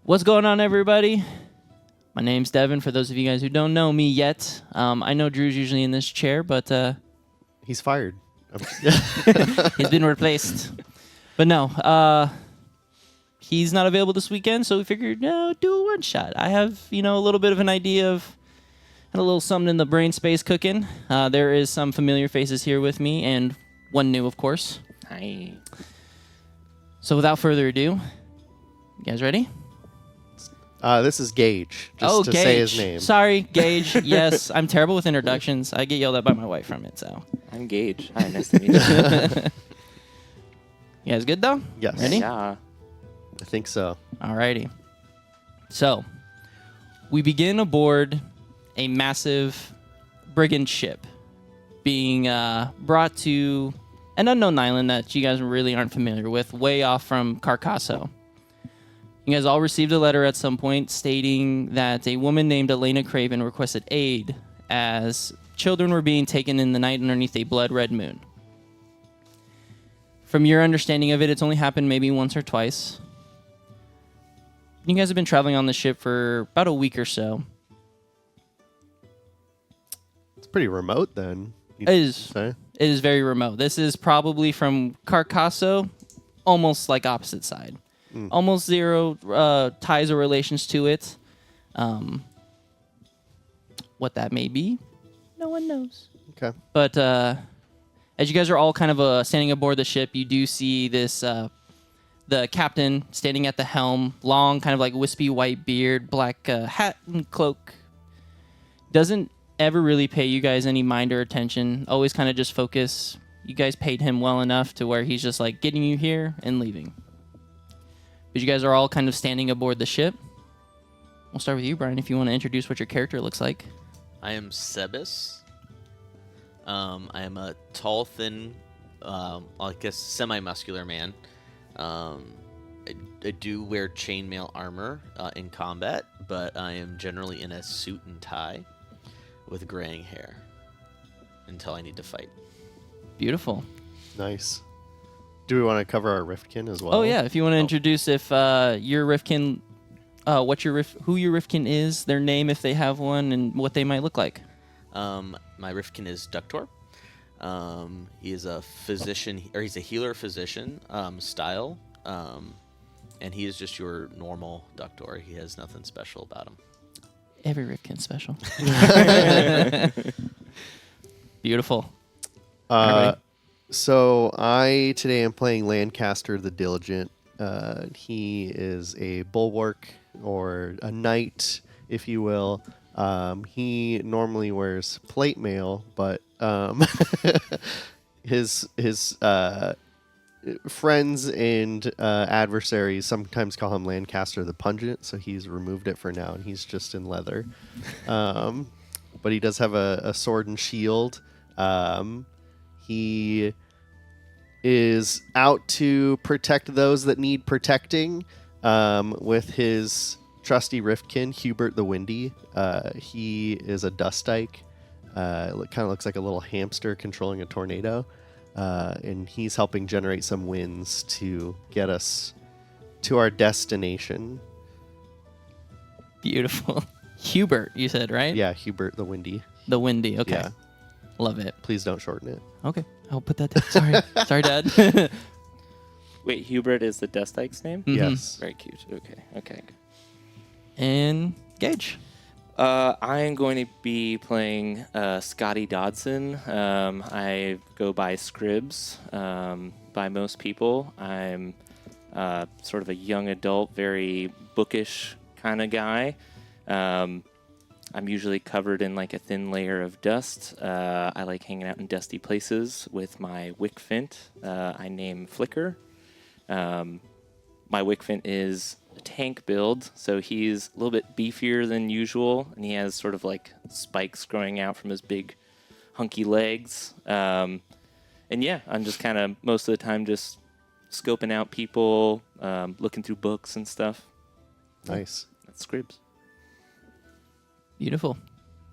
What's going on, everybody? My name's Devin, for those of you guys who don't know me yet. I know Drew's usually in this chair, but he's fired. he's been replaced. But no, he's not available this weekend, so we figured, no, do a one-shot. I have, a little bit of an idea of a little something in the brain space cooking. There is some familiar faces here with me, and one new, of course. Hi. So without further ado, you guys ready? This is Gage, just to Gage. say his name. Sorry, Gage. Yes, I'm terrible with introductions. I get yelled at by my wife from it, so. I'm Gage. Hi, nice to meet you. You guys good, though? Yes. Ready? Yeah. I think so. Alrighty. So, we begin aboard a massive brigand ship being brought to an unknown island that you guys really aren't familiar with, way off from Carcasso. You guys all received a letter at some point stating that a woman named Mayor Craven requested aid as children were being taken in the night underneath a blood-red moon. From your understanding of it, it's only happened maybe once or twice. You guys have been traveling on the ship for about a week or so. It's pretty remote then. It is very remote. This is probably from Carcasso, almost like opposite side. Almost zero ties or relations to it. What that may be, no one knows. Okay. But as you guys are all kind of standing aboard the ship, you do see this, the captain standing at the helm, long, kind of like wispy white beard, black hat and cloak. Doesn't ever really pay you guys any mind or attention. Always kind of just focus. You guys paid him well enough to where he's just like getting you here and leaving. But you guys are all kind of standing aboard the ship. We'll start with you, Brian, if you want to introduce what your character looks like. I am Sebus. I am a tall, thin, I guess semi-muscular man. I do wear chainmail armor in combat, but I am generally in a suit and tie with graying hair until I need to fight. Beautiful. Nice. Do we want to cover our Riftkin as well? Oh yeah, if you want to introduce if your Riftkin, who your Riftkin is, their name if they have one, and what they might look like. My Riftkin is Ductor. He is a physician, or he's a healer physician style, and he is just your normal Ductor. He has nothing special about him. Every Riftkin's special. Beautiful. So I today am playing Lancaster the Diligent. He is a bulwark or a knight, if you will. He normally wears plate mail, but his friends and adversaries sometimes call him Lancaster the Pungent, so he's removed it for now, and he's just in leather. But he does have a sword and shield. He is out to protect those that need protecting with his trusty Riftkin, Hubert the Windy. He is a dustike. Kind of looks like a little hamster controlling a tornado. And he's helping generate some winds to get us to our destination. Beautiful. Hubert, you said, right? Yeah, Hubert the Windy. The Windy, okay. Yeah. Love it. Please don't shorten it. Okay, I'll put that down. Sorry. Sorry, Dad. Wait, Hubert is the Dustike's name? Mhm. Yes. Very cute. Okay. And Gage. I am going to be playing Scotty Dodson. I go by Scribs by most people. I'm sort of a young adult, very bookish kind of guy. I'm usually covered in like a thin layer of dust. I like hanging out in dusty places with my Wickfint. I name Flicker. My Wickfint is a tank build, so he's a little bit beefier than usual, and he has sort of like spikes growing out from his big hunky legs. And yeah, I'm just kind of most of the time just scoping out people, looking through books and stuff. Nice. That's Scribs. Beautiful.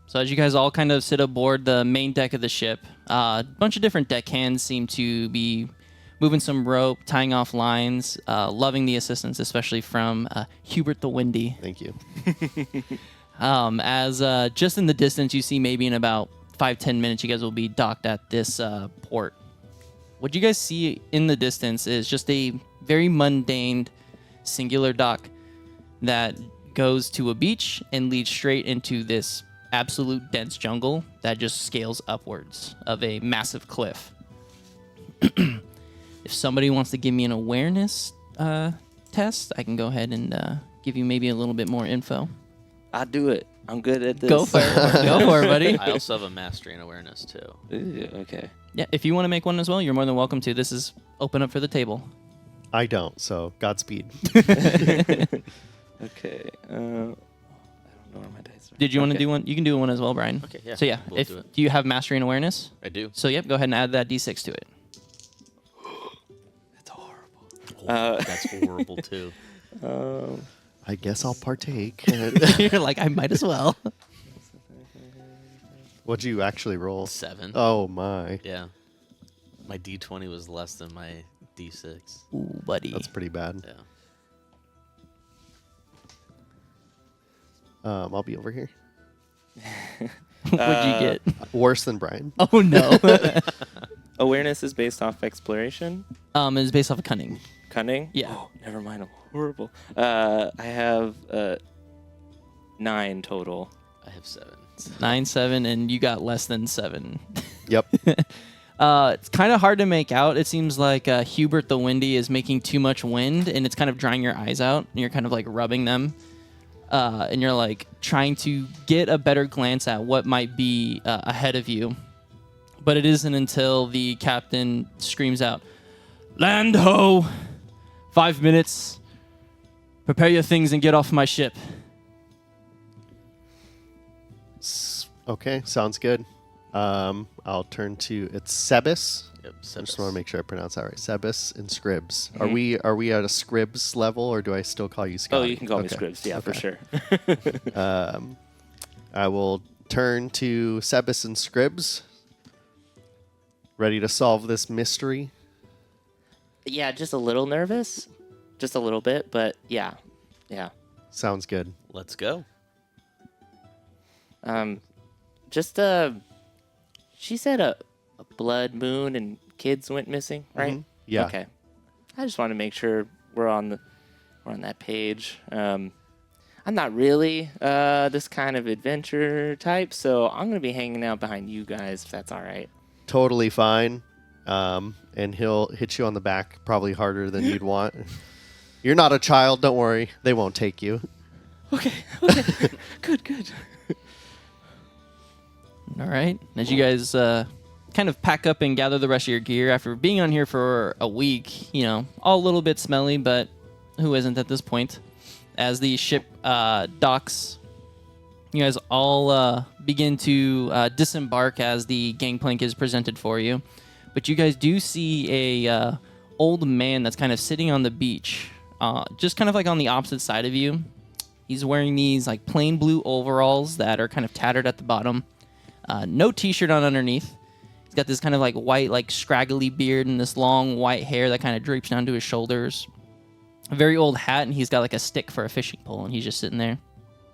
So as you guys all kind of sit aboard the main deck of the ship, a bunch of different deckhands seem to be moving some rope, tying off lines, loving the assistance, especially from Hubert the Windy. Thank you. As just in the distance, you see maybe in about 5-10 minutes, you guys will be docked at this port. What you guys see in the distance is just a very mundane, singular dock that goes to a beach and leads straight into this absolute dense jungle that just scales upwards of a massive cliff. If somebody wants to give me an awareness test, I can go ahead and give you maybe a little bit more info. I'll do it. I'm good at this. Go for it. Go for it, buddy. I also have a mastery and awareness too. Ooh, okay. Yeah, if you want to make one as well, you're more than welcome to. This is open up for the table. I don't, so Godspeed. Okay. I don't know where my dice are. Did you want to do one? You can do one as well, Brian. Okay, yeah. So yeah, we'll if do it. do you have mastery and awareness? I do. So yep, go ahead and add that d6 to it. It's horrible. That's horrible too. I guess I'll partake. You're like, I might as well. What'd you actually roll? 7. Oh my, Yeah. My D20 was less than my D6. Ooh, buddy. that's pretty bad. Yeah. I'll be over here. What'd you get? Worse than Brian. Oh no. Awareness is based off exploration. It's based off of cunning. Cunning? Yeah. Oh, never mind. I'm horrible. I have 9 total. I have 7. 9, 7, and you got less than 7. Yep. It's kind of hard to make out. It seems like Hubert the Windy is making too much wind, and it's kind of drying your eyes out, and you're kind of like rubbing them. And you're like trying to get a better glance at what might be ahead of you. But it isn't until the captain screams out, "Land ho! 5 minutes. Prepare your things and get off my ship." Okay, sounds good. I'll turn to it's Sebis. Yep. I just want to make sure I pronounce that right. Sebis and Scribs. Mhm. Are we at a Scribs level, or do I still call you Scott? Oh, you can call me Okay. Scribs. Yeah, for Okay. sure. I will turn to Sebis and Scribs. Ready to solve this mystery? Yeah, just a little nervous. Just a little bit, but yeah. Yeah. Sounds good. Let's go. Just she said a blood moon and kids went missing, right? Mhm. Yeah. Okay. I just want to make sure we're on that page. I'm not really this kind of adventure type, so I'm gonna be hanging out behind you guys if that's all right. Totally fine. And he'll hit you on the back probably harder than you'd want. You're not a child. Don't worry. They won't take you. Okay. Good. All right. As you guys kind of pack up and gather the rest of your gear after being on here for a week, all a little bit smelly, but who isn't at this point? As the ship docks, you guys all begin to disembark as the gangplank is presented for you. But you guys do see a old man that's kind of sitting on the beach, just kind of like on the opposite side of you. He's wearing these like plain blue overalls that are kind of tattered at the bottom. No t-shirt on underneath. He's got this kind of like white, like scraggly beard and this long white hair that kind of drapes down to his shoulders. A very old hat, and he's got like a stick for a fishing pole, and he's just sitting there.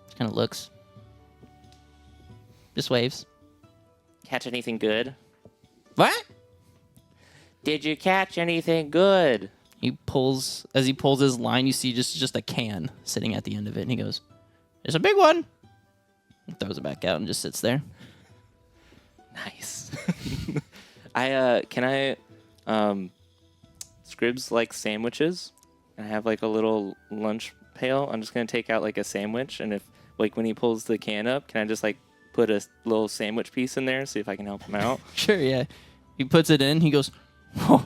Just kind of looks. Just waves. Catch anything good? What? Did you catch anything good? As he pulls his line, you see just a can sitting at the end of it, and he goes, "There's a big one." And throws it back out and just sits there. Nice. Can I Scribs like sandwiches? I have like a little lunch pail. I'm just gonna take out like a sandwich, and if like when he pulls the can up, can I just like put a little sandwich piece in there, see if I can help him out? Sure, yeah. He puts it in. He goes, "Whoa,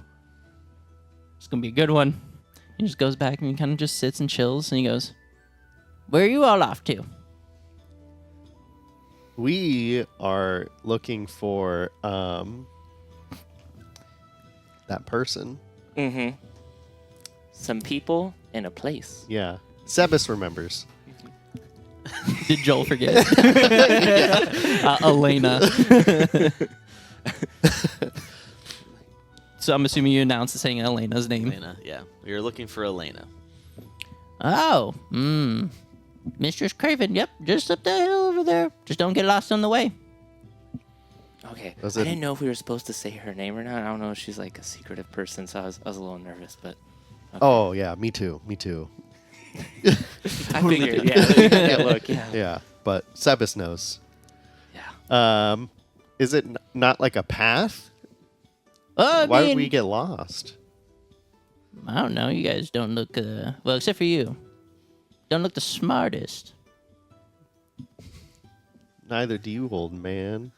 it's gonna be a good one." He just goes back and he kind of just sits and chills, and he goes, "Where are you all off to?" We are looking for that person. Mm-hmm. Some people in a place. Yeah. Sebis remembers. Did Joel forget? Elena. So I'm assuming you announced saying Elena's name. Elena, yeah. We were looking for Elena. Oh, Mistress Craven. Yep, just up that hill over there. Just don't get lost on the way. Okay. Was I it- didn't know if we were supposed to say her name or not. I don't know if she's like a secretive person, so I was a little nervous, but Oh yeah, me too. Me too. I figured. Yeah, look. Yeah. Yeah, but Sebas knows. Yeah. Is it not like a path? Oh, Why would we get lost? I don't know. You guys don't look, well, except for you. Don't look the smartest. Neither do you, old man.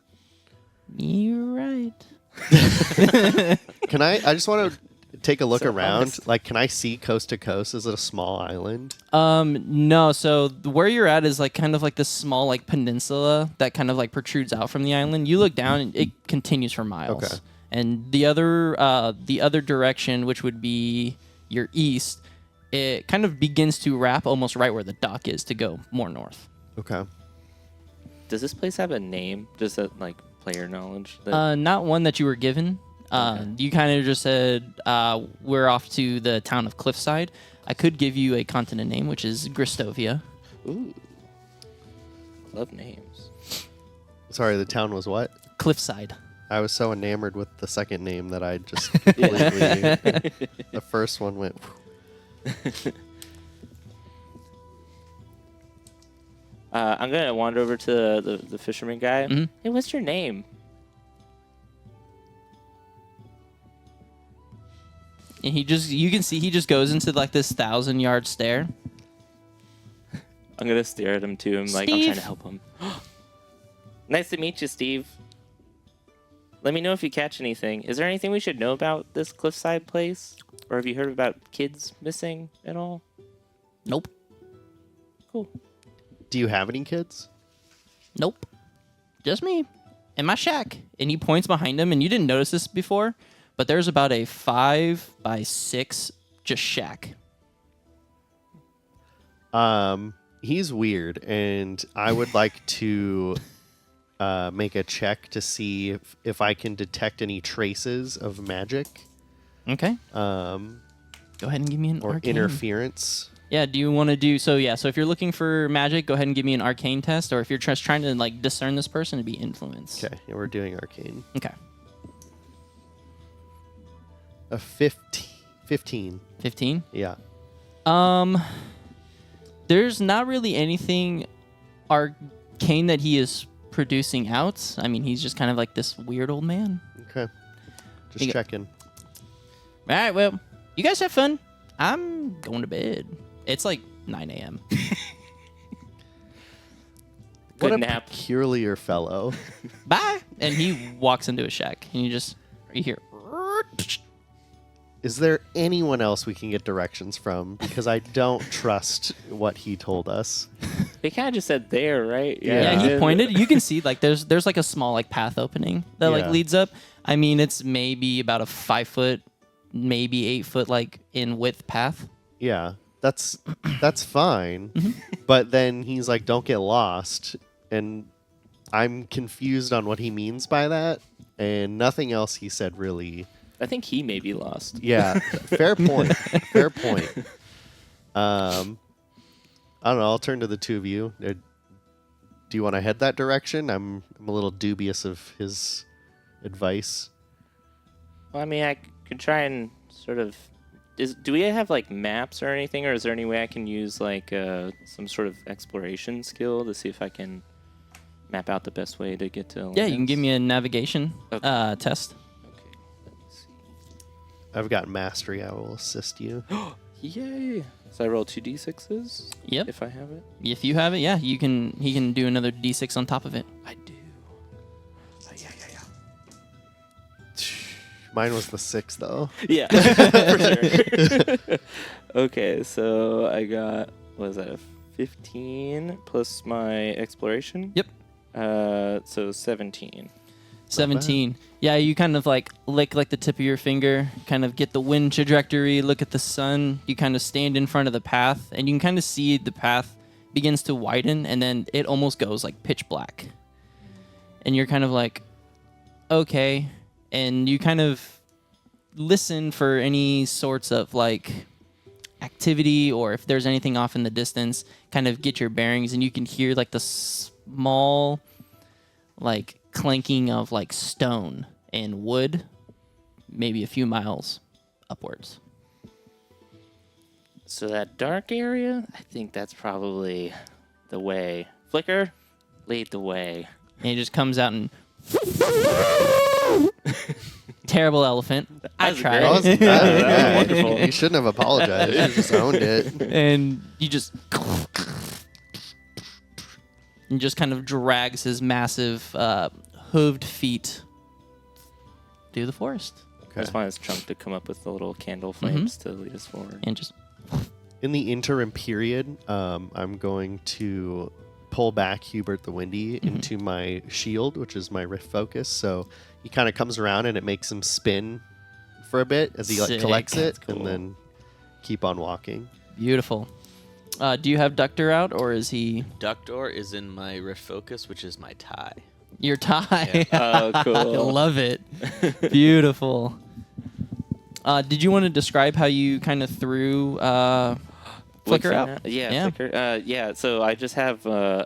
You're right. Can I just want to take a look So around. honest. Like, can I see coast to coast? Is it a small island? No. So where you're at is like kind of like this small like peninsula that kind of like protrudes out from the island. You look down and it continues for miles. Okay. And the other direction, which would be your east, it kind of begins to wrap almost right where the dock is to go more north. Okay. Does this place have a name? Just that like player knowledge? That, Not one that you were given. You kind of just said we're off to the town of Cliffside. I could give you a continent name, which is Gristovia. ooh. Love names. Sorry, the town was what? Cliffside. I was so enamored with the second name that I just completely. The first one went. I'm gonna wander over to the fisherman guy. Mhm. Hey, what's your name? And you can see he just goes into like this 1,000-yard stare. I'm gonna stare at him too. I'm like, I'm Steve. trying to help him. Nice to meet you, Steve. Let me know if you catch anything. Is there anything we should know about this cliffside place? Or have you heard about kids missing at all? Nope. Cool. Do you have any kids? Nope. Just me. And my shack. And he points behind him, and you didn't notice this before, but there's about a 5x6 just shack. He's weird, and I would like to make a check to see if I can detect any traces of magic Okay. or Go ahead and give me an arcane. interference. Yeah, do you want to do so? Yeah, so if you're looking for magic, go ahead and give me an arcane test, or if you're just trying to like discern this person, it'd be influence. Okay, yeah, we're doing arcane. Okay. A 15. 15. Yeah. There's not really anything arcane that he is producing out. I mean, he's just kind of like this weird old man. Okay. Just You go- checking. All right, well, you guys have fun. I'm going to bed. It's like 9 a.m. Good What a nap. peculiar fellow. Bye. And he walks into a shack, and you hear. Is there anyone else we can get directions from? Because I don't trust what he told us. He kind of just said there, right? Yeah, he pointed. You can see like there's like a small like path opening that like Yeah. leads up. I mean, it's maybe about a 5 foot, maybe 8 foot like in width path. Yeah, that's fine. But then he's like, "Don't get lost," and I'm confused on what he means by that. And nothing else he said really. I think he may be lost. Yeah, fair point. Fair point. I don't know. I'll turn to the two of you. Do you want to head that direction? I'm a little dubious of his advice. Well, I mean, I could try and sort of. Do we have like maps or anything, or is there any way I can use like some sort of exploration skill to see if I can map out the best way to get to? Yeah, you can give me a navigation Okay. test. Okay, let me see. I've got mastery. I will assist you. Yay! So I roll 2d6s. Yep. If I have it. If you have it, yeah, you can. He can do another d6 on top of it. I do. Yeah. Mine was the 6, though. Yeah, for sure. Okay, so I got, what is that, a 15 plus my exploration? Yep. So 17. 17. Yeah, you kind of like lick like the tip of your finger, kind of get the wind trajectory, look at the sun. You kind of stand in front of the path, and you can kind of see the path begins to widen, and then it almost goes like pitch black. And you're kind of like, okay. And you kind of listen for any sorts of like activity, or if there's anything off in the distance, kind of get your bearings, and you can hear like the small like clanking of like stone and wood maybe a few miles upwards. So that dark area, I think that's probably the way. Flicker, lead the way. And he just comes out and terrible elephant. I tried. That wasn't bad. Wonderful. You shouldn't have apologized. You just owned it. And you just and just kind of drags his massive hooved feet through the forest. I just want his trunk to come up with the little candle flames to lead us forward. And just In the interim period, I'm going to pull back Hubert the Windy into my shield, which is my rift focus. So he kind of comes around and it makes him spin for a bit as he like Sick. collects it, That's cool. and then keep on walking. beautiful. Do you have Ductor out, or is he Ductor is in my rift focus, which is my tie. your tie? Oh, I cool. love it. Beautiful. Did you want to describe how you kind of threw Flicker out? Yeah, Flicker. Yeah, so I just have a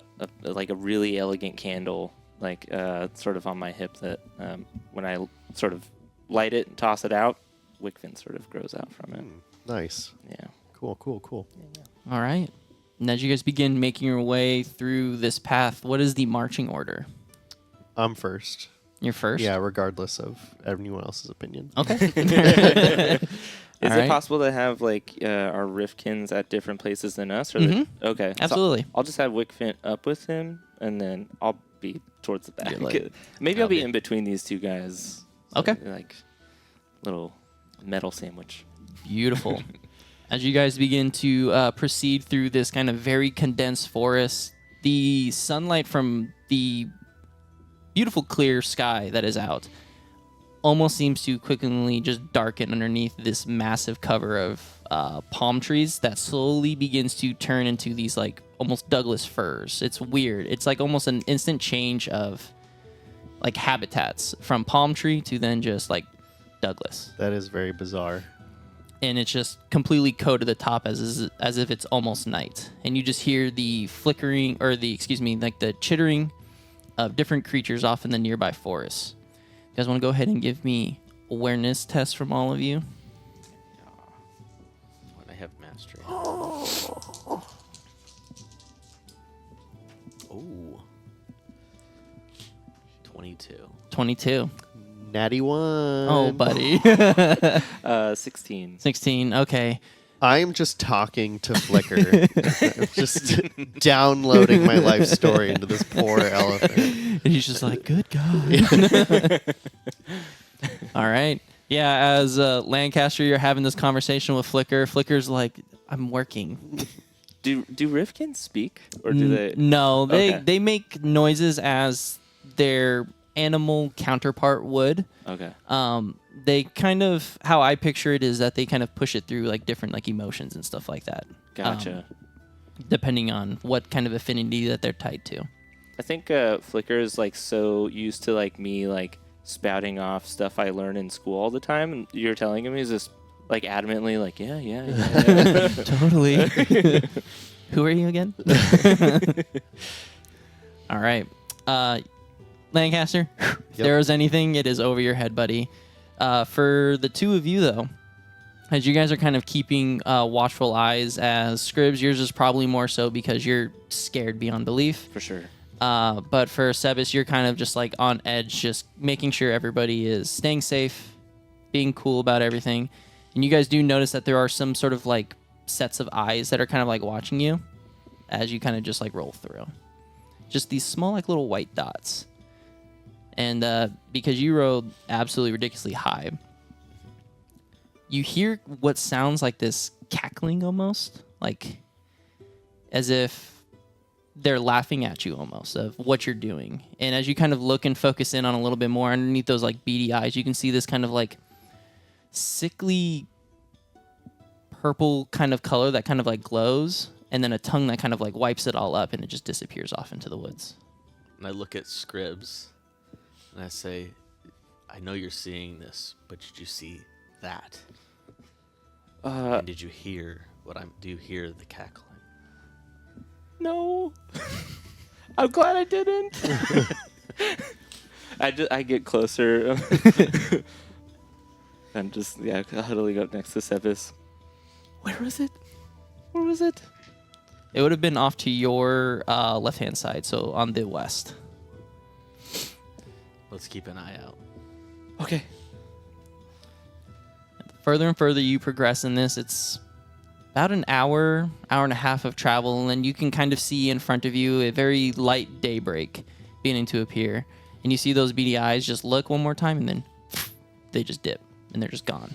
really elegant candle, like sort of on my hip that when I sort of light it and toss it out, Wickfin sort of grows out from it. Nice. Yeah. Cool. All right. And as you guys begin making your way through this path, what is the marching order? I'm first. You're first? Yeah, regardless of anyone else's opinion. Okay. Is All it right. possible to have like our Rifkins at different places than us? Or okay, so Absolutely. I'll just have Wickfin up with him, and then I'll be towards the back. You're like- Maybe I'll I'll be be- in between these two guys. Okay. Like little metal sandwich. Beautiful. As you guys begin to proceed through this kind of very condensed forest, the sunlight from the beautiful clear sky that is out almost seems to quickly just darken underneath this massive cover of palm trees that slowly begins to turn into these like almost Douglas firs. It's weird. It's like almost an instant change of like habitats from palm tree to then just like Douglas. That is very bizarre. And it's just completely coated to the top as if it's almost night. And you just hear the flickering, or the chittering of different creatures off in the nearby forest. You guys want to go ahead and give me awareness tests from all of you? When I have mastery. Oh. 22. 22. Natty 1. Oh, buddy. 16. 16. Okay. I'm just talking to Flicker. I'm just downloading my life story into this poor elephant. And he's just like, good God. All right. Yeah, as Lancaster, you're having this conversation with Flicker. Flicker's like, I'm working. Do Rifkins speak, or do they? No, Okay. they make noises as their animal counterpart would. Okay. They kind of, how I picture it is that they kind of push it through like different like emotions and stuff like that. Gotcha. Depending on what kind of affinity that they're tied to. I think Flicker is like so used to like me like spouting off stuff I learn in school all the time, and you're telling him he's just like adamantly like yeah. Totally. Who are you again? All right. Lancaster, if there is anything, it is over your head, buddy. For the two of you, though, as you guys are kind of keeping watchful eyes, as Scribs, yours is probably more so because you're scared beyond belief. For sure. But for Sebas, you're kind of just like on edge, just making sure everybody is staying safe, being cool about everything. And you guys do notice that there are some sort of like sets of eyes that are kind of like watching you as you kind of just like roll through. Just these small like little white dots. And because you rolled absolutely ridiculously high, you hear what sounds like this cackling almost, like as if they're laughing at you almost of what you're doing. And as you kind of look and focus in on a little bit more underneath those like beady eyes, you can see this kind of like sickly purple kind of color that kind of like glows, and then a tongue that kind of like wipes it all up and it just disappears off into the woods. And I look at Scribs and I say, I know you're seeing this, but did you see that? Uh, And did you hear what I'm? Do you hear the cackling? no. I'm glad I didn't. I get closer. I'm just huddling up next to Sebis. Where was it? Where was it? It would have been off to your left-hand side, so on the west. Let's keep an eye out. Okay. Further and further you progress in this, it's about an hour and a half of travel, and then you can kind of see in front of you a very light daybreak beginning to appear. And you see those beady eyes just look one more time, and then they just dip, and they're just gone.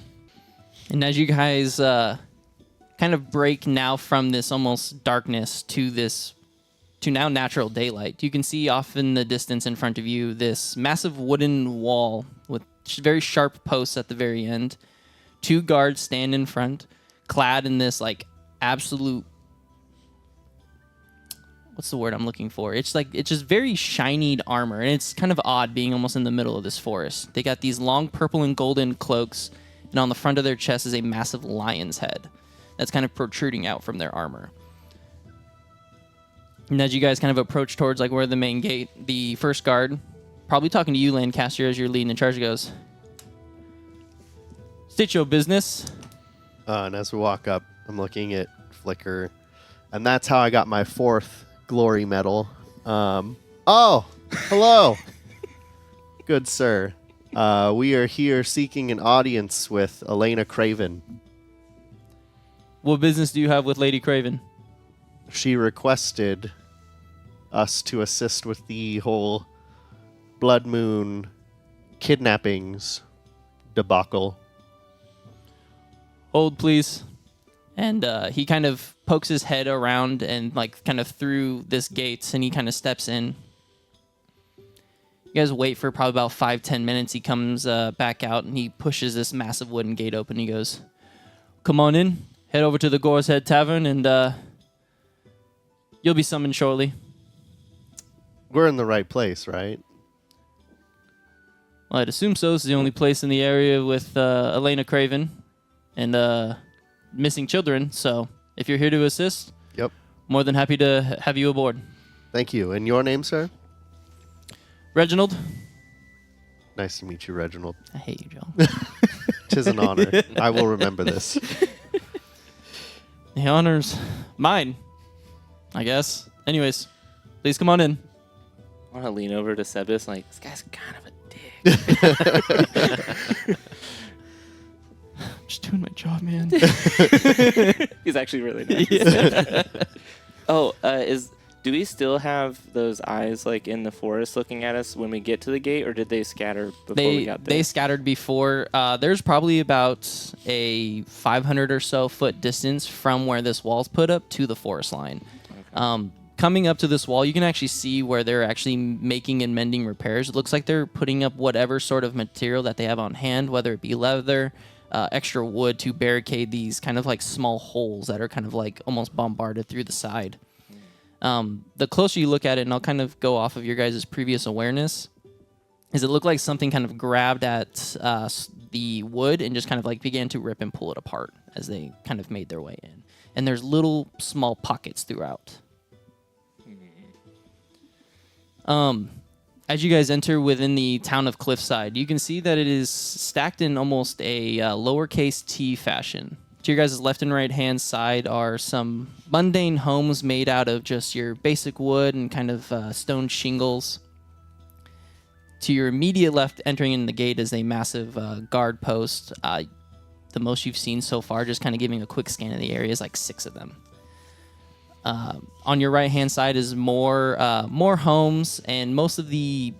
And as you guys kind of break now from this almost darkness to now natural daylight, you can see off in the distance in front of you this massive wooden wall with very sharp posts at the very end. 2 guards stand in front, clad in this like absolute, what's the word I'm looking for? It's just very shiny armor, and it's kind of odd being almost in the middle of this forest. They got these long purple and golden cloaks, and on the front of their chest is a massive lion's head that's kind of protruding out from their armor. And as you guys kind of approach towards like where the main gate, the first guard, probably talking to you, Lancaster, as you're leading the charge, goes, "State your business." And as we walk up, I'm looking at Flicker, and that's how I got my 4th glory medal. Oh, hello. Good sir. We are here seeking an audience with Elena Craven. What business do you have with Lady Craven? She requested us to assist with the whole Blood Moon kidnappings debacle. Hold, please. And he kind of pokes his head around and like kind of through this gate, and he kind of steps in. You guys wait for probably about 5-10 minutes. He comes back out, and he pushes this massive wooden gate open. He goes, "Come on in. Head over to the Gore's Head Tavern, and you'll be summoned shortly." We're in the right place, right? Well, I'd assume so. This is the only place in the area with Elena Craven and missing children. So if you're here to assist, Yep. more than happy to have you aboard. Thank you. And your name, sir? Reginald. Nice to meet you, Reginald. I hate you, Joe. 'Tis an honor. I will remember this. The honor's mine, I guess. Anyways, please come on in. I want to lean over to Sebis like, this guy's kind of a dick. I'm just doing my job, man. He's actually really nice. Yeah. Oh, do we still have those eyes like in the forest looking at us when we get to the gate, or did they scatter before we got there? They scattered before. There's probably about a 500 or so foot distance from where this wall's put up to the forest line. Okay. Coming up to this wall, you can actually see where they're actually making and mending repairs. It looks like they're putting up whatever sort of material that they have on hand, whether it be leather, extra wood to barricade these kind of like small holes that are kind of like almost bombarded through the side. The closer you look at it, and I'll kind of go off of your guys' previous awareness, is it looked like something kind of grabbed at the wood and just kind of like began to rip and pull it apart as they kind of made their way in. And there's little small pockets throughout. As you guys enter within the town of Cliffside, you can see that it is stacked in almost a lowercase T fashion. To your guys' left and right hand side are some mundane homes made out of just your basic wood and kind of stone shingles. To your immediate left, entering in the gate, is a massive guard post. The most you've seen so far, just kind of giving a quick scan of the area, is like 6 of them. On your right hand side is more homes, and most of the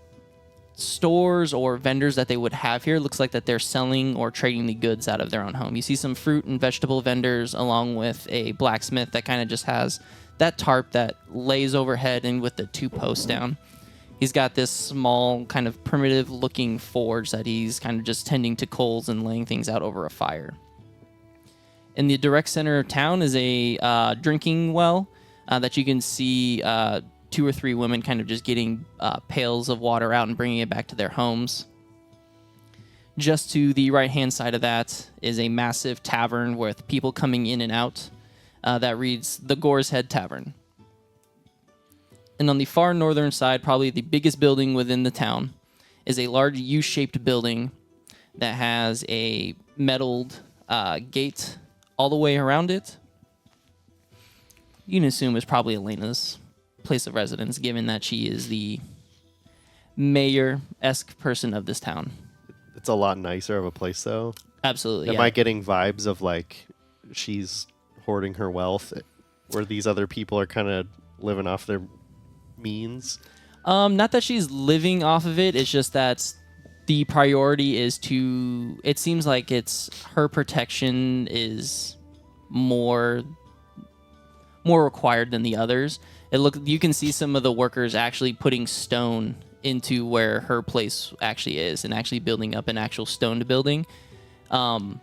stores or vendors that they would have here looks like that they're selling or trading the goods out of their own home. You see some fruit and vegetable vendors along with a blacksmith that kind of just has that tarp that lays overhead and with the 2 posts down. He's got this small kind of primitive looking forge that he's kind of just tending to coals and laying things out over a fire. In the direct center of town is a drinking well that you can see 2 or 3 women kind of just getting pails of water out and bringing it back to their homes. Just to the right-hand side of that is a massive tavern with people coming in and out that reads the Gore's Head Tavern. And on the far northern side, probably the biggest building within the town, is a large U-shaped building that has a metalled gate all the way around it. You can assume it's probably Elena's place of residence, given that she is the mayor-esque person of this town. It's a lot nicer of a place, though. Absolutely. Am I getting vibes of like she's hoarding her wealth, where these other people are kind of living off their means? Not that she's living off of it. It's just that the priority is to. It seems like it's her protection is more required than the others. You can see some of the workers actually putting stone into where her place actually is and actually building up an actual stone building. And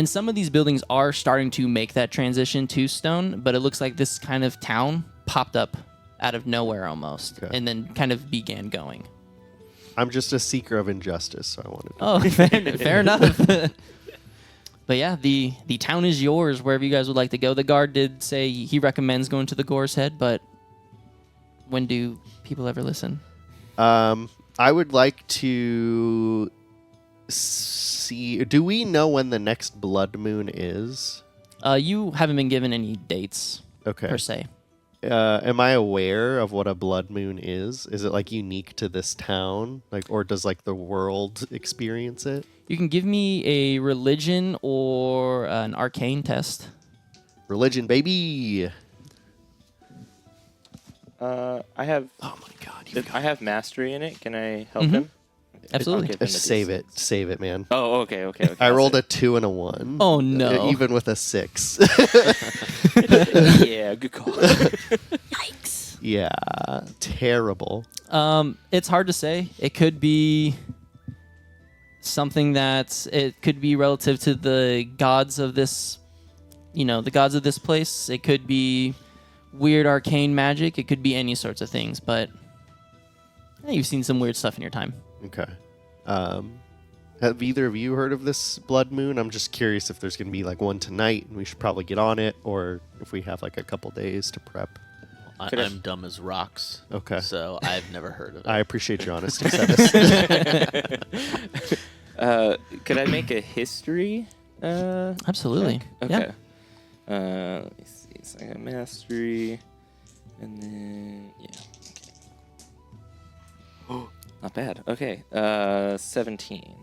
some of these buildings are starting to make that transition to stone, but it looks like this kind of town popped up out of nowhere almost, and then kind of began going. I'm just a seeker of injustice, so I wanted to... Oh, fair enough. But yeah, the town is yours wherever you guys would like to go. The guard did say he recommends going to the Gore's Head, but when do people ever listen? I would like to see... Do we know when the next blood moon is? You haven't been given any dates Okay. per se. Am I aware of what a blood moon is? Is it like unique to this town, like, or does like the world experience it? You can give me a religion or an arcane test. Religion, baby. I have. Oh my god! I have mastery in it. Can I help him? Absolutely. I'll give him a Save D6. it. Save it, man. Oh, okay. I I'll rolled save a 2 and a 1. Oh, no. Even with a 6. it. Yeah, good call. Yikes. Yeah, terrible. It's hard to say. It could be something it could be relative to the gods of this, the gods of this place. It could be weird arcane magic. It could be any sorts of things, but you've seen some weird stuff in your time. Okay. Have either of you heard of this blood moon? I'm just curious if there's going to be like one tonight and we should probably get on it, or if we have like a couple days to prep. I'm dumb as rocks. Okay. So I've never heard of it. I appreciate your honesty, Sebas. Could I make a history? Absolutely. check? Yeah. Okay. Let me see. So I got mastery, and then Okay. Not bad. Okay. 17.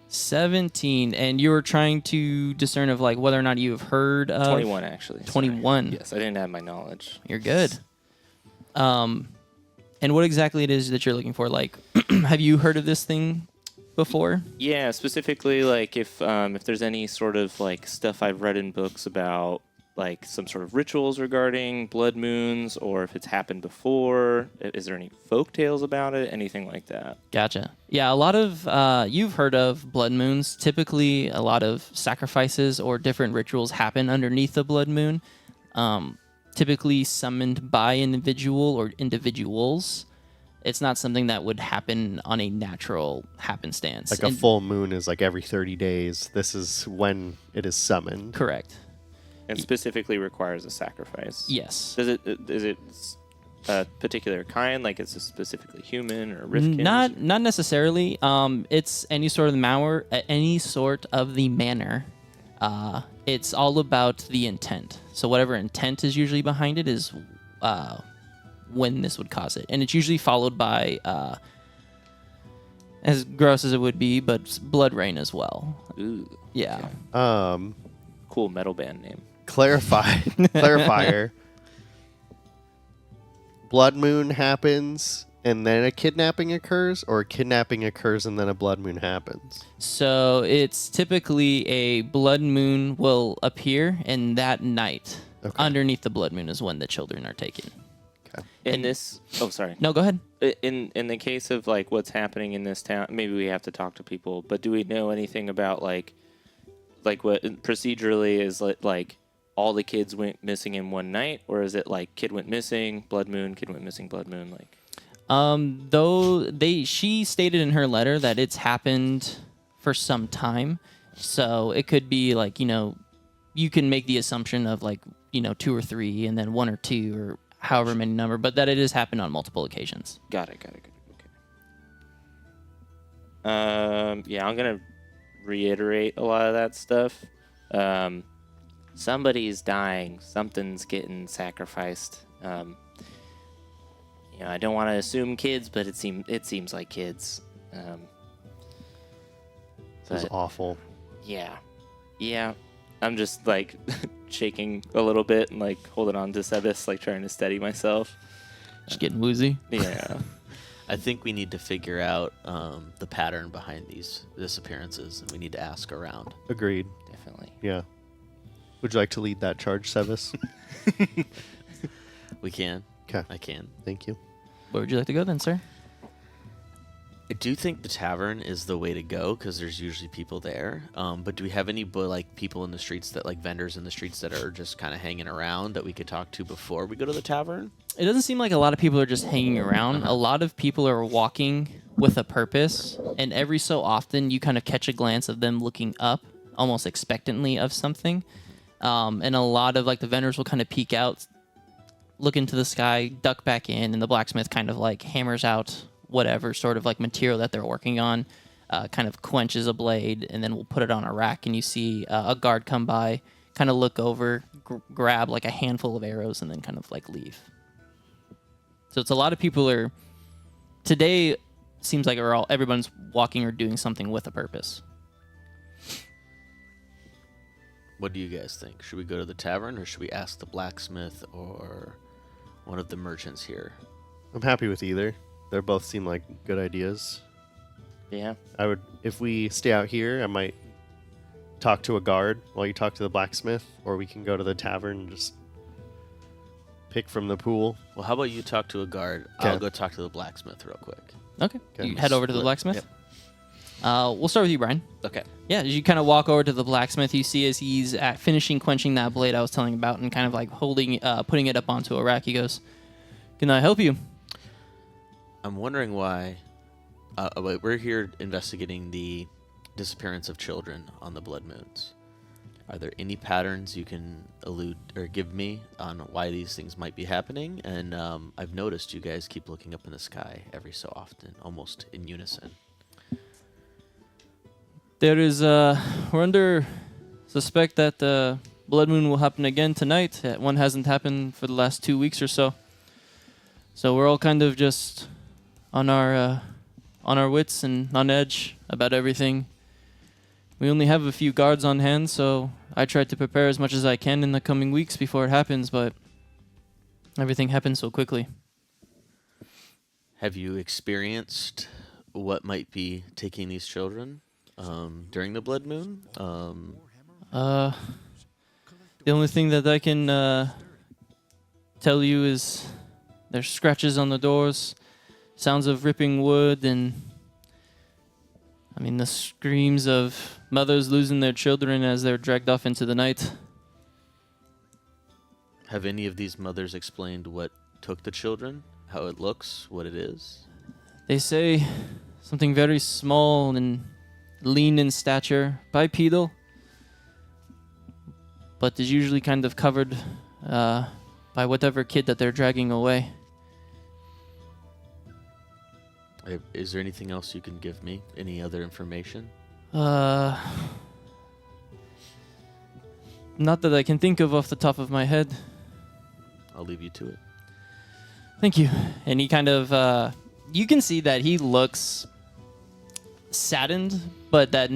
17, and you were trying to discern of like whether or not you have heard of 21 actually. Sorry. 21. Yes, I didn't have my knowledge. You're good. And what exactly it is that you're looking for? Like, have you heard of this thing before? Yeah, specifically like if there's any sort of like stuff I've read in books about like some sort of rituals regarding blood moons, or if it's happened before. Is there any folk tales about it? Anything like that? Gotcha. Yeah, a lot of you've heard of blood moons. Typically, a lot of sacrifices or different rituals happen underneath the blood moon. Typically summoned by individual or individuals. It's not something that would happen on a natural happenstance. Like a full moon is like every 30 days. This is when it is summoned. Correct. And specifically requires a sacrifice. Yes. Is it a particular kind? Like it's a specifically human or Rifkin? Not necessarily. It's any sort of the manner. It's all about the intent. So whatever intent is usually behind it is when this would cause it, and it's usually followed by as gross as it would be, but blood rain as well. Ooh, Yeah. okay. Cool metal band name. Clarifier. Blood moon happens and then a kidnapping occurs, or a kidnapping occurs and then a blood moon happens? So it's typically a blood moon will appear, and that night underneath the blood moon is when the children are taken. Sorry. No, go ahead. In the case of like what's happening in this town, maybe we have to talk to people. But do we know anything about like what procedurally is like all the kids went missing in one night, or is it like kid went missing, blood moon, kid went missing, blood moon? Like, Though she stated in her letter that it's happened for some time, so it could be like, you can make the assumption of like, 2 or 3 and then 1 or 2 or however many number, but that it has happened on multiple occasions. Got it. Okay. Yeah, I'm gonna reiterate a lot of that stuff. Somebody's dying. Something's getting sacrificed. I don't want to assume kids, but it seems like kids. This is awful. Yeah. I'm just like shaking a little bit and like holding on to Sebis, like trying to steady myself. Just getting woozy. Yeah. I think we need to figure out the pattern behind these disappearances, and we need to ask around. Agreed. Definitely. Yeah. Would you like to lead that charge, Sevis? We can. Okay. I can. Thank you. Where would you like to go then, sir? I do think the tavern is the way to go because there's usually people there. But do we have any people in the streets that like vendors in the streets that are just kind of hanging around that we could talk to before we go to the tavern? It doesn't seem like a lot of people are just hanging around. A lot of people are walking with a purpose, and every so often you kind of catch a glance of them looking up, almost expectantly of something. And a lot of like the vendors will kind of peek out, look into the sky, duck back in, and the blacksmith kind of like hammers out whatever sort of like material that they're working on, kind of quenches a blade, and then we'll put it on a rack, and you see a guard come by, kind of look over, grab like a handful of arrows, and then kind of like leave. So it's a lot of people are, today seems like everyone's walking or doing something with a purpose. What do you guys think? Should we go to the tavern or should we ask the blacksmith or one of the merchants here? I'm happy with either. They both seem like good ideas. Yeah. If we stay out here, I might talk to a guard while you talk to the blacksmith, or we can go to the tavern and just pick from the pool. Well, how about you talk to a guard? Okay. I'll go talk to the blacksmith real quick. Okay. Okay. You head over to the Split. blacksmith. Yep. We'll start with you, Brian. Okay. Yeah, as you kind of walk over to the blacksmith, you see as he's finishing quenching that blade I was telling you about and kind of like putting it up onto a rack. He goes, "Can I help you?" I'm wondering why we're here investigating the disappearance of children on the blood moons. Are there any patterns you can allude or give me on why these things might be happening? And I've noticed you guys keep looking up in the sky every so often, almost in unison. There is, we're under suspect that the blood moon will happen again tonight. One hasn't happened for the last 2 weeks or so. So we're all kind of just on our wits and on edge about everything. We only have a few guards on hand, so I tried to prepare as much as I can in the coming weeks before it happens, but everything happens so quickly. Have you experienced what might be taking these children during the blood moon? The only thing that I can tell you is there's scratches on the doors, sounds of ripping wood, and the screams of mothers losing their children as they're dragged off into the night. Have any of these mothers explained what took the children, how it looks, what it is? They say something very small and lean in stature, bipedal, but is usually kind of covered by whatever kid that they're dragging away. Is there anything else you can give me? Any other information? Not that I can think of off the top of my head. I'll leave you to it. Thank you. And he kind of, you can see that he looks saddened, but that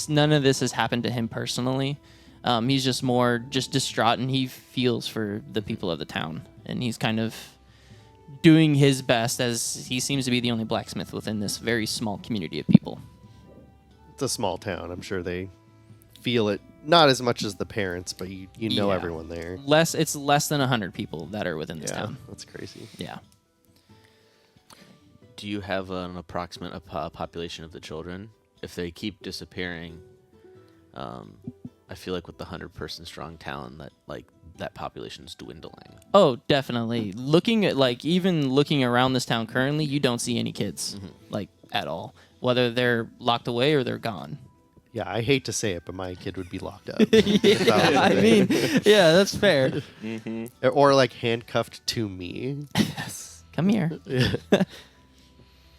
none of this has happened to him personally. He's just more distraught, and he feels for the people of the town. And he's kind of doing his best, as he seems to be the only blacksmith within this very small community of people. It's a small town. I'm sure they feel it, not as much as the parents, but you know Yeah. everyone there. It's less than 100 people that are within this town. That's crazy. Yeah. Do you have an approximate population of the children? If they keep disappearing, I feel like with the 100-person strong town, that like that population's dwindling. Oh, definitely. Looking at even looking around this town currently, you don't see any kids like at all. Whether they're locked away or they're gone. Yeah, I hate to say it, but my kid would be locked up. Yeah, I mean, yeah, that's fair. Or like handcuffed to me. Yes. Come here.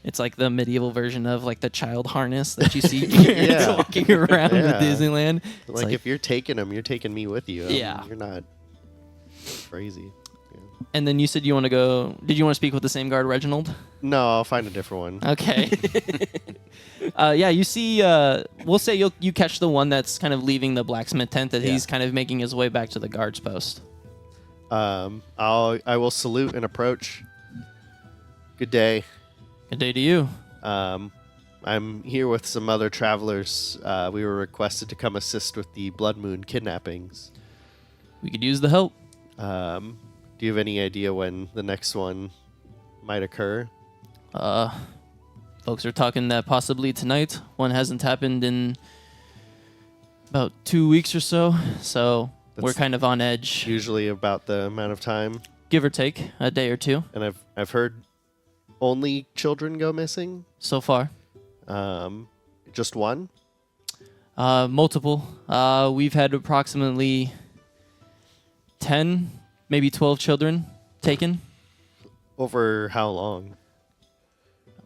It's like the medieval version of like the child harness that you see Yeah. walking around Yeah. with Disneyland. It's Like if you're taking them, you're taking me with you. Yeah. You're not crazy. Yeah. and then you said you want to go. Did you want to speak with the same guard, Reginald? No, I'll find a different one. Okay. Yeah, you see. We'll say you catch the one that's kind of leaving the blacksmith tent. That he's kind of making his way back to the guard's post. I will salute and approach. Good day. Good day to you. I'm here with some other travelers. We were requested to come assist with the Blood Moon kidnappings. We could use the help. Do you have any idea when the next one might occur? Folks are talking that possibly tonight. One hasn't happened in about 2 weeks or so. So we're That's kind of on edge, usually about the amount of time. give or take a day or two And I've heard only children go missing. so far. Just one. Multiple. We've had approximately 10, maybe 12 children taken. Over how long?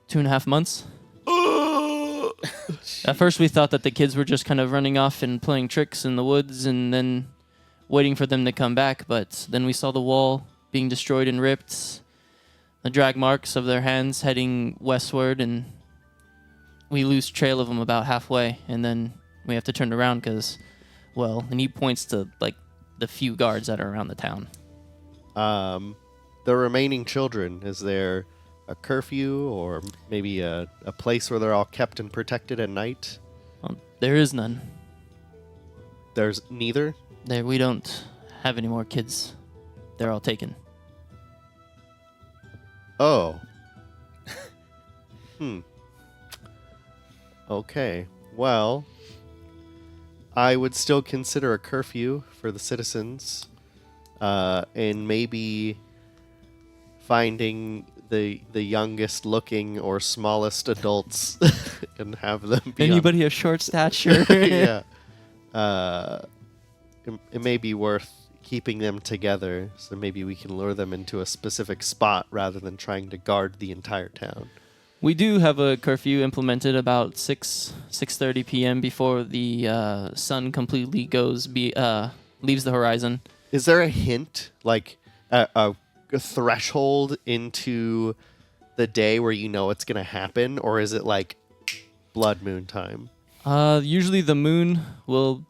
2.5 months. At first, we thought that the kids were just kind of running off and playing tricks in the woods and then waiting for them to come back. But then we saw the wall being destroyed and ripped, the drag marks of their hands heading westward, and we lose trail of them about halfway. And then we have to turn around because, well, and he points to like the few guards that are around the town. The remaining children, is there a curfew or maybe a place where they're all kept and protected at night? Well, there is none. There's neither? There, we don't have any more kids. They're all taken. Oh. Okay. Well, I would still consider a curfew for the citizens, and maybe finding the youngest looking or smallest adults and have them be Anybody of short stature? yeah. It may be worth keeping them together, so maybe we can lure them into a specific spot rather than trying to guard the entire town. We do have a curfew implemented about 6:30 p.m. before the sun completely leaves the horizon. Is there a hint, like a threshold into the day where you know it's going to happen, or is it like blood moon time? Usually the moon will,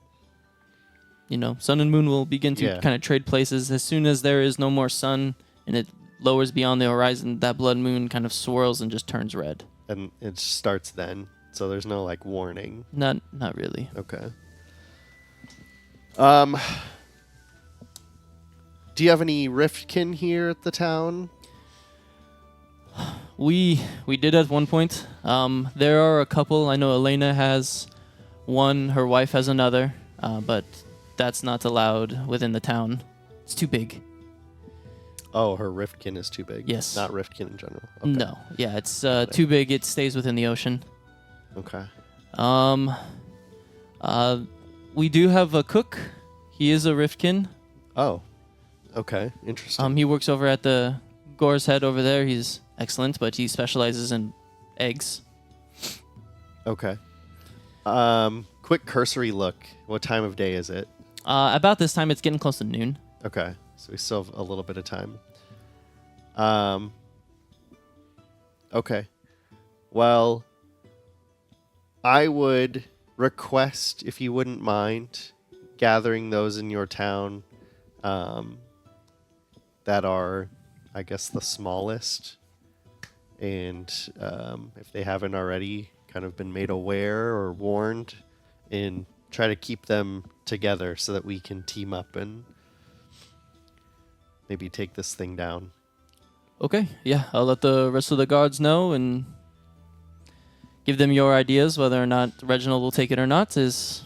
sun and moon will begin to Yeah. kind of trade places. As soon as there is no more sun and it lowers beyond the horizon, that blood moon kind of swirls and just turns red. And it starts then, so there's no like warning. Not really. Okay. Do you have any riftkin here at the town? We did at one point. There are a couple. I know Elena has one. Her wife has another. But that's not allowed within the town. It's too big. Oh, her riftkin is too big. Yes. Not riftkin in general. Okay. No. Yeah, it's too big. It stays within the ocean. Okay. We do have a cook. He is a Riftkin. Oh. Okay. Interesting. He works over at the Gore's Head over there. He's excellent, but he specializes in eggs. Okay. Quick cursory look. What time of day is it? About this time, it's getting close to noon. Okay. So we still have a little bit of time. Okay. Well, I would request, if you wouldn't mind, gathering those in your town that are, I guess, the smallest. And if they haven't already kind of been made aware or warned, and try to keep them together so that we can team up and maybe take this thing down. Okay, yeah. I'll let the rest of the guards know and give them your ideas. Whether or not Reginald will take it or not is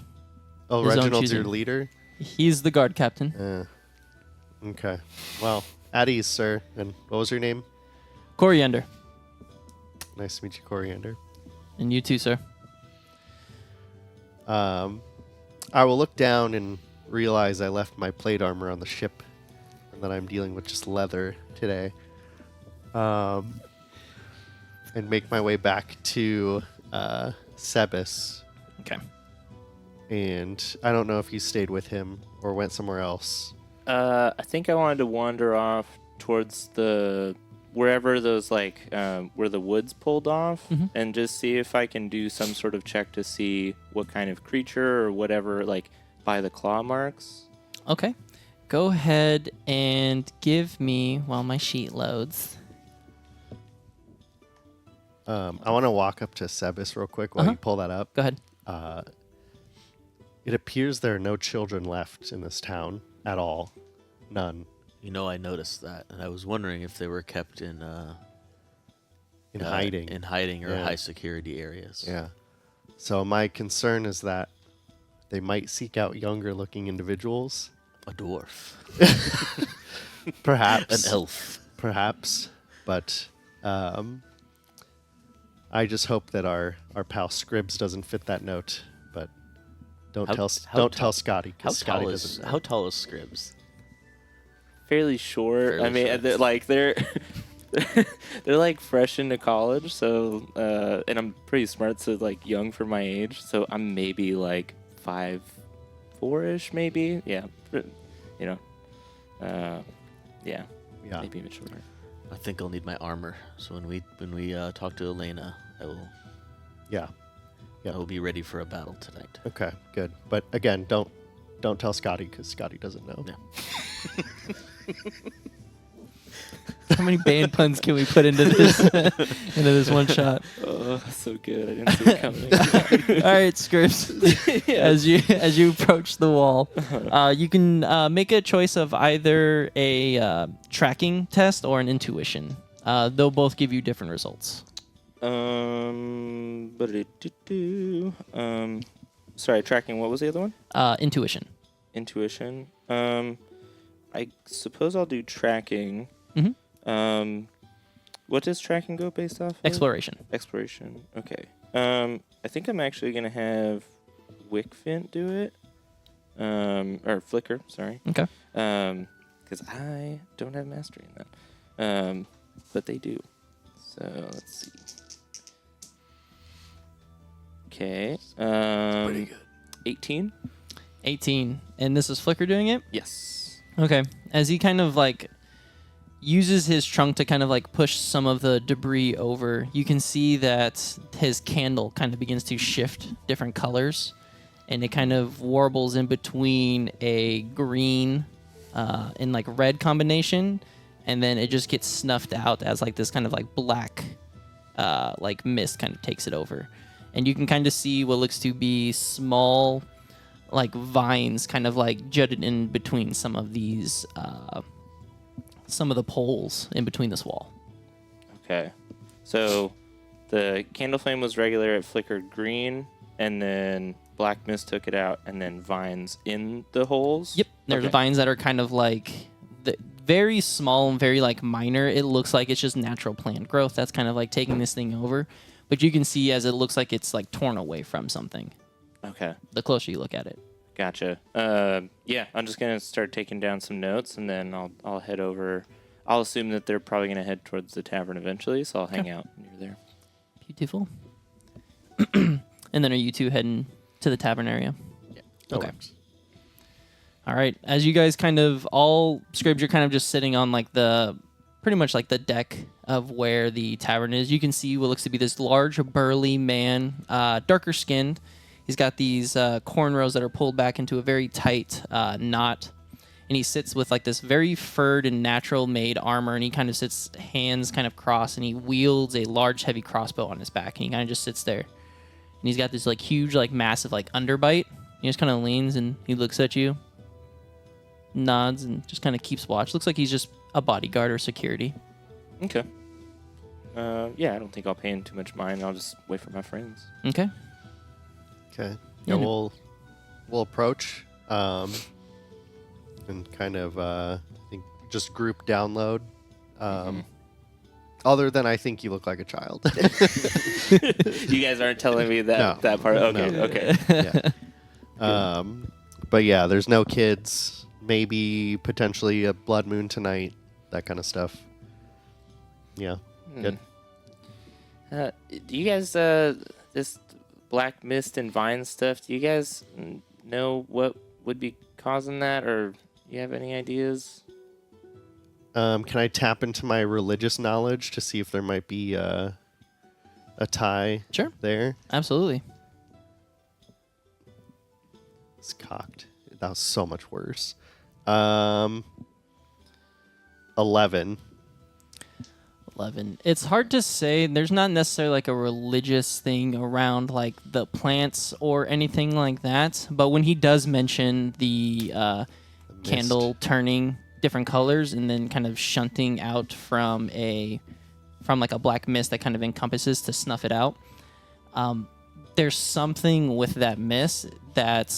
Oh, his own Reginald's your choosing. leader? He's the guard captain. Okay. Well, at ease, sir. And what was your name? Coriander. Nice to meet you, Coriander. And you too, sir. I will look down and realize I left my plate armor on the ship and that I'm dealing with just leather today. And make my way back to Sebas. Okay. And I don't know if you stayed with him or went somewhere else. I think I wanted to wander off towards wherever those where the woods pulled off, and just see if I can do some sort of check to see what kind of creature or whatever, like by the claw marks. Okay. Go ahead and give me while my sheet loads. I want to walk up to Sebas real quick while you pull that up. Go ahead. It appears there are no children left in this town at all. None. You know, I noticed that, and I was wondering if they were kept in Hiding. in hiding or Yeah. high security areas. Yeah. So my concern is that they might seek out younger looking individuals. A dwarf, Perhaps. an elf. Perhaps. But I just hope that our pal Scribs doesn't fit that note. But don't tell Scotty, How because Scotty tall doesn't is know. how tall is Scribs? Fairly short. Fairly I mean, short. they're they're like fresh into college, so and I'm pretty smart, so like young for my age. So I'm maybe like 5'4" maybe. Yeah, you know, yeah, Yeah. maybe even shorter. I think I'll need my armor. So when we talk to Elena, Yeah. I will be ready for a battle tonight. Okay, good. But again, don't tell Scotty, because Scotty doesn't know. Yeah. How many band puns can we put into this one shot? Oh, so good! I didn't see it coming. All right, Scripps. As you approach the wall, you can make a choice of either a tracking test or an intuition. They'll both give you different results. Sorry, tracking. What was the other one? Intuition. Intuition. I suppose I'll do tracking. Mm-hmm. What does tracking go based off of? Exploration. Exploration. Okay. I think I'm actually gonna have Wickfint do it. Or Flicker. Sorry. Okay. Because I don't have mastery in that. But they do. So let's see. Okay. Pretty good. 18. 18. And this is Flicker doing it? Yes. Okay. As he kind of like uses his trunk to kind of like push some of the debris over, you can see that his candle kind of begins to shift different colors, and it kind of warbles in between a green and like red combination, and then it just gets snuffed out as like this kind of like black like mist kind of takes it over. And you can kind of see what looks to be small like vines kind of like jutted in between some of these some of the poles in between this wall. Okay. So the candle flame was regular. It flickered green, and then black mist took it out, and then vines in the holes. Yep. There's Okay. vines that are kind of like very small and very like minor. It looks like it's just natural plant growth that's kind of like taking this thing over. But you can see as it looks like it's like torn away from something Okay. the closer you look at it. Gotcha. Yeah, I'm just gonna start taking down some notes, and then I'll head over. I'll assume that they're probably gonna head towards the tavern eventually, so I'll hang out near there. Beautiful. And then are you two heading to the tavern area? Yeah. Okay. All right. As you guys kind of all Scribs, you're kind of just sitting on like pretty much like the deck of where the tavern is. You can see what looks to be this large, burly man, darker skinned. He's got these cornrows that are pulled back into a very tight knot. And he sits with like this very furred and natural made armor. And he kind of sits hands kind of crossed, and he wields a large, heavy crossbow on his back. And he kind of just sits there. And he's got this like huge, like massive, like underbite. He just kind of leans and he looks at you, nods, and just kind of keeps watch. Looks like he's just a bodyguard or security. Okay. Yeah, I don't think I'll pay him too much mind. I'll just wait for my friends. Okay. Okay. Yeah, Yeah, no- we'll approach and kind of I think just group download. Other than I think you look like a child. You guys aren't telling me that No. part. Okay, No. okay. Yeah. But yeah, there's no kids. Maybe potentially a blood moon tonight. That kind of stuff. Yeah. Good. Do you guys this black mist and vine stuff? Do you guys know what would be causing that, or you have any ideas? Can I tap into my religious knowledge to see if there might be a tie Sure. there? Absolutely. It's cocked. That was so much worse. 11. 11. It's hard to say. There's not necessarily like a religious thing around like the plants or anything like that. But when he does mention the mist. candle turning different colors and then kind of shunting out from like a black mist that kind of encompasses to snuff it out, there's something with that mist that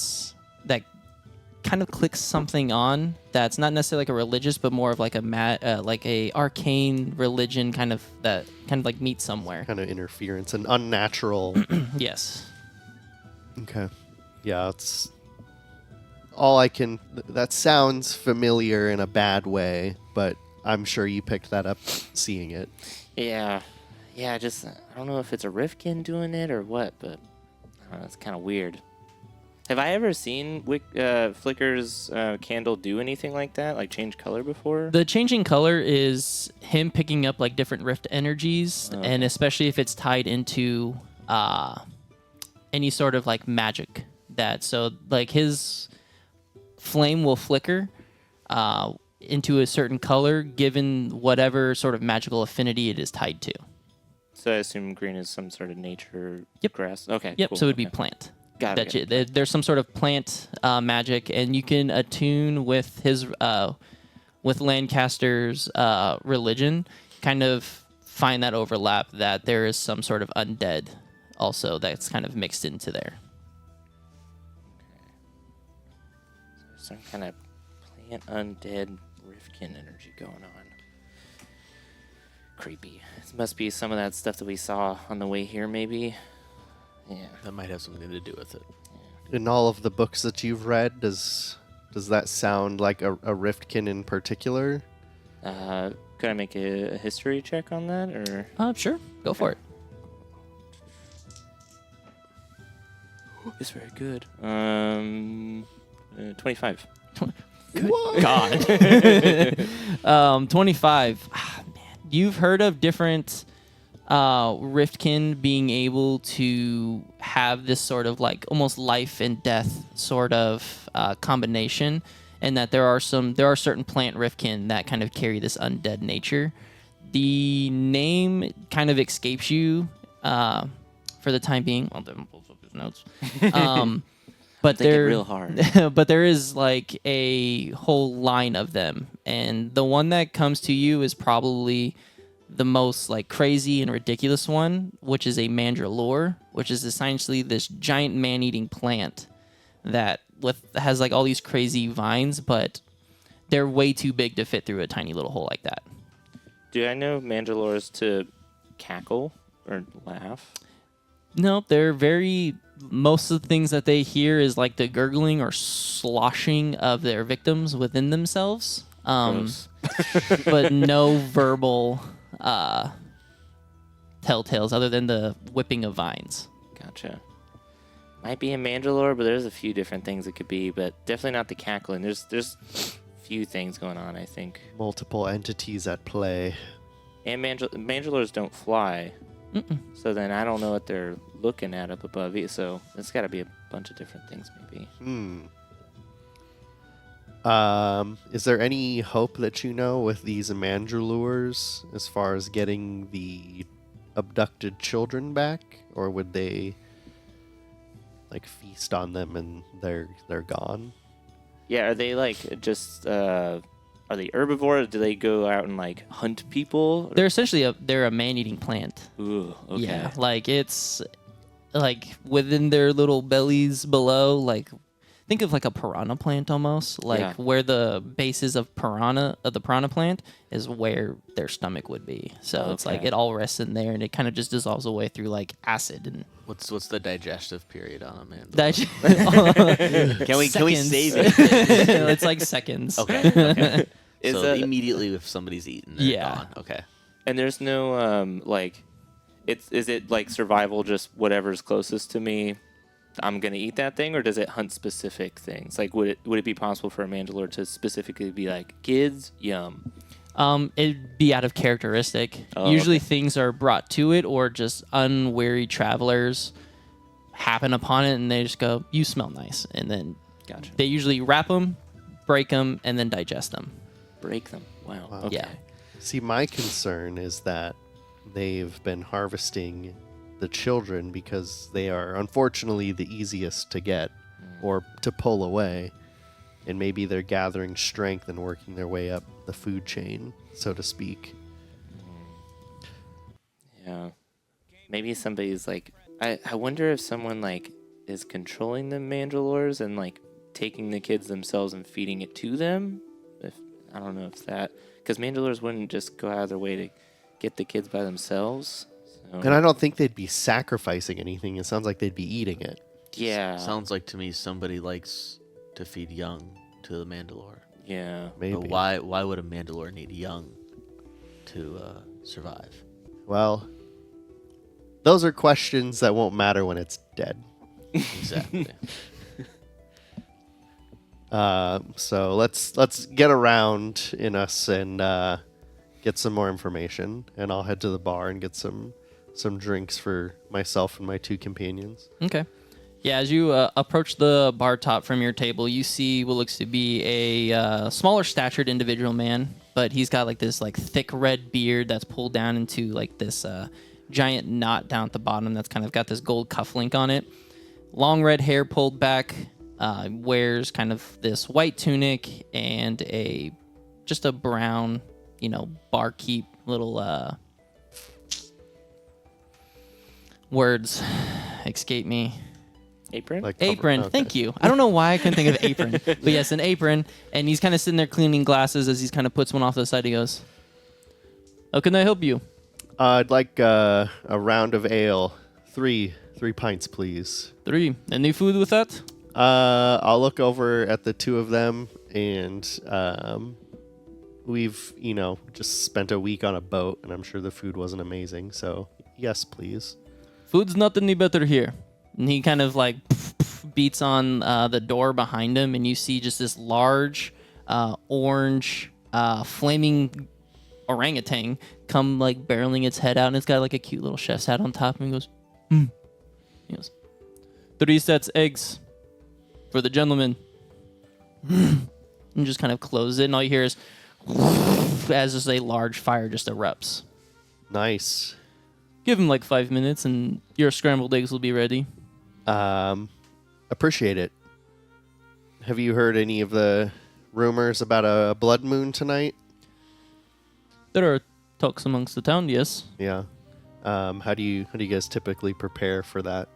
kind of clicks something on that's not necessarily like a religious, but more of like a arcane religion kind of that kind of like meets somewhere. Kind of interference, an unnatural. Yes. Okay. Yeah, it's all I can. That sounds familiar in a bad way, but I'm sure you picked that up seeing it. Yeah. Just I don't know if it's a Rifkin doing it or what, but I don't know, it's kind of weird. Have I ever seen Flicker's candle do anything like that, like change color before? The changing color is him picking up like different rift energies, and especially if it's tied into any sort of like magic. So like his flame will flicker into a certain color given whatever sort of magical affinity it is tied to. So I assume green is some sort of nature Yep. grass. Okay. Yep. Cool. So it would be Okay. plant. Got it. There's some sort of plant magic, and you can attune with his with Lancaster's religion, kind of find that overlap that there is some sort of undead also that's kind of mixed into there. Some kind of plant undead Rifkin energy going on. Creepy. It must be some of that stuff that we saw on the way here, maybe. Yeah. That might have something to do with it. In all of the books that you've read, does that sound like a Riftkin in particular? Could I make a history check on that, or? Sure. Go for it. It's very good. 25. God. 25. Man. You've heard of different Riftkin being able to have this sort of like almost life and death sort of combination, and that there are certain plant Riftkin that kind of carry this undead nature. The name kind of escapes you for the time being. Well, then we'll flip his notes. But Think it there, real hard. but there is like a whole line of them, and the one that comes to you is probably the most like crazy and ridiculous one, which is a mandrelore, which is essentially this giant man-eating plant that has like all these crazy vines, but they're way too big to fit through a tiny little hole like that. Do I know mandrelores to cackle or laugh? No, they're very. Most of the things that they hear is like the gurgling or sloshing of their victims within themselves, Gross. but no verbal telltales other than the whipping of vines. Gotcha. Might be a mandrelore, but there's a few different things it could be, but definitely not the cackling. There's few things going on, I think. Multiple entities at play. And mandrelores don't fly. So then I don't know what they're looking at up above you. So it's got to be a bunch of different things, maybe. Is there any hope that you know with these mandrelures as far as getting the abducted children back, or would they like feast on them and they're gone? Yeah, are they like just are they herbivores? Do they go out and like hunt people? They're essentially they're a man-eating plant. Ooh, okay. Yeah, like it's like within their little bellies below, like think of like a piranha plant almost, like Yeah. where the bases of the piranha plant is where their stomach would be. So it's like Okay. it all rests in there, and it kind of just dissolves away through like acid and. What's the digestive period on a man? Can we save it? It's like seconds. Okay. Is So that- immediately if somebody's eaten, they're Yeah. gone. Okay. And there's no like, is it like survival? Just whatever's closest to me, I'm gonna eat that thing, or does it hunt specific things? Like, would it be possible for a Mandalore to specifically be like kids? Yum. It'd be out of characteristic. Oh, Usually okay. things are brought to it, or just unwary travelers happen upon it, and they just go, "You smell nice," and then Gotcha. they usually wrap them, break them, and then digest them. Break them. Wow. Wow. Okay. Yeah. See, my concern is that they've been harvesting the children because they are unfortunately the easiest to get or to pull away. And maybe they're gathering strength and working their way up the food chain, so to speak. Yeah. Maybe somebody's like, I wonder if someone like is controlling the Mandalores and like taking the kids themselves and feeding it to them. If I don't know if that, because Mandalores wouldn't just go out of their way to get the kids by themselves. So, And I don't think they'd be sacrificing anything. It sounds like they'd be eating it. yeah, Sounds like to me somebody likes to feed young to the Mandalore. yeah. Maybe. But why would a Mandalore need young to survive? Well, those are questions that won't matter when it's dead. Exactly. So let's get around in us and get some more information, and I'll head to the bar and get some drinks for myself and my two companions. Okay. Yeah, as you approach the bar top from your table, you see what looks to be a smaller statured individual man, but he's got like this like thick red beard that's pulled down into like this giant knot down at the bottom that's kind of got this gold cufflink on it. Long red hair pulled back, wears kind of this white tunic and just a brown, barkeep little words escape me. Apron. Like Apron, okay. thank you. I don't know why I couldn't think of apron, but yes, an apron, and he's kind of sitting there cleaning glasses as he's kind of puts one off to the side. He goes, "How can I help you?" I'd like a round of ale, three pints, please. 3. Any food with that? I'll look over at the two of them, and we've just spent a week on a boat, and I'm sure the food wasn't amazing. So yes, please. Food's not any better here. And he kind of like beats on the door behind him, and you see just this large orange flaming orangutan come like barreling its head out, and it's got like a cute little chef's hat on top, and he goes, He goes, 3 sets eggs for the gentleman. And just kind of close it, and all you hear is as just a large fire just erupts. Nice. Give him like 5 minutes, and your scrambled eggs will be ready. Appreciate it. Have you heard any of the rumors about a blood moon tonight? There are talks amongst the town, yes. Yeah. How do you guys typically prepare for that?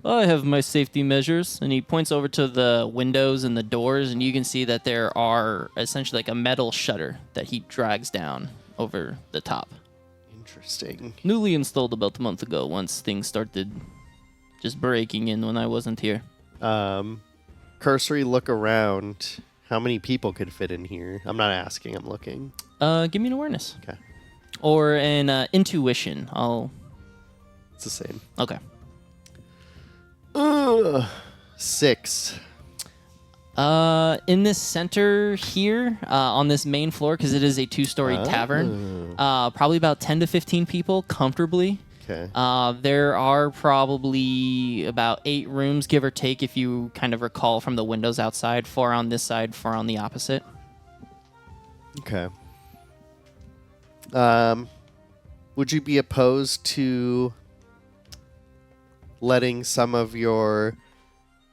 I have my safety measures, and he points over to the windows and the doors, and you can see that there are essentially like a metal shutter that he drags down over the top. Interesting. Newly installed about a month ago once things started just breaking in when I wasn't here. Cursory look around. How many people could fit in here? I'm not asking, I'm looking. Give me an awareness. Okay. Or an intuition. It's the same. Okay. 6. In this center here, on this main floor, because it is a 2-story tavern, probably about 10 to 15 people comfortably. Okay. There are probably about 8 rooms, give or take, if you kind of recall from the windows outside. 4 on this side, 4 on the opposite. Okay. Would you be opposed to letting some of your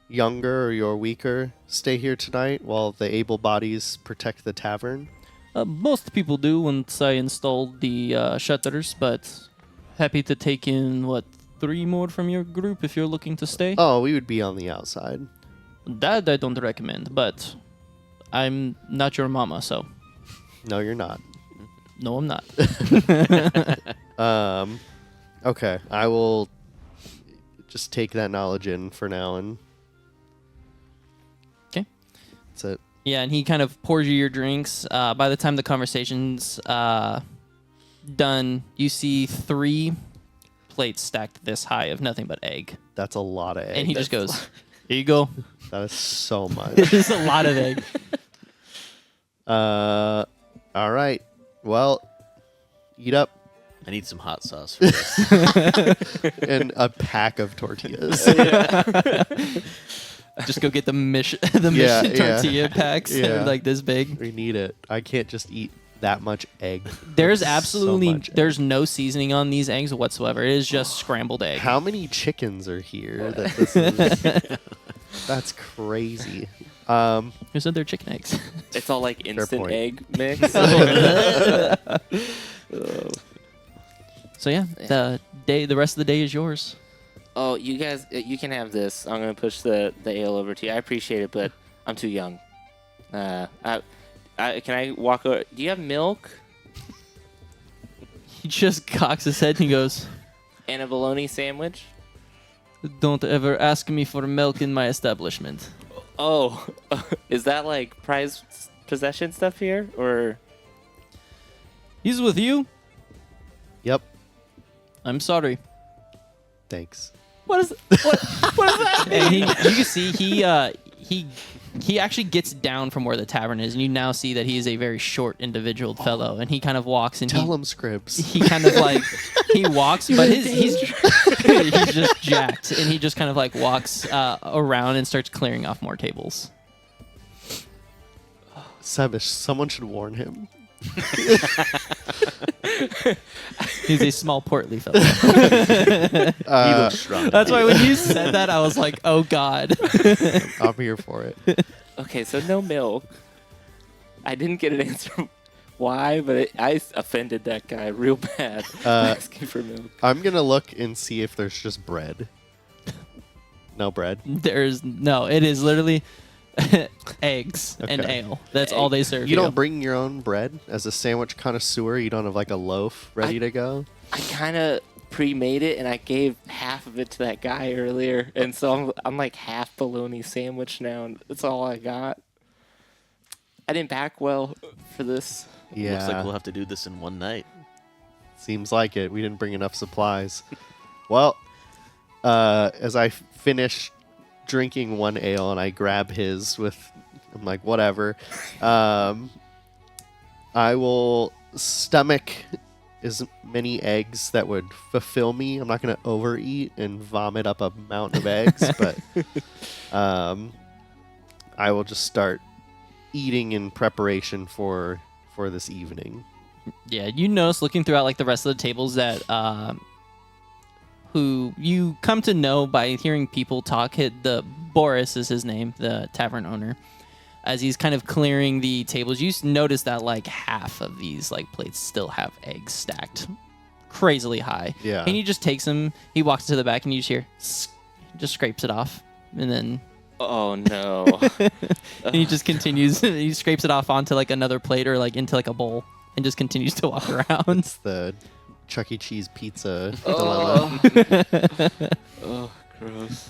younger or your weaker stay here tonight while the able bodies protect the tavern? Most people do once I installed the shutters, but happy to take in, 3 more from your group if you're looking to stay? Oh, we would be on the outside. That I don't recommend, but I'm not your mama, so No, you're not. no, I'm not. Okay, I will just take that knowledge in for now, and Okay. that's it. Yeah, and he kind of pours you your drinks. By the time the conversation's done, you see 3 plates stacked this high of nothing but egg. That's a lot of egg. And he just goes, here you go. That is so much. It's a lot of egg. All right. Well, eat up. I need some hot sauce for this. And a pack of tortillas. Just go get the mission Yeah, tortilla packs. Yeah. They're like this big. We need it. I can't just eat that much egg. There's So absolutely much egg. there's no seasoning on these eggs whatsoever. It is just scrambled egg. How many chickens are here that this is? That's crazy. Who said they're chicken eggs? It's all like instant point. egg mix. So yeah, the rest of the day is yours. Oh, you guys, you can have this. I'm gonna push the ale over to you. I appreciate it, but I'm too young. Can I walk over? Do you have milk He just cocks his head and he goes, and a bologna sandwich? "Don't ever ask me for milk in my establishment." Oh, is that like prized possession stuff here, or? He's with you? Yep. I'm sorry. Thanks. What is that? And you can see he actually gets down from where the tavern is, and you now see that he is a very short individual fellow, and he kind of walks and Tell him, Scribs. he kind of like he walks, but he's just jacked, and he just kind of like walks around and starts clearing off more tables. Sebish, someone should warn him. He's a small, portly fellow. He looks strong. That's why when you said that, I was like, "Oh God." I'm here for it. Okay, so no milk. I didn't get an answer why, but I offended that guy real bad asking for milk. I'm going to look and see if there's just bread. No bread. There's no. It is literally eggs and Okay. ale. That's all they serve. You don't bring your own bread as a sandwich connoisseur. You don't have like a loaf ready to go. I kind of pre-made it, and I gave half of it to that guy earlier, and so I'm like half bologna sandwich now, and that's all I got. I didn't pack well for this. Yeah, Looks like we'll have to do this in one night. seems like it. We didn't bring enough supplies. Well, as I finish drinking one ale and I grab his I'm like, whatever. I will stomach as many eggs that would fulfill me. I'm not going to overeat and vomit up a mountain of eggs, but I will just start eating in preparation for this evening. Yeah, you notice looking throughout like the rest of the tables that who you come to know by hearing people talk. The Boris is his name, the tavern owner. As he's kind of clearing the tables, you notice that like half of these like plates still have eggs stacked crazily high. Yeah. And he just takes them. He walks to the back, and you just hear, just scrapes it off, and then Oh no! and he just continues. He scrapes it off onto like another plate or like into like a bowl, and just continues to walk around. It's the Chuck E. Cheese pizza dilemma. Oh, gross.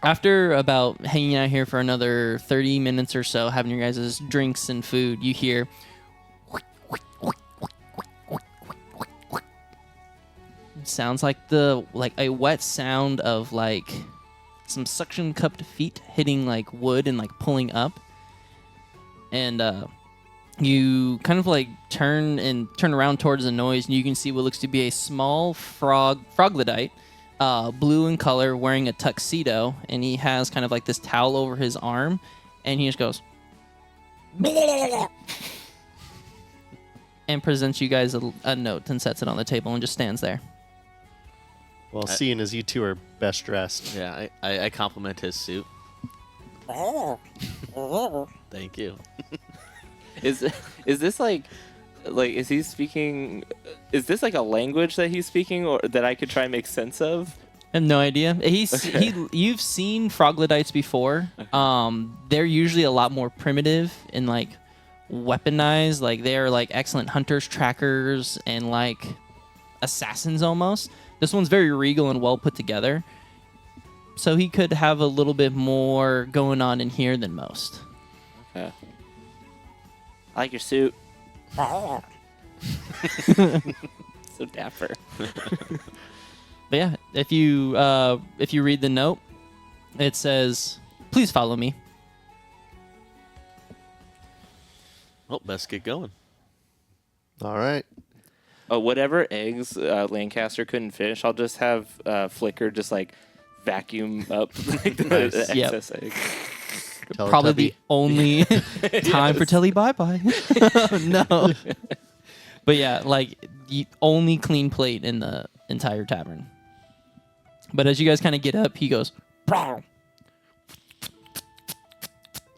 After about hanging out here for another 30 minutes or so, having your guys' drinks and food, you hear sounds like a wet sound of like some suction cupped feet hitting like wood and like pulling up. And you kind of like turn around towards the noise, and you can see what looks to be a small troglodyte, blue in color, wearing a tuxedo, and he has kind of like this towel over his arm, and he just goes and presents you guys a note and sets it on the table and just stands there. Well, seeing as you two are best dressed. Yeah, I compliment his suit. Thank you. Is this like is he speaking? Is this like a language that he's speaking, or that I could try and make sense of? I have no idea. You've seen troglodytes before. They're usually a lot more primitive and like weaponized. Like they're like excellent hunters, trackers, and like assassins almost. This one's very regal and well put together. So he could have a little bit more going on in here than most. Okay. I like your suit. So dapper. But yeah, if you read the note, it says, "Please follow me." Well, best get going. All right. Whatever eggs Lancaster couldn't finish, I'll just have Flicker just like vacuum up like the Nice. excess eggs. Probably the only time for Telly bye-bye. No. But yeah, like the only clean plate in the entire tavern. But as you guys kind of get up, he goes, "Prow." And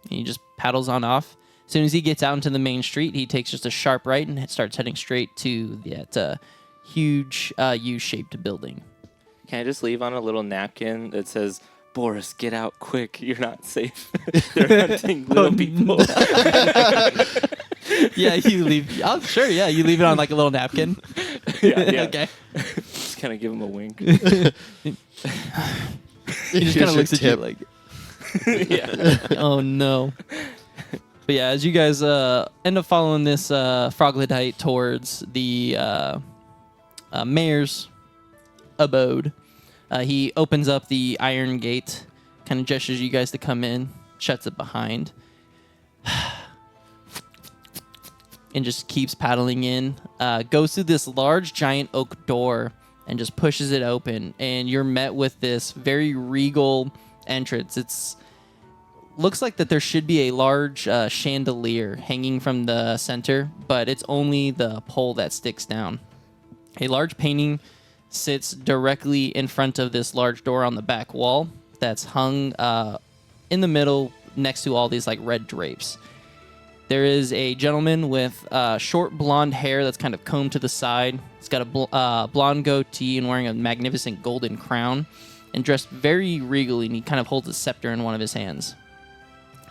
he just paddles on off. As soon as he gets out into the main street, he takes just a sharp right and starts heading straight to that huge U-shaped building. Can I just leave on a little napkin that says, "Boris, get out quick. You're not safe. They're hunting little people." Yeah, you leave. Oh, sure, yeah. You leave it on like a little napkin. Yeah. Okay. Just kind of give him a wink. He just kind of looks at you tip. like, Yeah. oh no. But yeah, as you guys end up following this troglodyte towards the mayor's abode, he opens up the iron gate, kind of gestures you guys to come in, shuts it behind, and just keeps paddling in. Goes through this large, giant oak door and just pushes it open, and you're met with this very regal entrance. It's looks like that there should be a large chandelier hanging from the center, but it's only the pole that sticks down. A large painting sits directly in front of this large door on the back wall that's hung in the middle next to all these like red drapes. There is a gentleman with short blonde hair that's kind of combed to the side. He's got a blonde goatee and wearing a magnificent golden crown and dressed very regally, and he kind of holds a scepter in one of his hands.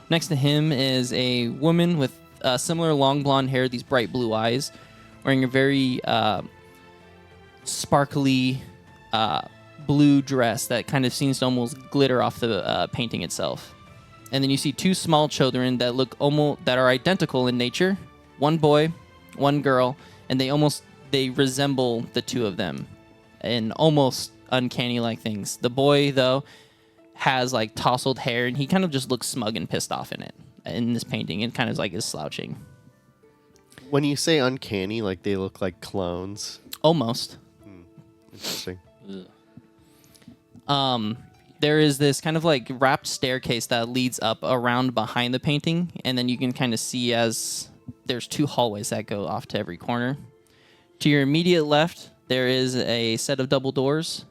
Next to him is a woman with similar long blonde hair, these bright blue eyes, wearing a very sparkly blue dress that kind of seems to almost glitter off the painting itself. And then you see two small children that look that are identical in nature. One boy, one girl, and they resemble the two of them in almost uncanny-like things. The boy, though, has like tousled hair, and he kind of just looks smug and pissed off in this painting, and kind of like is slouching. When you say uncanny, like they look like clones. Almost. Interesting. There is this kind of like wrapped staircase that leads up around behind the painting, and then you can kind of see as there's two hallways that go off to every corner. To your immediate left, there is a set of double doors,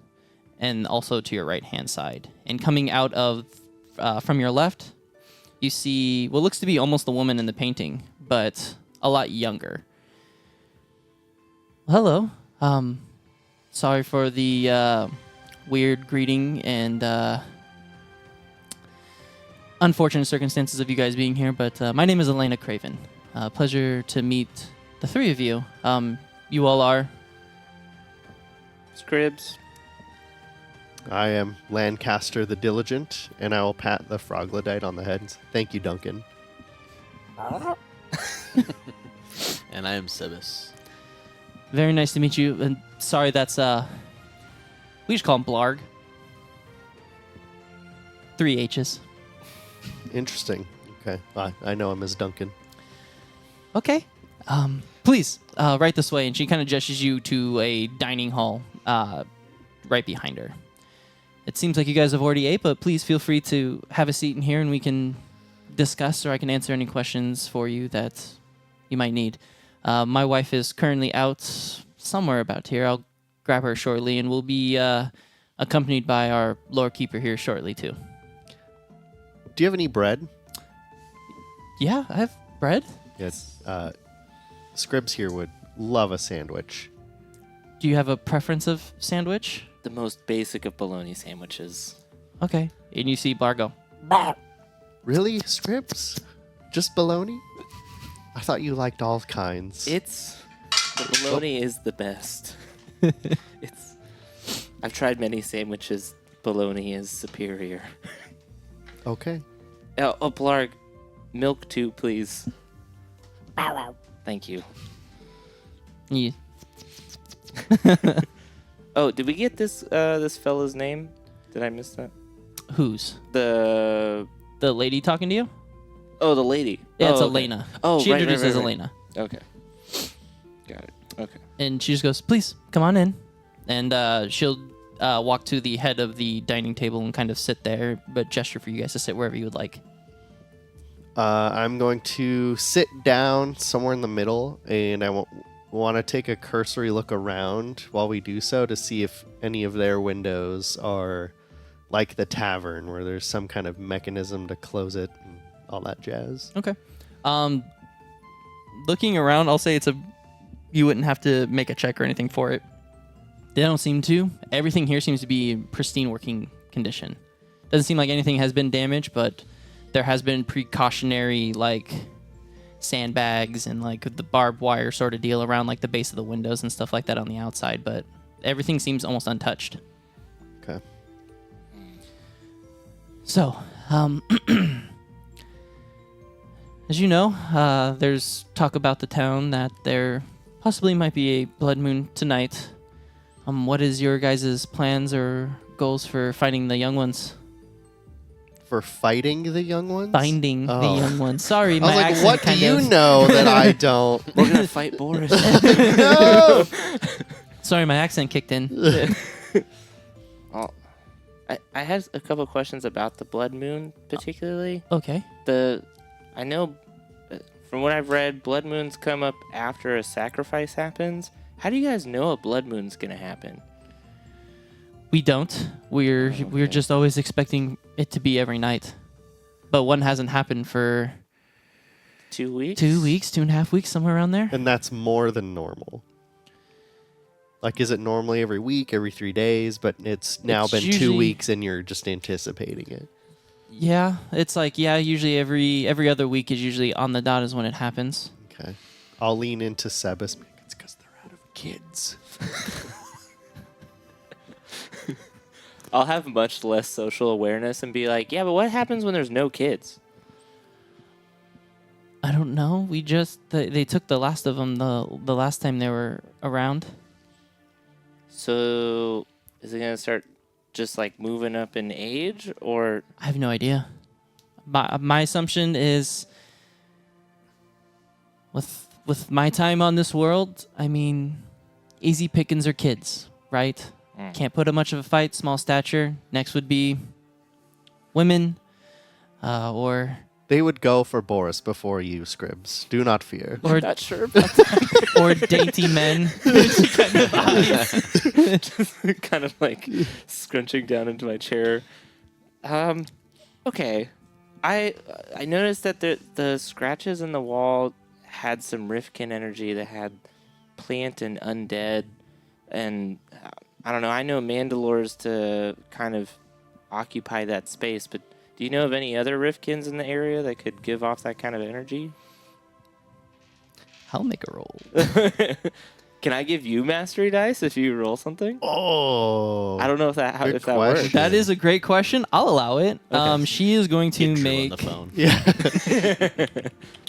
and also to your right-hand side. And coming out of from your left, you see what looks to be almost the woman in the painting, but a lot younger. Hello. Sorry for the weird greeting and unfortunate circumstances of you guys being here, but my name is Elena Craven. Pleasure to meet the three of you. You all are? Scribs. I am Lancaster the Diligent, and I will pat the troglodyte on the head and say, "Thank you, Duncan." And I am Sebas. Very nice to meet you. And sorry, that's we just call him Blarg. 3 H's. Interesting. Okay. I know him as Duncan. Okay. Please, right this way. And she kind of gestures you to a dining hall right behind her. It seems like you guys have already ate, but please feel free to have a seat in here and we can discuss, or I can answer any questions for you that you might need. My wife is currently out somewhere about here. I'll grab her shortly, and we'll be accompanied by our Lord Keeper here shortly, too. Do you have any bread? Yeah, I have bread. Yes. Scribs here would love a sandwich. Do you have a preference of sandwich? the most basic of bologna sandwiches. Okay. And you see Blar go, Really, Scripps? Just bologna? I thought you liked all kinds. The bologna is the best. I've tried many sandwiches. Bologna is superior. Okay. Oh, Blarg, milk too, please. Thank you. yeah. Oh, did we get this fella's name? Did I miss that? Who's? The lady talking to you? the lady. Yeah, it's Oh, okay. Elena. Oh, she right, introduces right, right. Elena. Okay. Got it. Okay. And she just goes, please, come on in. And she'll walk to the head of the dining table and kind of sit there, but gesture for you guys to sit wherever you would like. I'm going to sit down somewhere in the middle, and I want to take a cursory look around while we do so to see if any of their windows are like the tavern, where there's some kind of mechanism to close it and all that jazz. Okay. Looking around, I'll say you wouldn't have to make a check or anything for it. They don't seem to. Everything here seems to be in pristine working condition. Doesn't seem like anything has been damaged, but there has been precautionary, like, sandbags and, like, the barbed wire sort of deal around, like, the base of the windows and stuff like that on the outside, but everything seems almost untouched. Okay. So, as you know, there's talk about the town that there possibly might be a blood moon tonight. What is your guys' plans or goals for finding the young ones? For fighting the young ones? Finding the Oh. young ones. Sorry, I my was like, accent what do kind you of... know that I don't? We're gonna fight Boris. No! Sorry, my accent kicked in. Oh, I had a couple of questions about the blood moon, particularly. Okay. I know from what I've read, blood moons come up after a sacrifice happens. How do you guys know a blood moon's gonna happen? We don't. We're Okay. just always expecting it to be every night. But one hasn't happened for 2 weeks? 2 weeks, 2.5 weeks, somewhere around there. And that's more than normal. Like, is it normally every week, every 3 days? But it's now It's been 2 usually- weeks and you're just anticipating it. Yeah, it's like, usually every other week is usually on the dot is when it happens. Okay. I'll lean into Sebas. It's because they're out of kids. I'll have much less social awareness and be like, yeah, but what happens when there's no kids? I don't know. We just they took the last of them the last time they were around. So is it gonna start just like moving up in age, or I have no idea. My assumption is with my time on this world, I mean, easy pickings are kids, right? Can't put up much of a fight, small stature. Next would be women, or They would go for Boris before you, Scribs. Do not fear. or not sure about that. or dainty men. Just kind of like scrunching down into my chair. Okay. I noticed that the scratches in the wall had some Rifkin energy that had plant and undead, and I don't know. I know Mandalores to kind of occupy that space, but do you know of any other Rifkins in the area that could give off that kind of energy? I'll make a roll. Can I give you mastery dice if you roll something? Oh. I don't know if that Good if that works. question. That is a great question. I'll allow it. Okay. She is going to Get Drew make. on the phone. Yeah.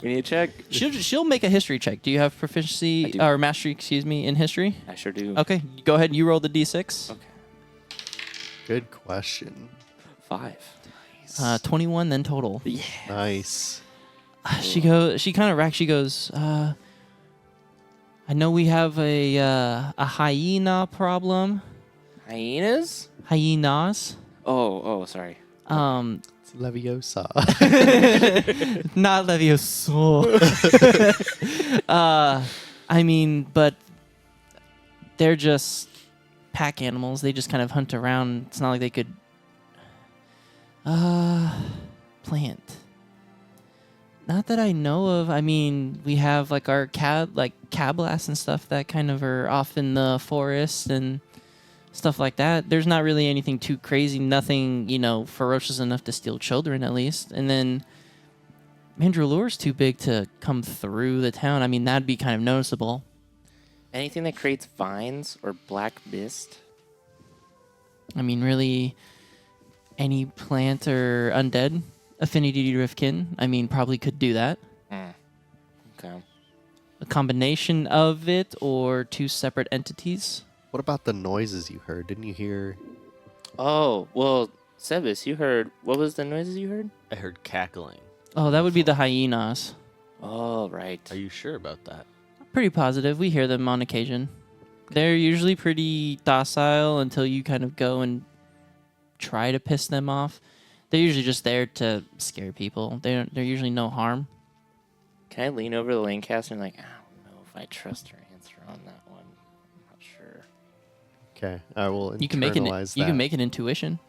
We need to check. She'll make a history check. Do you have I proficiency do. or mastery? Excuse me, in history. I sure do. Okay, go ahead. You roll the d6. Okay. Good question. 5. 21 then total. Yeah. Nice. She kind of racks. She goes. I know we have a hyena problem. Hyenas? Hyenas. Oh, sorry. It's Leviosa. Not Leviosa. I mean, but they're just pack animals. They just kind of hunt around. It's not like they could plant. Not that I know of. I mean, we have like our cablasts and stuff that kind of are off in the forest, and stuff like that. There's not really anything too crazy, nothing, ferocious enough to steal children at least. And then Mandralure's too big to come through the town. I mean, that'd be kind of noticeable. Anything that creates vines or black mist? I mean, really, any plant or undead affinity to Rifkin, I mean, probably could do that. Okay. A combination of it or two separate entities. What about the noises you heard? Didn't you hear? Oh, well, Sebas, you heard... What was the noises you heard? I heard cackling. Oh, that would be the hyenas. Oh, right. Are you sure about that? Pretty positive. We hear them on occasion. They're usually pretty docile until you kind of go and try to piss them off. They're usually just there to scare people. They're usually no harm. Can I lean over the Lancaster and I don't know if I trust her answer on that one. I'm not sure. Okay, I will internalize You can make it. that. You can make an intuition.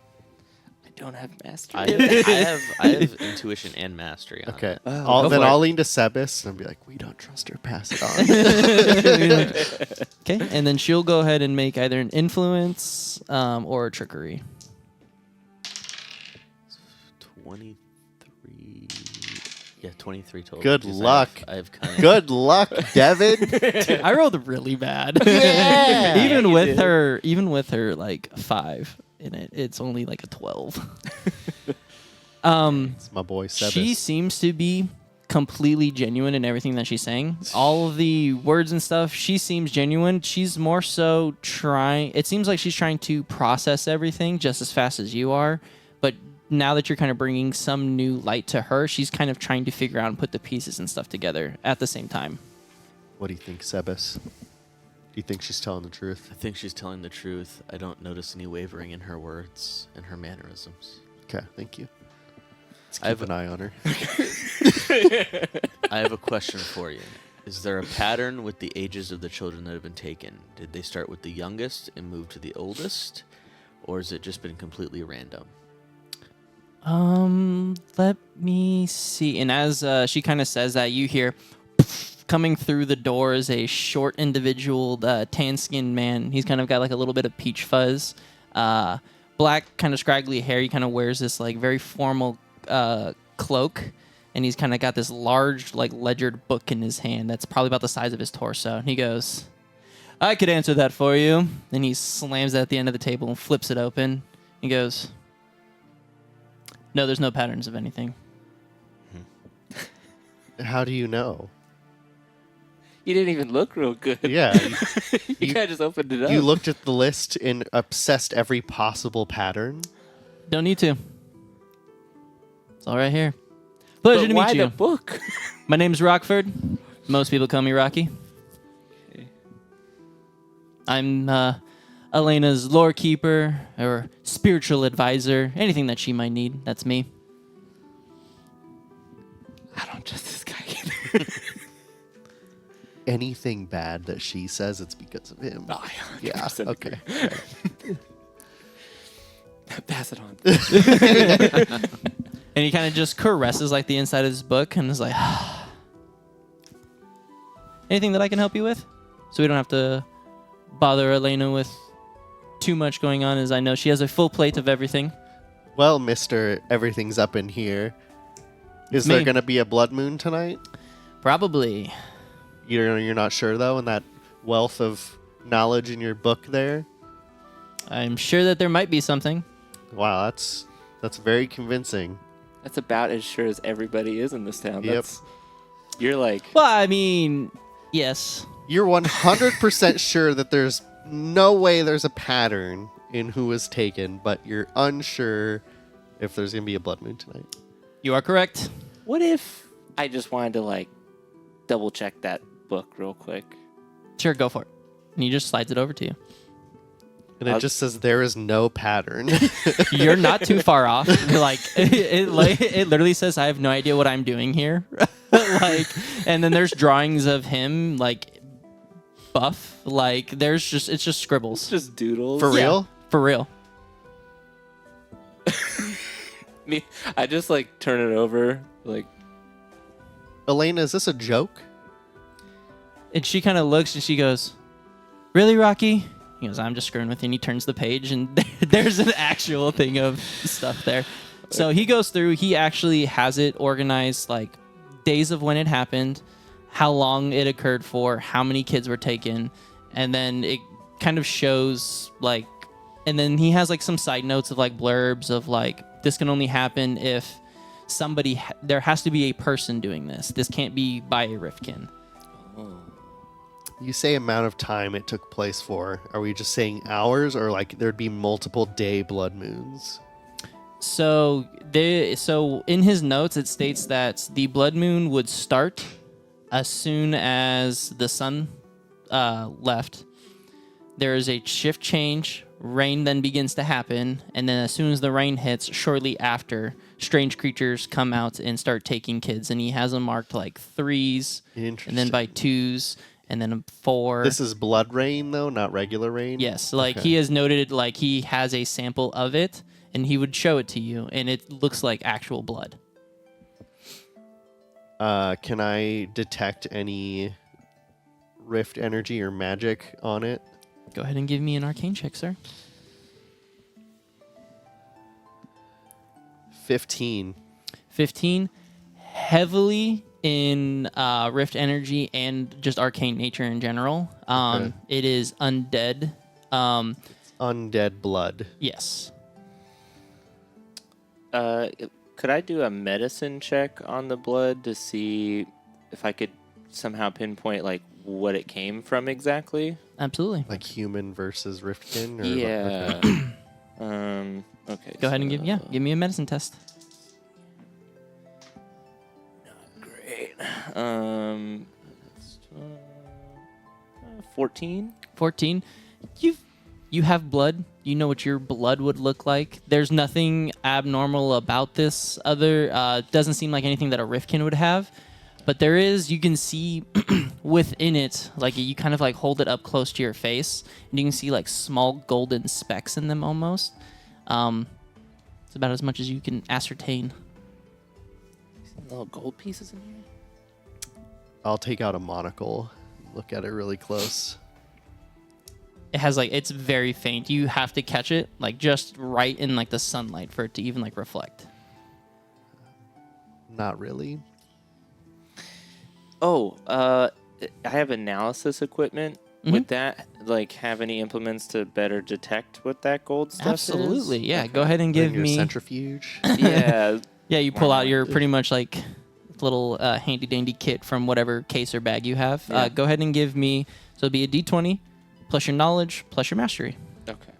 I don't have mastery. I have intuition and mastery on Okay, it. go then for I'll it. lean to Sebas and be like, "We don't trust her. Pass it on." Okay, and then she'll go ahead and make either an influence or a trickery. 23. Yeah, 23 total. Good because luck. I have kind of. Good luck, Devin. I rolled really bad. Yeah, even you with did. her like 5 in it, it's only like a 12. It's my boy Sebas. She seems to be completely genuine in everything that she's saying. All of the words and stuff, she seems genuine. She's more so trying. It seems like she's trying to process everything just as fast as you are. But now that you're kind of bringing some new light to her, she's kind of trying to figure out and put the pieces and stuff together at the same time. What do you think, Sebas? Do you think she's telling the truth? I think she's telling the truth. I don't notice any wavering in her words and her mannerisms. Okay, thank you. Let's I have keep an eye on her. I have a question for you. Is there a pattern with the ages of the children that have been taken? Did they start with the youngest and move to the oldest? Or has it just been completely random? Let me see. And as she kind of says that, you hear coming through the door is a short individual, tan-skinned man. He's kind of got like a little bit of peach fuzz, black, kind of scraggly hair. He kind of wears this like very formal cloak, and he's kind of got this large like ledgered book in his hand that's probably about the size of his torso. And he goes, "I could answer that for you." Then he slams it at the end of the table and flips it open. He goes, "No, there's no patterns of anything." How do you know? You didn't even look real good. Yeah, You kind of just opened it up. you looked at the list and assessed every possible pattern. Don't need to. It's all right here. Pleasure But to why meet you. the book? My name's Rockford. Most people call me Rocky. Okay. I'm Elena's lore keeper or spiritual advisor. Anything that she might need, that's me. I don't trust this guy either. Anything bad that she says, it's because of him. Oh, Yeah, 100% okay. agree. Pass it on. And he kind of just caresses like the inside of his book and is like, "Anything that I can help you with?" So we don't have to bother Elena with too much going on, as I know she has a full plate of everything. Well, Mr. Everything's up in here. Is Me. there going to be a blood moon tonight? Probably. You're not sure, though, in that wealth of knowledge in your book there? I'm sure that there might be something. Wow, that's very convincing. That's about as sure as everybody is in this town. Yep. You're like, Well, I mean, yes. You're 100% sure that there's no way there's a pattern in who was taken, but you're unsure if there's going to be a blood moon tonight. You are correct. what if I just wanted to like double check that book real quick? Sure, go for it. And he just slides it over to you. And it just says there is no pattern. You're not too far off. Like it literally says, "I have no idea what I'm doing here." And then there's drawings of him like buff. Like it's just scribbles. Just doodles. For Yeah, real? for real. I just like turn it over. Like, Elena, is this a joke? And she kind of looks and she goes, "Really, Rocky? He goes, I'm just screwing with you. And he turns the page, and there's an actual thing of stuff there. So he goes through. He actually has it organized, like days of when it happened, how long it occurred for, how many kids were taken, and then it kind of shows like, and then he has like some side notes of like blurbs of like, this can only happen if there has to be a person doing this. This can't be by a Riftkin. You say amount of time it took place for. Are we just saying hours, or like there'd be multiple day blood moons? So in his notes, it states that the blood moon would start as soon as the sun left. There is a shift change. Rain then begins to happen, and then as soon as the rain hits, shortly after, strange creatures come out and start taking kids. And he has them marked like 3s, and then by 2s, and then 4. This is blood rain, though, not regular rain? Yes, like he has noted, like he has a sample of it, and he would show it to you, and it looks like actual blood. Can I detect any rift energy or magic on it? Go ahead and give me an arcane check, sir. 15. 15. Heavily in rift energy and just arcane nature in general. It is undead. Undead blood. Yes. Could I do a medicine check on the blood to see if I could somehow pinpoint like what it came from exactly? Absolutely. Like human versus riftkin? Or Yeah. okay. Okay. Go ahead and give me a medicine test. Great. 14. 14. You have blood. You know what your blood would look like. There's nothing abnormal about this. Doesn't seem like anything that a Riftkin would have. But there is, you can see within it, like you kind of like hold it up close to your face, and you can see like small golden specks in them almost. It's about as much as you can ascertain. Little gold pieces in here. I'll take out a monocle, look at it really close. It has like, it's very faint. You have to catch it like just right in like the sunlight for it to even like reflect. Not really. Oh, I have analysis equipment. Mhm. Would that like have any implements to better detect what that gold stuff Absolutely, is? yeah. Okay. Go ahead and Then give your me. centrifuge. Yeah. Yeah, you pull out your pretty much like little handy dandy kit from whatever case or bag you have. Yeah. Go ahead and give me. So it'd be a D20 plus your knowledge plus your mastery. Okay.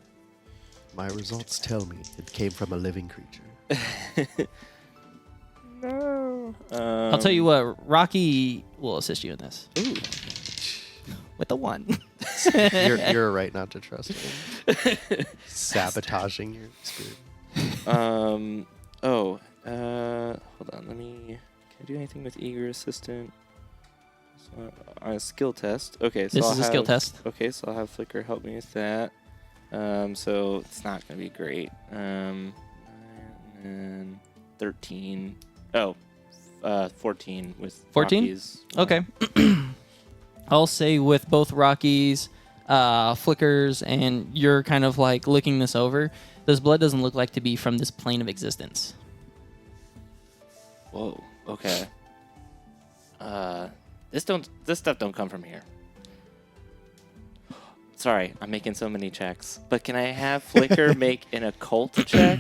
My results tell me it came from a living creature. No. I'll tell you what. Rocky will assist you in this. Ooh. With a 1. You're right not to trust him. Sabotaging your experience. Hold on. Can I do anything with eager assistant? So, on a skill test. Okay, so This I'll is a skill have- test. Okay, so I'll have Flicker help me with that. So it's not gonna be great. 9 and 13. 14 with 14? Rockies. Okay. I'll say with both Rockies, Flickers, and you're kind of like looking this over, this blood doesn't look like to be from this plane of existence. Whoa. Okay. This stuff don't come from here. Sorry, I'm making so many checks. But can I have Flicker make an occult check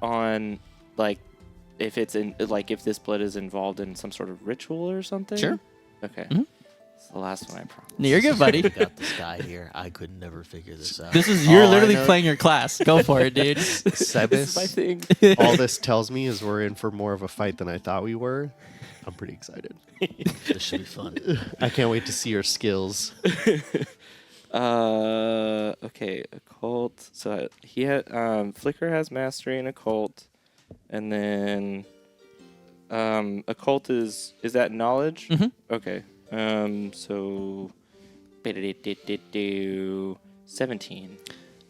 on like if it's in like if this blood is involved in some sort of ritual or something? Sure. Okay. Mhm. It's the last one I promise. You're good, buddy. Got this guy here. I could never figure this out. You're All I literally know- playing your class. Go for it, dude. This is my Sebis, thing. all this tells me is we're in for more of a fight than I thought we were. I'm pretty excited. This should be fun. I can't wait to see your skills. Okay, occult. So he had Flicker has mastery in occult, and then occult is that knowledge? Mhm. Okay. So 17.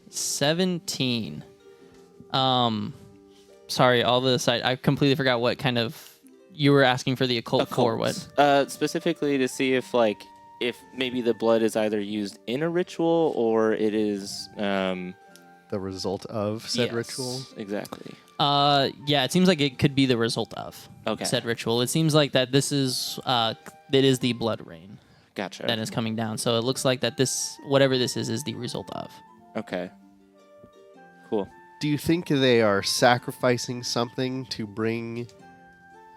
17. Sorry, all the side. I completely forgot what kind of you were asking for the occult for. What? Specifically to see if like if maybe the blood is either used in a ritual or it is The result of said yes, ritual. Exactly. Yeah, it seems like it could be the result of Okay. said ritual. It seems like that this is the blood rain Gotcha. that is coming down. So it looks like that this, whatever this is the result of. Okay. Cool. Do you think they are sacrificing something to bring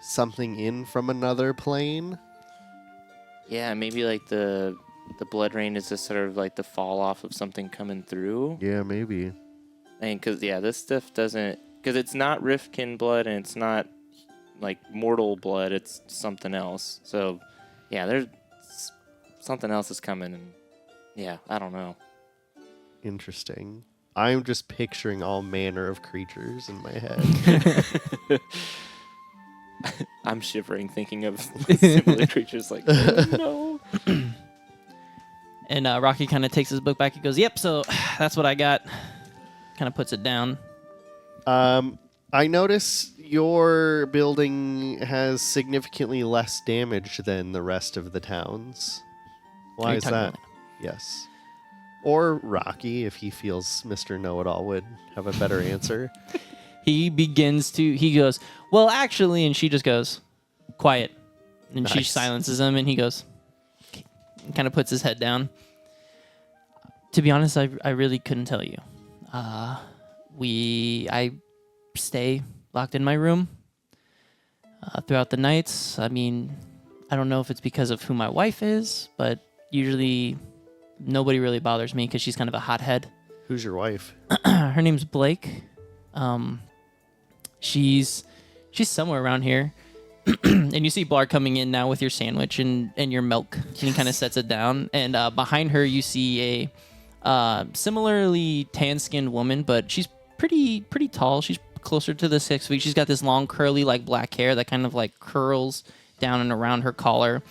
something in from another plane? Yeah, maybe like the blood rain is just sort of like the fall off of something coming through. Yeah, maybe. And because this stuff doesn't, because it's not Rifkin blood and it's not like mortal blood, it's something else. So yeah, there's something else is coming, and yeah, I don't know. Interesting. I'm just picturing all manner of creatures in my head. I'm shivering thinking of similar creatures like, oh, no. And Rocky kind of takes his book back. He goes, "Yep, so that's what I got." Kind of puts it down. I notice your building has significantly less damage than the rest of the towns. Are Why you is talking that? about- Yes. Or Rocky, if he feels Mr. Know-It-All would have a better answer. He goes, "Well, actually," and she just goes, "Quiet." And she Nice. silences him, and he goes, kind of puts his head down. To be honest, I really couldn't tell you. I stay locked in my room throughout the nights. I mean, I don't know if it's because of who my wife is, but usually nobody really bothers me because she's kind of a hothead. Who's your wife? Her name's Blake. She's somewhere around here. And you see Blar coming in now with your sandwich and your milk. And he kind of sets it down. And behind her, you see a similarly tan-skinned woman, but she's pretty tall. She's closer to the 6 feet. She's got this long, curly, like black hair that kind of like curls down and around her collar.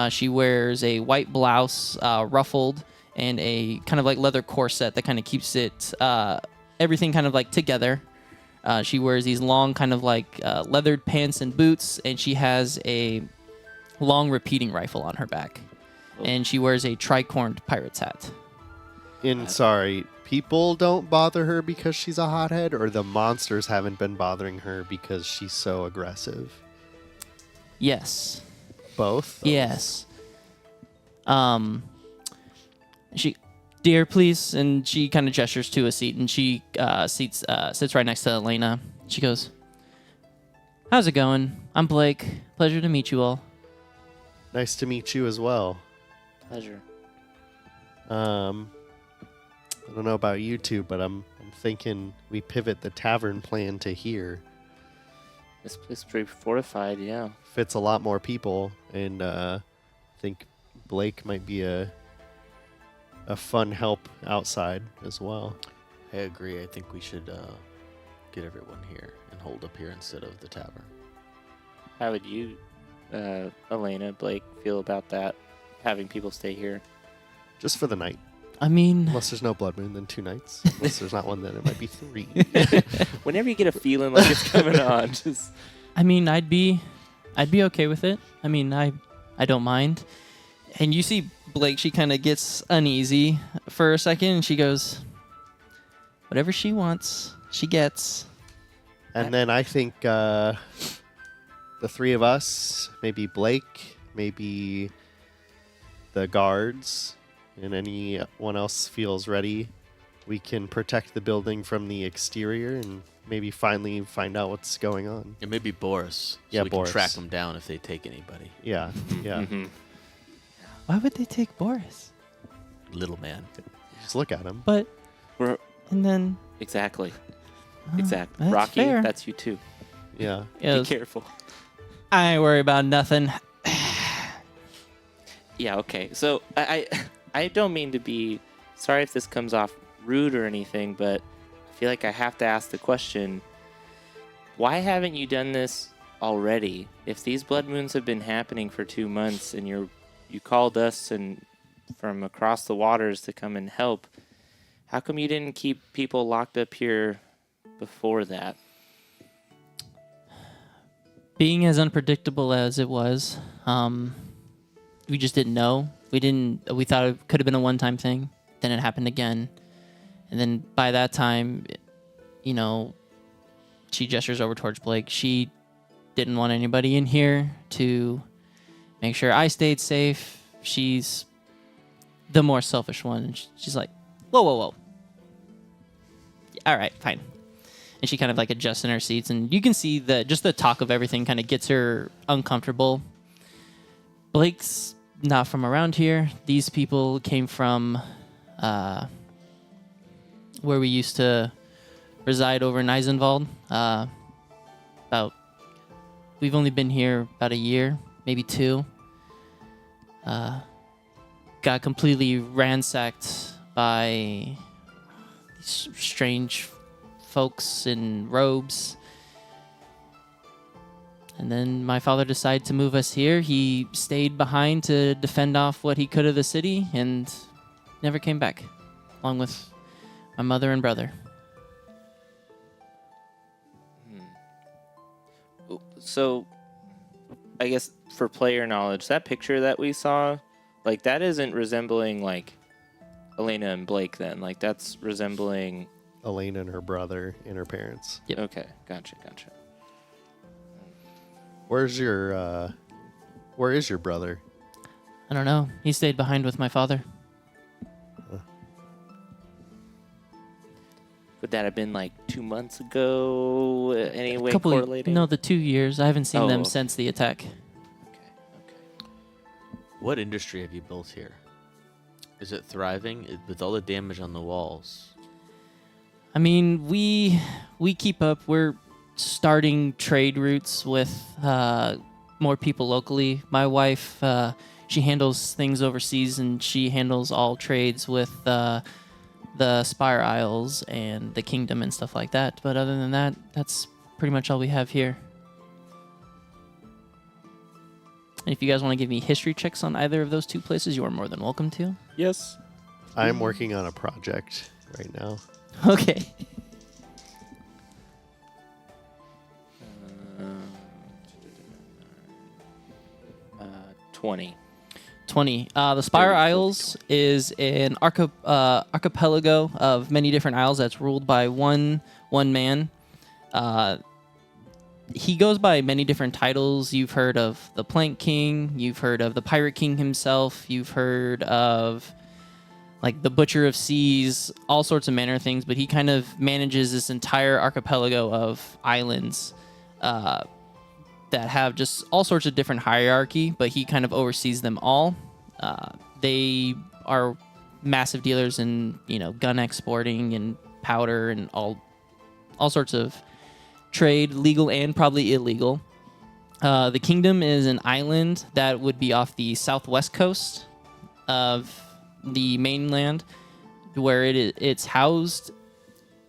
She wears a white blouse, ruffled, and a kind of like leather corset that kind of keeps it everything kind of like together. She wears these long kind of like leathered pants and boots, and she has a long repeating rifle on her back. And she wears a tricorned pirate's hat. Sorry, people don't bother her because she's a hothead, or the monsters haven't been bothering her because she's so aggressive? Yes. Both? Yes. She, "Dear, please," and she kind of gestures to a seat, and she sits right next to Elena. She goes, "How's it going? I'm Blake. Pleasure to meet you all." Nice to meet you as well. Pleasure. I don't know about you two, but I'm thinking we pivot the tavern plan to here. This place is pretty fortified, yeah. Fits a lot more people, and I think Blake might be a fun help outside as well. I agree. I think we should get everyone here and hold up here instead of the tavern. How would you, Elena, Blake, feel about that? Having people stay here? Just for the night. I mean, Unless there's no blood moon, then 2 nights. Unless there's not one, then it might be 3. Whenever you get a feeling like it's coming on, just... I'd be okay with it. I mean, I don't mind. And you see Blake, she kind of gets uneasy for a second, and she goes, "Whatever she wants, she gets." And then I think the 3 of us, maybe Blake, maybe the guards, and anyone else feels ready, we can protect the building from the exterior and maybe finally find out what's going on. And maybe Boris. Yeah, so we Boris. can track them down if they take anybody. Yeah, yeah. Why would they take Boris? Little man. Just look at him. But We're, and then exactly. oh, Exactly. that's Rocky, fair. that's you too. Yeah. Yeah, Be careful. I ain't worry about nothing. Yeah, okay. So I don't mean to be sorry if this comes off rude or anything, but I feel like I have to ask the question, why haven't you done this already? If these blood moons have been happening for 2 months and you called us and from across the waters to come and help, how come you didn't keep people locked up here before that? Being as unpredictable as it was, we just didn't know We thought it could have been a one-time thing. Then it happened again. And then by that time, you know, she gestures over towards Blake. She didn't want anybody in here to make sure I stayed safe. She's the more selfish one. She's like, whoa, whoa, whoa. All right, fine. And she kind of like adjusts in her seats. And you can see that just the talk of everything kind of gets her uncomfortable. Blake's not from around here. These people came from where we used to reside over in Eisenwald. We've only been here about a year, maybe 2. Got completely ransacked by these strange folks in robes. And then my father decided to move us here. He stayed behind to defend off what he could of the city and never came back, along with my mother and brother. So, I guess for player knowledge, that picture that we saw, like, that isn't resembling, like, Elena and Blake then. Like, that's resembling... Elena and her brother and her parents. Yep. Okay, gotcha. Where is your brother? I don't know. He stayed behind with my father. Would that have been, like, 2 months ago? Any way Couple correlating? No, the 2 years. I haven't seen them Oh. since the attack. Okay. What industry have you built here? Is it thriving with all the damage on the walls? I mean, we keep up. We're starting trade routes with more people locally. My wife, she handles things overseas, and she handles all trades with the Spire Isles and the Kingdom and stuff like that. But other than that, that's pretty much all we have here. And if you guys want to give me history checks on either of those 2 places, you are more than welcome to. Yes. I'm working on a project right now. Okay. 20. 20. The Spire 30, Isles is an archipelago of many different isles that's ruled by one man. He goes by many different titles. You've heard of the Plank King. You've heard of the Pirate King himself. You've heard of like the Butcher of Seas, all sorts of manner of things. But he kind of manages this entire archipelago of islands that have just all sorts of different hierarchy, but he kind of oversees them all. They are massive dealers in, gun exporting and powder and all sorts of trade, legal and probably illegal. The Kingdom is an island that would be off the southwest coast of the mainland, where it's housed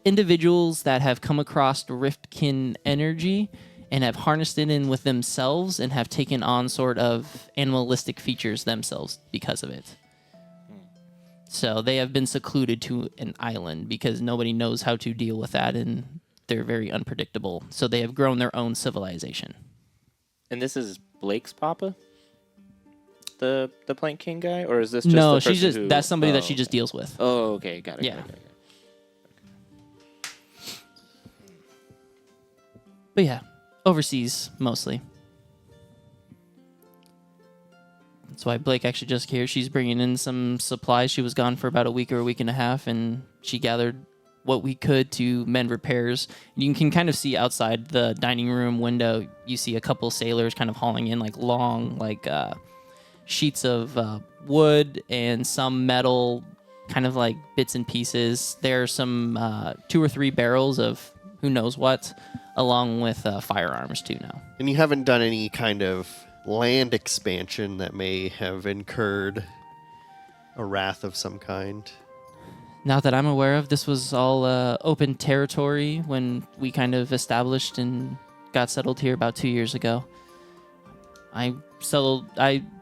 individuals that have come across Riftkin energy and have harnessed it in with themselves and have taken on sort of animalistic features themselves because of it. So they have been secluded to an island because nobody knows how to deal with that, and they're very unpredictable. So they have grown their own civilization. And this is Blake's papa? The Plank King guy? Or is this just No, the she's person just who... that's somebody that Oh, she just deals with. Oh, okay. Got it. Yeah. Got it. But yeah, overseas mostly. That's why Blake actually just here. She's bringing in some supplies. She was gone for about a week or a week and a half, and she gathered what we could to mend repairs. You can kind of see outside the dining room window, you see a couple sailors kind of hauling in long sheets of wood and some metal, kind of like bits and pieces. There are some 2 or 3 barrels of who knows what, along with firearms too now. And you haven't done any kind of land expansion that may have incurred a wrath of some kind? Not that I'm aware of. This was all open territory when we kind of established and got settled here about 2 years ago. I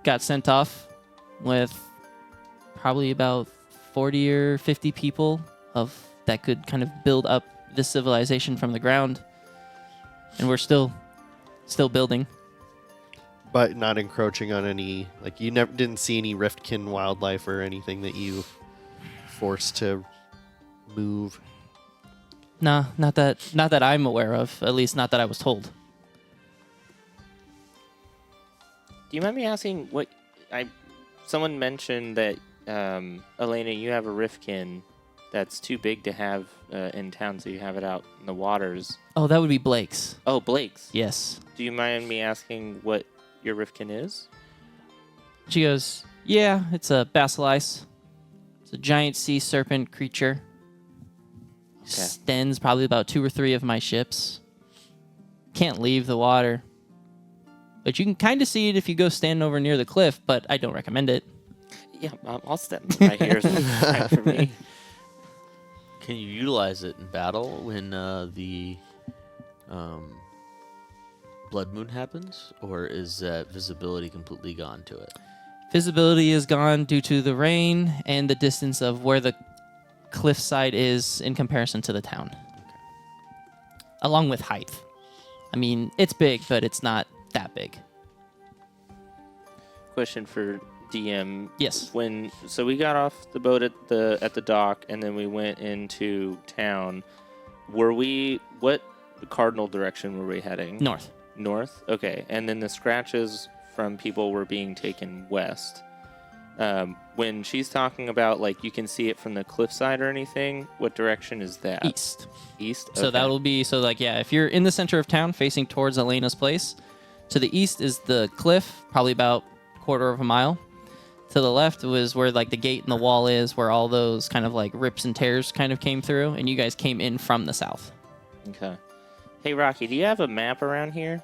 got sent off with probably about 40 or 50 people that could kind of build up this civilization from the ground. And we're still building. but not encroaching on any, like you never didn't see any riftkin wildlife or anything that you forced to move. Nah, not that I'm aware of. At least not that I was told. Do you mind me asking what someone mentioned that Elena, you have a Rifkin that's too big to have in town, so you have it out in the waters. Oh, that would be Blake's. Oh, Blake's. Yes. Do you mind me asking what your Rifkin is? She goes, yeah, it's a basilis. It's a giant sea serpent creature. Okay. Stens probably about 2 or 3 of my ships. Can't leave the water. But you can kind of see it if you go stand over near the cliff, but I don't recommend it. Yeah, I'll step right here. Right for me. Can you utilize it in battle when the blood moon happens, or is that visibility completely gone to it? Visibility is gone due to the rain and the distance of where the cliffside is in comparison to the town. Along with height. I mean, it's big, but it's not that big. Question for DM. Yes. So we got off the boat at the dock, and then we went into town. What cardinal direction were we heading? North. North? Okay. And then the scratches from people were being taken west. When she's talking about, like, you can see it from the cliffside or anything, what direction is that? East. East? So Okay. that'll be, if you're in the center of town facing towards Elena's place, to the east is the cliff, probably about a quarter of a mile. To the left was where, like, the gate and the wall is, where all those kind of, like, rips and tears kind of came through, and you guys came in from the south. Okay. Hey, Rocky, do you have a map around here?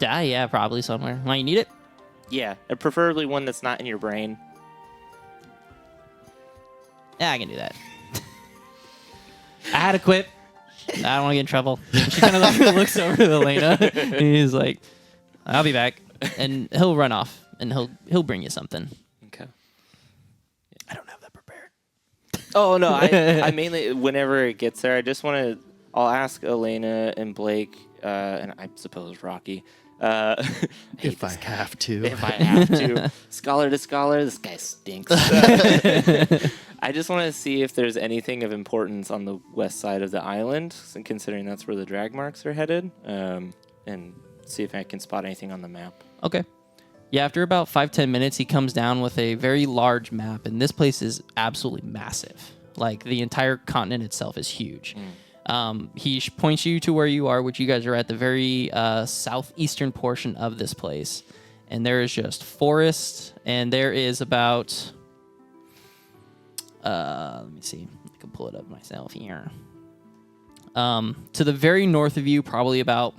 Yeah, probably somewhere. Why, you need it? Yeah, preferably one that's not in your brain. Yeah, I can do that. I had to quit. I don't want to get in trouble. She kind of like looks over to Elena, and he's like, "I'll be back," and he'll run off, and he'll bring you something. Okay. I don't have that prepared. Oh no, I mainly whenever it gets there, I'll ask Elena and Blake, and I suppose Rocky. If I have to. If I have to. Scholar to scholar, this guy stinks. I just want to see if there's anything of importance on the west side of the island, considering that's where the drag marks are headed, and see if I can spot anything on the map. Okay. Yeah, after about 5-10 minutes, he comes down with a very large map, and this place is absolutely massive. Like, the entire continent itself is huge. He points you to where you are, which you guys are at the very southeastern portion of this place. And there is just forest, and there is about... let me see. I can pull it up myself here. To the very north of you, probably about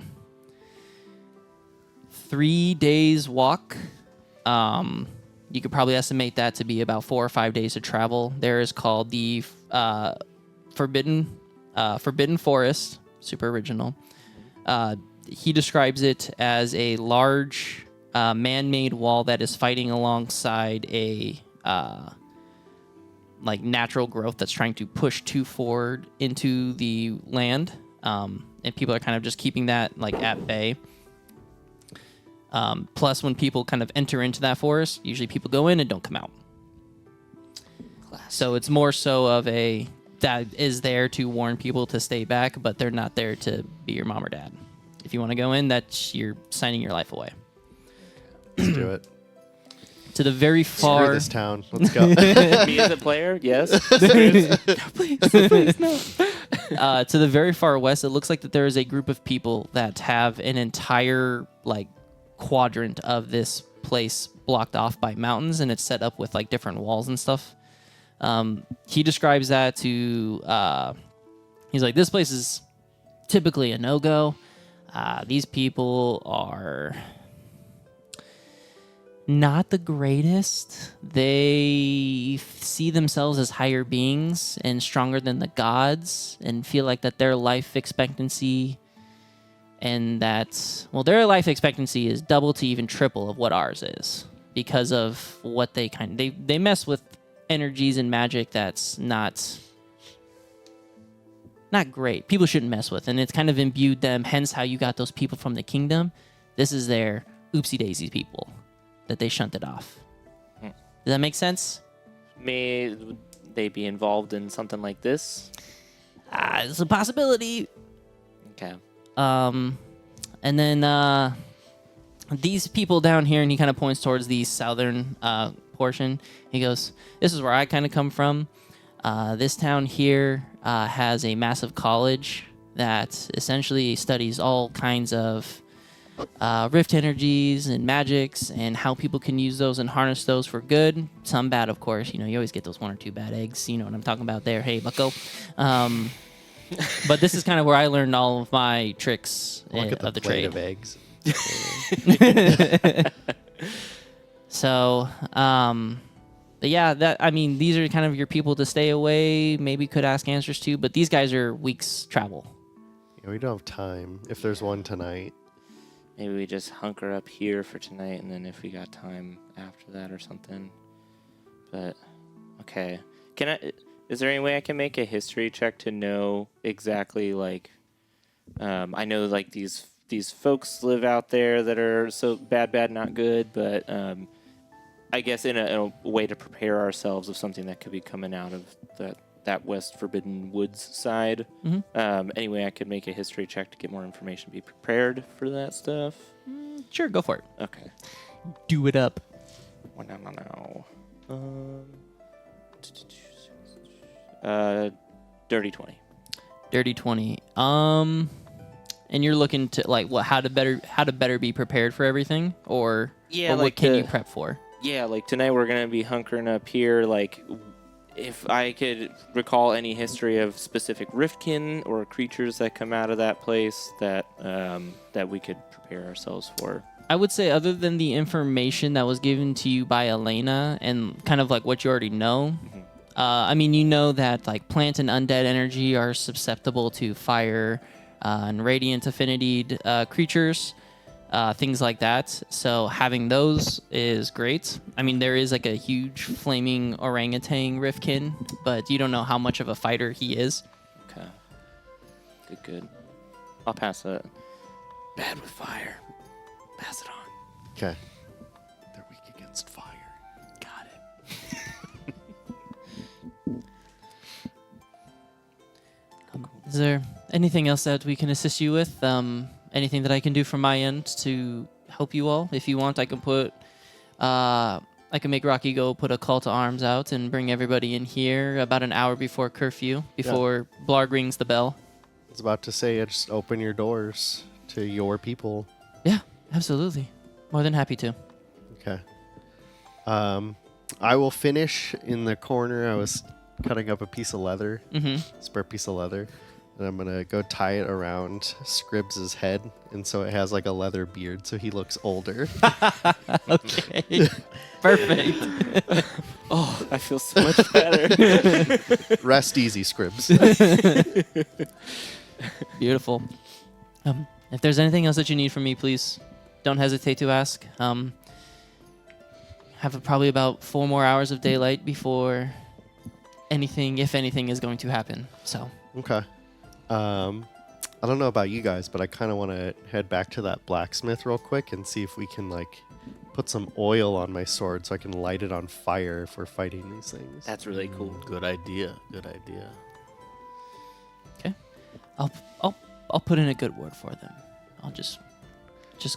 3 days walk. You could probably estimate that to be about 4 or 5 days of travel. There is called the Forbidden Forest, super original. He describes it as a large man-made wall that is fighting alongside a like natural growth that's trying to push too forward into the land, and people are kind of just keeping that like at bay. Plus, when people kind of enter into that forest, usually people go in and don't come out. So it's more so of that is there to warn people to stay back, but they're not there to be your mom or dad. If you want to go in, you're signing your life away. Let's do it. To the very far... Screw this town. Let's go. Me as a player? Yes. Please, no. To the very far west, it looks like that there is a group of people that have an entire like quadrant of this place blocked off by mountains, and it's set up with like different walls and stuff. He describes that to, he's like, this place is typically a no-go. These people are not the greatest. They see themselves as higher beings and stronger than the gods, and feel like that their life expectancy their life expectancy is double to even triple of what ours is, because of what they mess with energies and magic that's not great. People shouldn't mess with, and it's kind of imbued them, hence how you got those people from the kingdom. This is their oopsie daisy people that they shunted off. Hmm. Does that make sense? May they be involved in something like this? It's a possibility. Okay. And then these people down here, and he kind of points towards the southern portion. He goes, "This is where I kind of come from. This town here has a massive college that essentially studies all kinds of rift energies and magics and how people can use those and harness those for good. Some bad, of course. You know, you always get those 1 or 2 bad eggs. You know what I'm talking about there. Hey, bucko. But this is kind of where I learned all of my tricks Look at the of the plate trade. of eggs. So, but yeah, these are kind of your people to stay away. Maybe could ask answers to, but these guys are weeks travel. Yeah, we don't have time. If there's one tonight, Maybe we just hunker up here for tonight, and then if we got time after that or something. But okay, is there any way I can make a history check to know exactly like? I know like these folks live out there that are so bad, not good, but I guess in a way to prepare ourselves of something that could be coming out of that West Forbidden Woods side. Mm-hmm. Anyway, I could make a history check to get more information, be prepared for that stuff. Sure, go for it. Okay. Do it up. Well, no. Dirty 20. Dirty 20. And you're looking to like what? How to better be prepared for everything, or Yeah, or what like can you prep for? Yeah, like tonight we're gonna be hunkering up here. Like, if I could recall any history of specific riftkin or creatures that come out of that place that we could prepare ourselves for. I would say, other than the information that was given to you by Elena and kind of like what you already know, you know that like plant and undead energy are susceptible to fire and radiant affinity creatures, things like that. So having those is great. I mean, there is like a huge flaming orangutan riftkin, but you don't know how much of a fighter he is. Okay. Good. I'll pass it. Bad with fire. Pass it on. okay. They're weak against fire. Got it. Is there anything else that we can assist you with? Anything that I can do from my end to help you all? If you want, I can make Rocky go put a call to arms out and bring everybody in here about an hour before curfew, before Blarg rings the bell. I was about to say, just open your doors to your people. Yeah, absolutely. More than happy to. Okay. I will finish in the corner. I was cutting up a piece of leather, spare piece of leather, and I'm gonna go tie it around Scribbs' head, and so it has like a leather beard, so he looks older. Okay. Perfect. Oh, I feel so much better. Rest easy, Scribbs. Beautiful. If there's anything else that you need from me, please don't hesitate to ask. Have probably about 4 more hours of daylight before anything, if anything, is going to happen. So. Okay. I don't know about you guys, but I kind of want to head back to that blacksmith real quick and see if we can like put some oil on my sword so I can light it on fire if we're fighting these things. That's really cool. Good idea. Good idea. Okay. I'll put in a good word for them. I'll just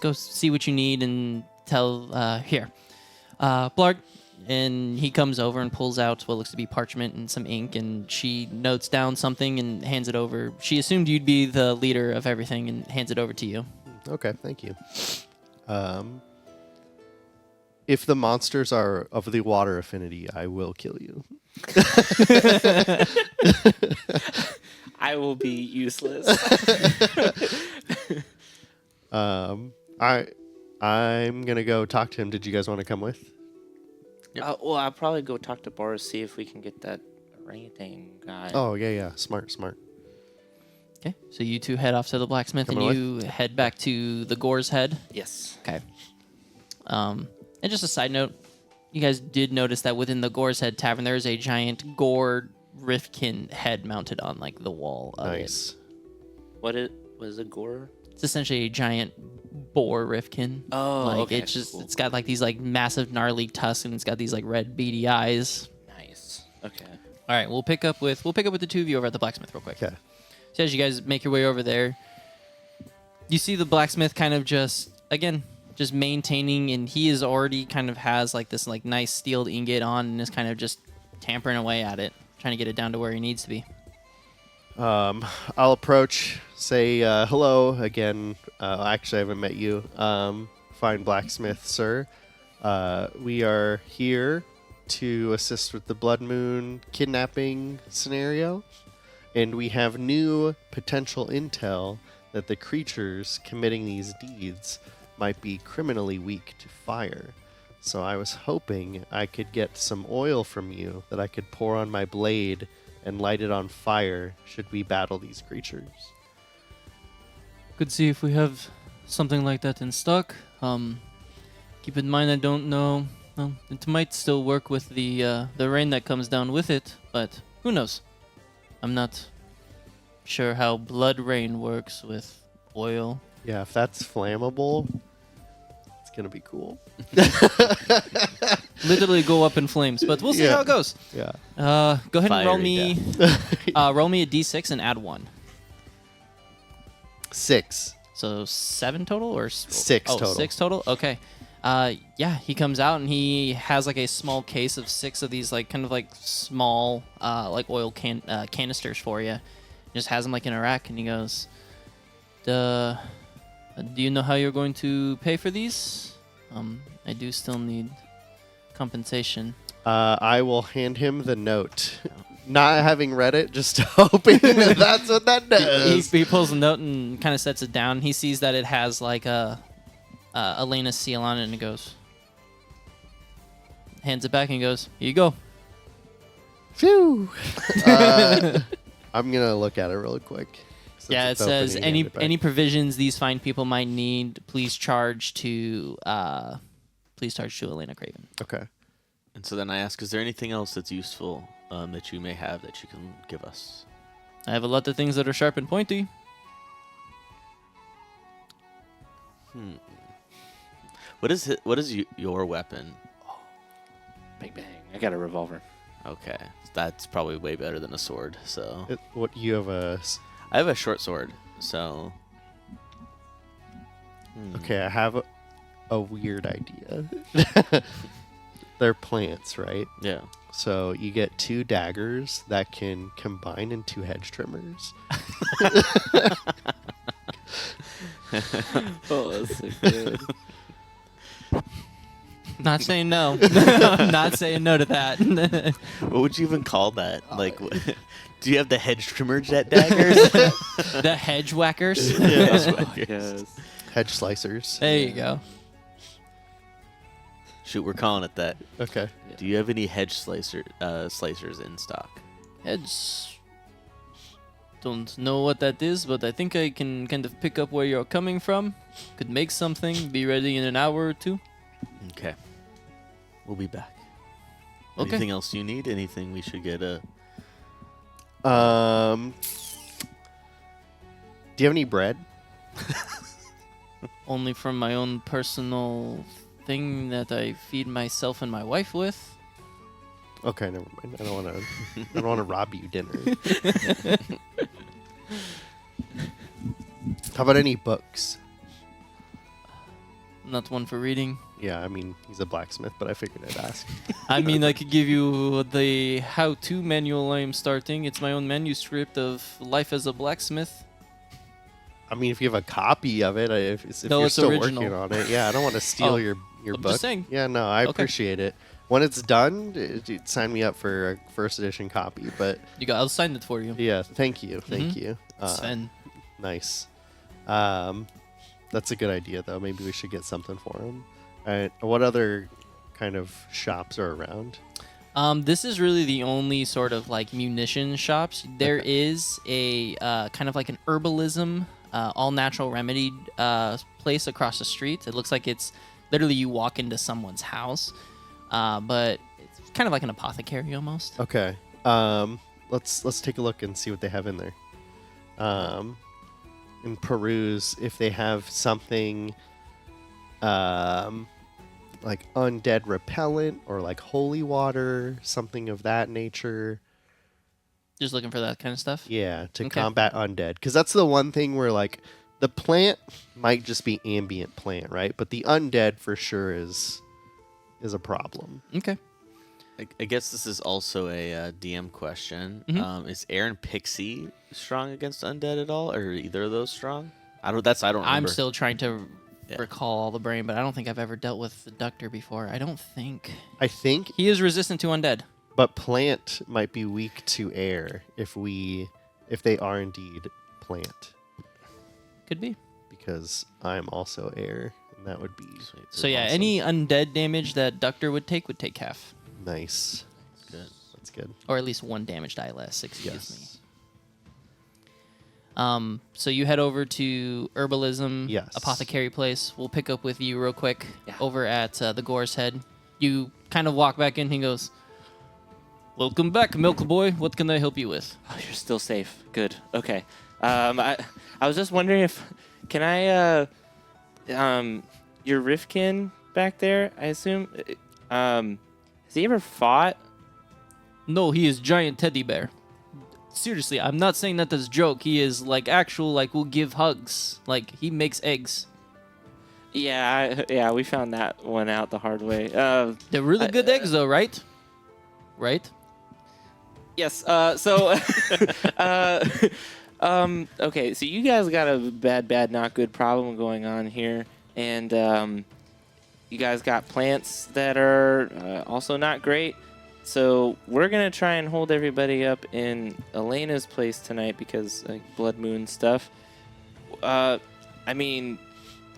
go see what you need and tell here. Blarg. And he comes over and pulls out what looks to be parchment and some ink, and she notes down something and hands it over. She assumed you'd be the leader of everything and hands it over to you. Okay, thank you. If the monsters are of the water affinity, I will kill you. I will be useless. I'm gonna go talk to him. Did you guys want to come with? Yep. Well, I'll probably go talk to Boris, see if we can get that orangutan guy. Oh yeah, smart. Okay. So you two head off to the blacksmith, Coming and you head back to the Gore's Head. Yes. Okay. And just a side note, you guys did notice that within the Gore's Head Tavern, there is a giant Gore Riftkin head mounted on like the wall of Nice. What is a gore? It's essentially a giant boar Rifkin. Oh, like okay, it's just cool. it's got like these like massive gnarly tusks and it's got these like red beady eyes. Nice. Okay. All right, we'll pick up with the two of you over at the blacksmith real quick. Okay. So as you guys make your way over there, you see the blacksmith kind of just maintaining, and he is already kind of has like this like nice steel ingot on and is kind of just tampering away at it, trying to get it down to where he needs to be. I'll approach, say hello again. Actually, I haven't met you. Fine blacksmith, sir. We are here to assist with the Blood Moon kidnapping scenario, and we have new potential intel that the creatures committing these deeds might be criminally weak to fire. So I was hoping I could get some oil from you that I could pour on my blade and light it on fire should we battle these creatures. Could see if we have something like that in stock. Keep in mind, I don't know. Well, it might still work with the rain that comes down with it, but who knows? I'm not sure how blood rain works with oil. Yeah, if that's flammable, it's gonna be cool. Literally go up in flames, but we'll see Yeah. how it goes. Yeah. Go ahead and roll Fiery me, roll me a d6 and add 1. 6. So 7 total or 6 total. 6 total. Okay. Yeah, he comes out and he has like a small case of 6 of these like kind of like small like oil canisters for you. Just has them like in a rack, and he goes, "Do you know how you're going to pay for these? I do still need compensation." I will hand him the note. Not having read it, just hoping that that's what that does. He pulls the note and kind of sets it down. He sees that it has like a Elena's seal on it, and he goes, hands it back, and he goes, "Here you go." Phew. I'm gonna look at it really quick. since Yeah, it it's says opening, hand it back. any provisions these fine people might need, please charge to Elena Craven. Okay. And so then I ask, is there anything else that's useful that you may have that you can give us? I have a lot of things that are sharp and pointy. What is your weapon? Bang bang. I got a revolver. Okay, that's probably way better than a sword. So What you have I have a short sword. So Okay, I have a weird idea. They're plants, right? yeah. So you get 2 daggers that can combine into hedge trimmers. Oh, that's so good. Not saying no. I'm not saying no to that. What would you even call that? Like, do you have the hedge trimmer jet daggers? The hedge whackers. Yes. Hedge slicers. There you go. Shoot, we're calling it that. Okay. Do you have any hedge slicers in stock? Hedge. Don't know what that is, but I think I can kind of pick up where you're coming from. Could make something. Be ready in an hour or 2. Okay. We'll be back. Okay. Anything else you need? Anything we should get? Do you have any bread? Only from my own personal thing that I feed myself and my wife with. Okay, never mind. I don't want to rob you dinner. How about any books? Not one for reading. Yeah, I mean, he's a blacksmith, but I figured I'd ask. I mean, I could give you the how-to manual I am starting. It's my own manuscript of life as a blacksmith. I mean, if you have a copy of it, if No, you're it's still original. working on it, yeah, I don't want to steal Oh, your I'm book. just saying. Yeah, no, I Okay. appreciate it. When it's done, sign me up for a first edition copy. But I'll sign it for you. yeah, thank you. Sven. Nice. That's a good idea, though. Maybe we should get something for him. What other kind of shops are around? This is really the only sort of like munition shops. There is a kind of like an herbalism, all natural remedy place across the street. It looks like it's literally you walk into someone's house, but it's kind of like an apothecary almost. Okay. Let's take a look and see what they have in there. and peruse if they have something like undead repellent or like holy water, something of that nature. Just looking for that kind of stuff. Yeah, to Okay. combat undead. Because that's the one thing where like the plant might just be ambient plant, right? But the undead for sure is a problem. Okay. I guess this is also a DM question. Mhm. Is Aaron Pixie strong against undead at all, or are either of those strong? I don't remember. I'm still trying to Yeah. recall all the brain, but I don't think I've ever dealt with the Ductor before. I don't think. I think, He is resistant to undead. but plant might be weak to air if they are indeed plant. Could be. Because I'm also air, and that would be Sweet. So yeah, awesome. any undead damage that Ductor would take half. Nice. Good. That's good. Or at least 1 damage die less, excuse Yes. me. So you head over to Herbalism Yes. Apothecary Place. We'll pick up with you real quick Yeah. over at the Gore's Head. You kind of walk back in. He goes, "Welcome back, Milk Boy. What can I help you with?" Oh, you're still safe. Good. Okay. I was just wondering if can I your Rifkin back there, I assume, has he ever fought? No, he is giant teddy bear. Seriously, I'm not saying that as a joke. He is like actual, like will give hugs. Like he makes eggs. Yeah, we found that one out the hard way. They're really good eggs, though, right? Right? Yes. So, okay. So you guys got a bad, not good problem going on here, and you guys got plants that are also not great. So we're gonna try and hold everybody up in Elena's place tonight because like blood moon stuff. I mean,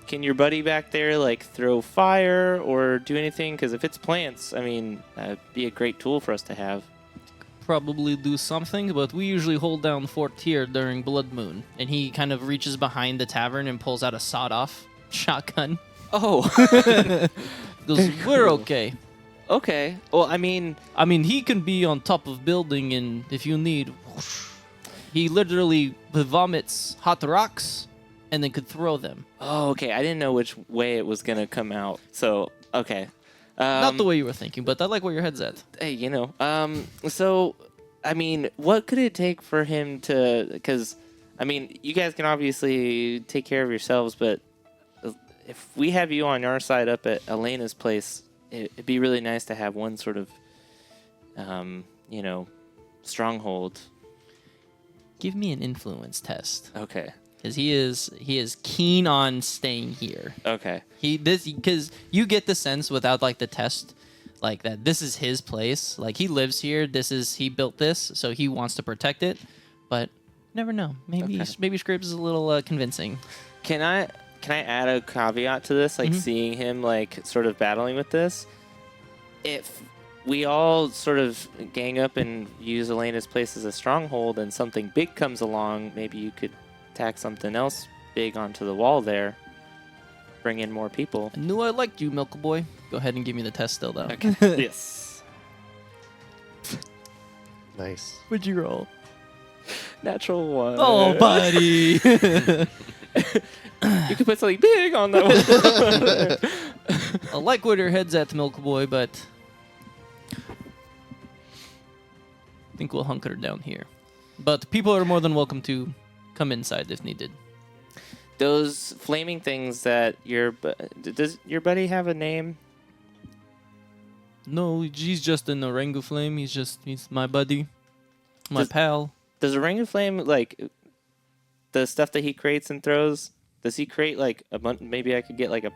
can your buddy back there like throw fire or do anything? Because if it's plants, I mean, that'd be a great tool for us to have. Probably do something, but we usually hold down Fort Tier during Blood Moon. And he kind of reaches behind the tavern and pulls out a sawed-off shotgun. Oh, Goes, "We're okay. okay. Well, I mean, He can be on top of building, and if you need, whoosh, he literally vomits hot rocks and then could throw them. oh, okay. I didn't know which way it was gonna come out. So, okay. Not the way you were thinking, but I like where your head's at. Hey, so, I mean, what could it take for him to, because, I mean, you guys can obviously take care of yourselves, but if we have you on our side up at Elena's place, it'd be really nice to have one sort of, stronghold. Give me an influence test, Okay. because he is keen on staying here. Okay. Because you get the sense without like the test, like that this is his place. Like he lives here. He built this, so he wants to protect it. But never know. Maybe Okay. maybe Scribs is a little convincing. Can I add a caveat to this? Like seeing him like sort of battling with this. If we all sort of gang up and use Elena's place as a stronghold, and something big comes along, maybe you could tack something else big onto the wall there. Bring in more people. I knew I liked you, Milk Boy. Go ahead and give me the test still, though. Okay. Yes. Nice. What'd you roll? Natural one. Oh, buddy. You could put something big on that one. I like where your head's at, Milk Boy, but I think we'll hunker down here. But people are more than welcome to come inside if needed. Those flaming things that does your buddy have a name? No, he's just an Orangu Flame. He's my buddy, my Does- pal. Does Orangu Flame, like, the stuff that he creates and throws, does he create, like, a bunch? Maybe I could get, like, a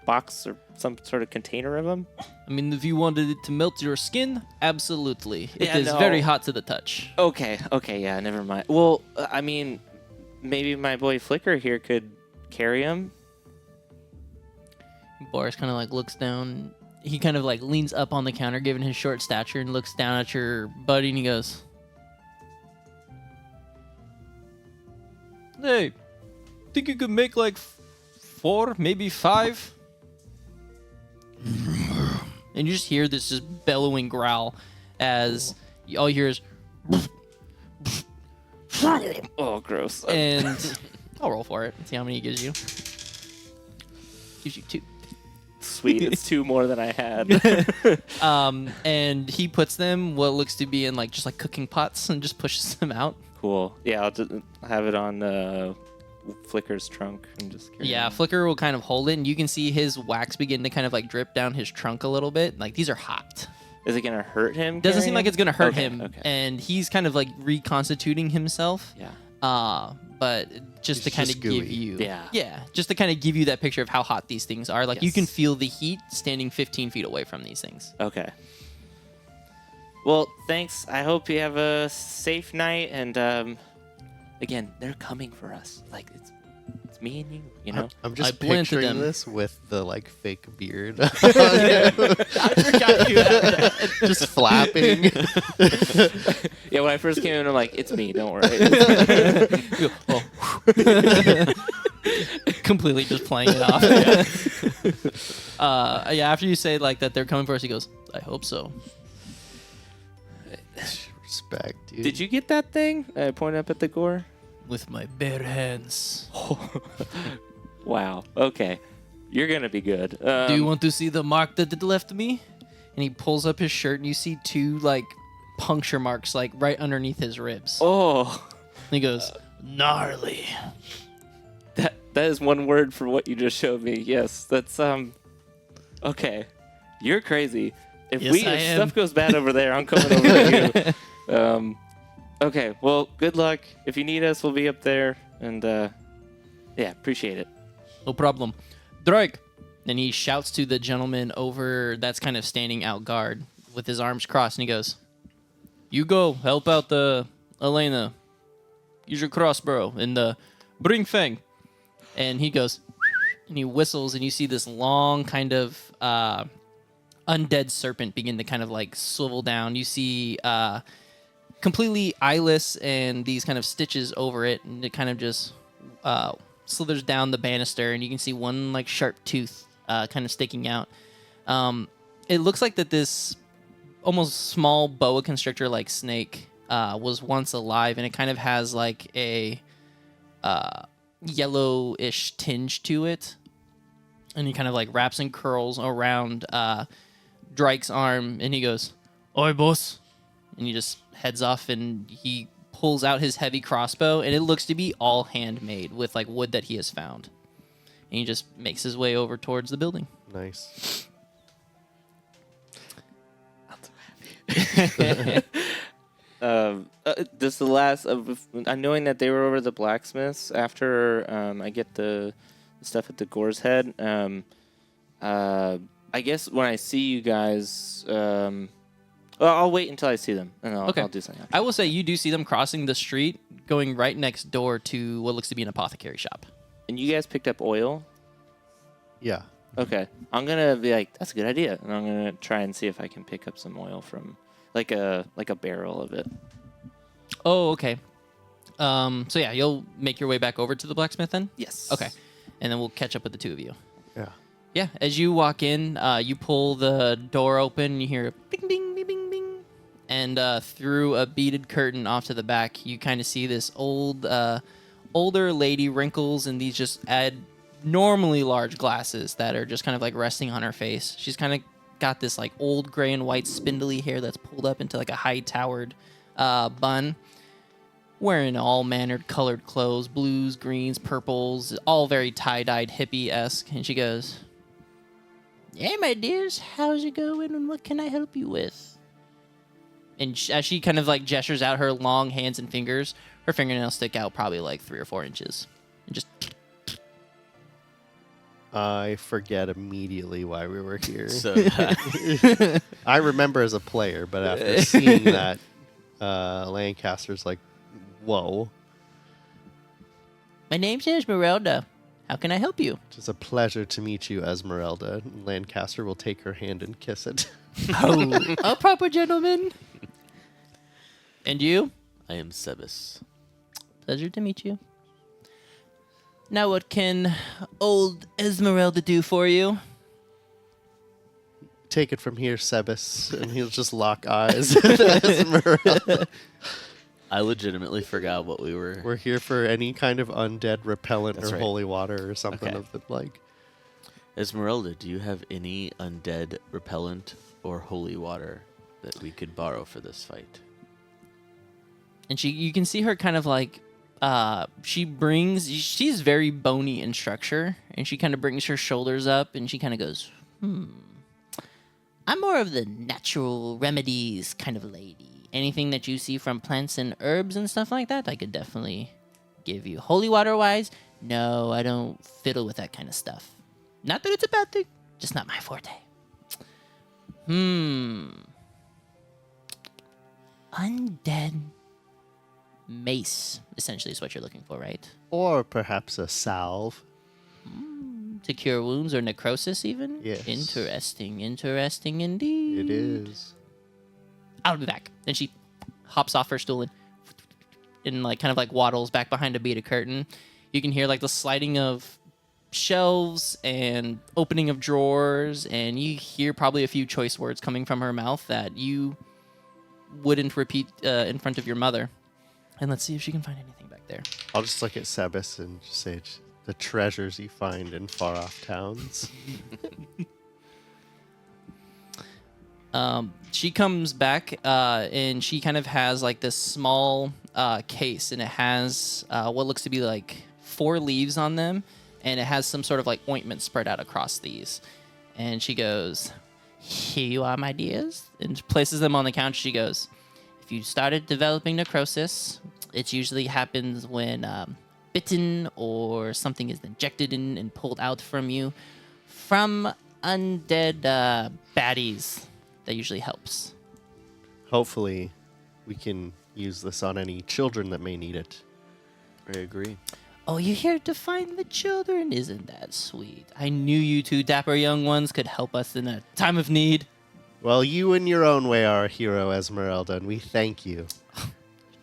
box or some sort of container of them? I mean, if you wanted it to melt your skin, absolutely. It Yeah, is no. very hot to the touch. Okay, yeah, never mind. Well, I mean, maybe my boy Flicker here could carry him. Boris kind of like looks down. He kind of like leans up on the counter, given his short stature, and looks down at your buddy, and he goes, "Hey, think you could make like 4, maybe 5?" And you just hear this just bellowing growl as all you hear is, Oh, gross. and I'll roll for it and see how many it gives you. Gives you 2. Sweet. It's 2 more than I had. And he puts them what looks to be in like just like cooking pots and just pushes them out. Cool. Yeah, I'll just have it on Flicker's trunk and just carry Yeah, it. Flicker will kind of hold it, and you can see his wax begin to kind of like drip down his trunk a little bit. Like these are hot. Is it gonna hurt him? Doesn't seem like it's gonna hurt Okay, him, okay. and he's kind of like reconstituting himself. Yeah. But just He's to kind just of give gooey. you, Yeah. just to kind of give you that picture of how hot these things are. Like you can Yes. feel the heat standing 15 feet away from these things. Okay. Well, thanks. I hope you have a safe night. And again, they're coming for us. Like it's me and you. You know. I'm just I planted picturing them. this with the like fake beard. I forgot you had that. Just flapping. Yeah. When I first came in, I'm like, it's me. Don't worry. You go, oh. Completely just playing it off. Yeah, after you say like that they're coming for us, he goes, I hope so. Respect, dude. Did you get that thing? I point up at the gore. With my bare hands. Wow. Okay. You're gonna be good. Do you want to see the mark that it left me? And he pulls up his shirt and you see 2 like puncture marks like right underneath his ribs. Oh, And he goes, gnarly. that is one word for what you just showed me. Yes, that's Okay, you're crazy. If Yes, I if am. stuff goes bad over there, I'm coming over to you. Okay. Well, good luck. If you need us, we'll be up there. And yeah, appreciate it. No problem. Drake. And he shouts to the gentleman over that's kind of standing out guard with his arms crossed. And he goes, you go help out the Elena. Use your crossbow and bring Fang. And he goes, and he whistles, and you see this long kind of undead serpent begin to kind of like swivel down. You see completely eyeless and these kind of stitches over it, and it kind of just slithers down the banister, and you can see one like sharp tooth kind of sticking out. It looks like that this almost small boa constrictor like snake was once alive, and it kind of has like a yellowish tinge to it, and he kind of like wraps and curls around Drike's arm, and he goes, "Oi, boss," and he just heads off, and he pulls out his heavy crossbow, and it looks to be all handmade with like wood that he has found, and he just makes his way over towards the building. Nice. This the last of knowing that they were over the blacksmiths after I get the stuff at the Gore's Head. I guess when I see you guys, well, I'll wait until I see them, and Okay. I'll do something. I will say you do see them crossing the street, going right next door to what looks to be an apothecary shop. And you guys picked up oil. Yeah. Okay, I'm gonna be like, that's a good idea, and I'm gonna try and see if I can pick up some oil from like a barrel of it. Oh, okay. So yeah, you'll make your way back over to the blacksmith then? Yes. Okay. And then we'll catch up with the two of you. Yeah. Yeah, as you walk in, you pull the door open, you hear a bing, bing, bing, bing, bing. And through a beaded curtain off to the back, you kind of see this older lady, wrinkles, and these just abnormally large glasses that are just kind of like resting on her face. She's kind of got this like old gray and white spindly hair that's pulled up into like a high-towered bun. Wearing all mannered colored clothes, blues, greens, purples, all very tie-dyed hippie-esque. And she goes, "Hey, my dears, how's it going and what can I help you with?" And as she kind of like gestures out her long hands and fingers, her fingernails stick out probably like 3 or 4 inches. And just, I forget immediately why we were here. So I remember as a player, but after seeing that, Lancaster's like, whoa. "My name's Esmeralda. How can I help you?" It's a pleasure to meet you, Esmeralda. Lancaster will take her hand and kiss it. Oh, a proper gentleman. And you? I am Sebas. Pleasure to meet you. Now what can old Esmeralda do for you? Take it from here, Sebas. And he'll just lock eyes with Esmeralda. I legitimately forgot what we were. We're here for any kind of undead repellent That's or right. holy water or something Okay. of the like. Esmeralda, do you have any undead repellent or holy water that we could borrow for this fight? And you can see her kind of like, she's very bony in structure, and she kind of brings her shoulders up, and she kind of goes, I'm more of the natural remedies kind of lady. Anything that you see from plants and herbs and stuff like that, I could definitely give you. Holy water-wise, no, I don't fiddle with that kind of stuff. Not that it's a bad thing, just not my forte. Undead mace, essentially, is what you're looking for, right? Or perhaps a salve. To cure wounds or necrosis, even? Yes. Interesting indeed. It is. I'll be back. Then she hops off her stool and like kind of like waddles back behind a beaded curtain. You can hear like the sliding of shelves and opening of drawers, and you hear probably a few choice words coming from her mouth that you wouldn't repeat in front of your mother. And let's see if she can find anything back there. I'll just look at Sebas and just say, the treasures you find in far-off towns. She comes back and she kind of has like this small case, and it has what looks to be like 4 leaves on them, and it has some sort of like ointment spread out across these. And she goes, here you are, my dears, and places them on the counter. She goes, if you started developing necrosis, it usually happens when bitten or something is injected in and pulled out from you from undead baddies. That usually helps. Hopefully, we can use this on any children that may need it. I agree. Oh, you're here to find the children? Isn't that sweet? I knew you two dapper young ones could help us in a time of need. Well, you in your own way are a hero, Esmeralda, and we thank you.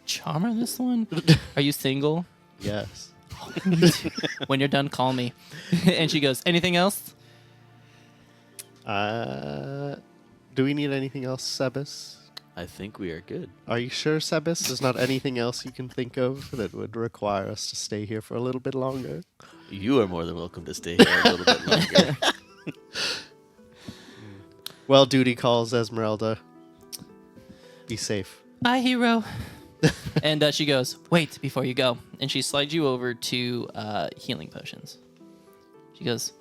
Charmer, this one? Are you single? Yes. When you're done, call me. And she goes, anything else? Do we need anything else, Sebas? I think we are good. Are you sure, Sebas? There's not anything else you can think of that would require us to stay here for a little bit longer? You are more than welcome to stay here a little bit longer. Well, duty calls, Esmeralda. Be safe. Bye, hero. And she goes, wait before you go. And she slides you over to healing potions. She goes,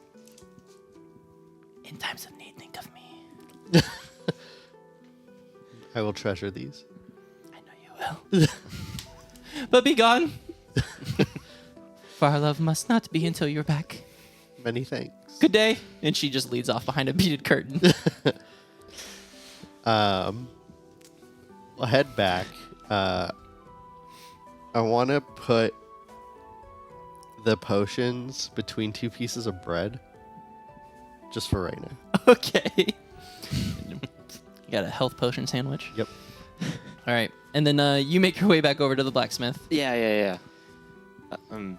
in times of need, think of me. I will treasure these. I know you will. But be gone. For our love must not be until you're back. Many thanks. Good day. And she just leads off behind a beaded curtain. I'll head back. I want to put the potions between 2 pieces of bread. Just for right now. Okay. You got a health potion sandwich? Yep. All right. And then you make your way back over to the blacksmith. Yeah. Can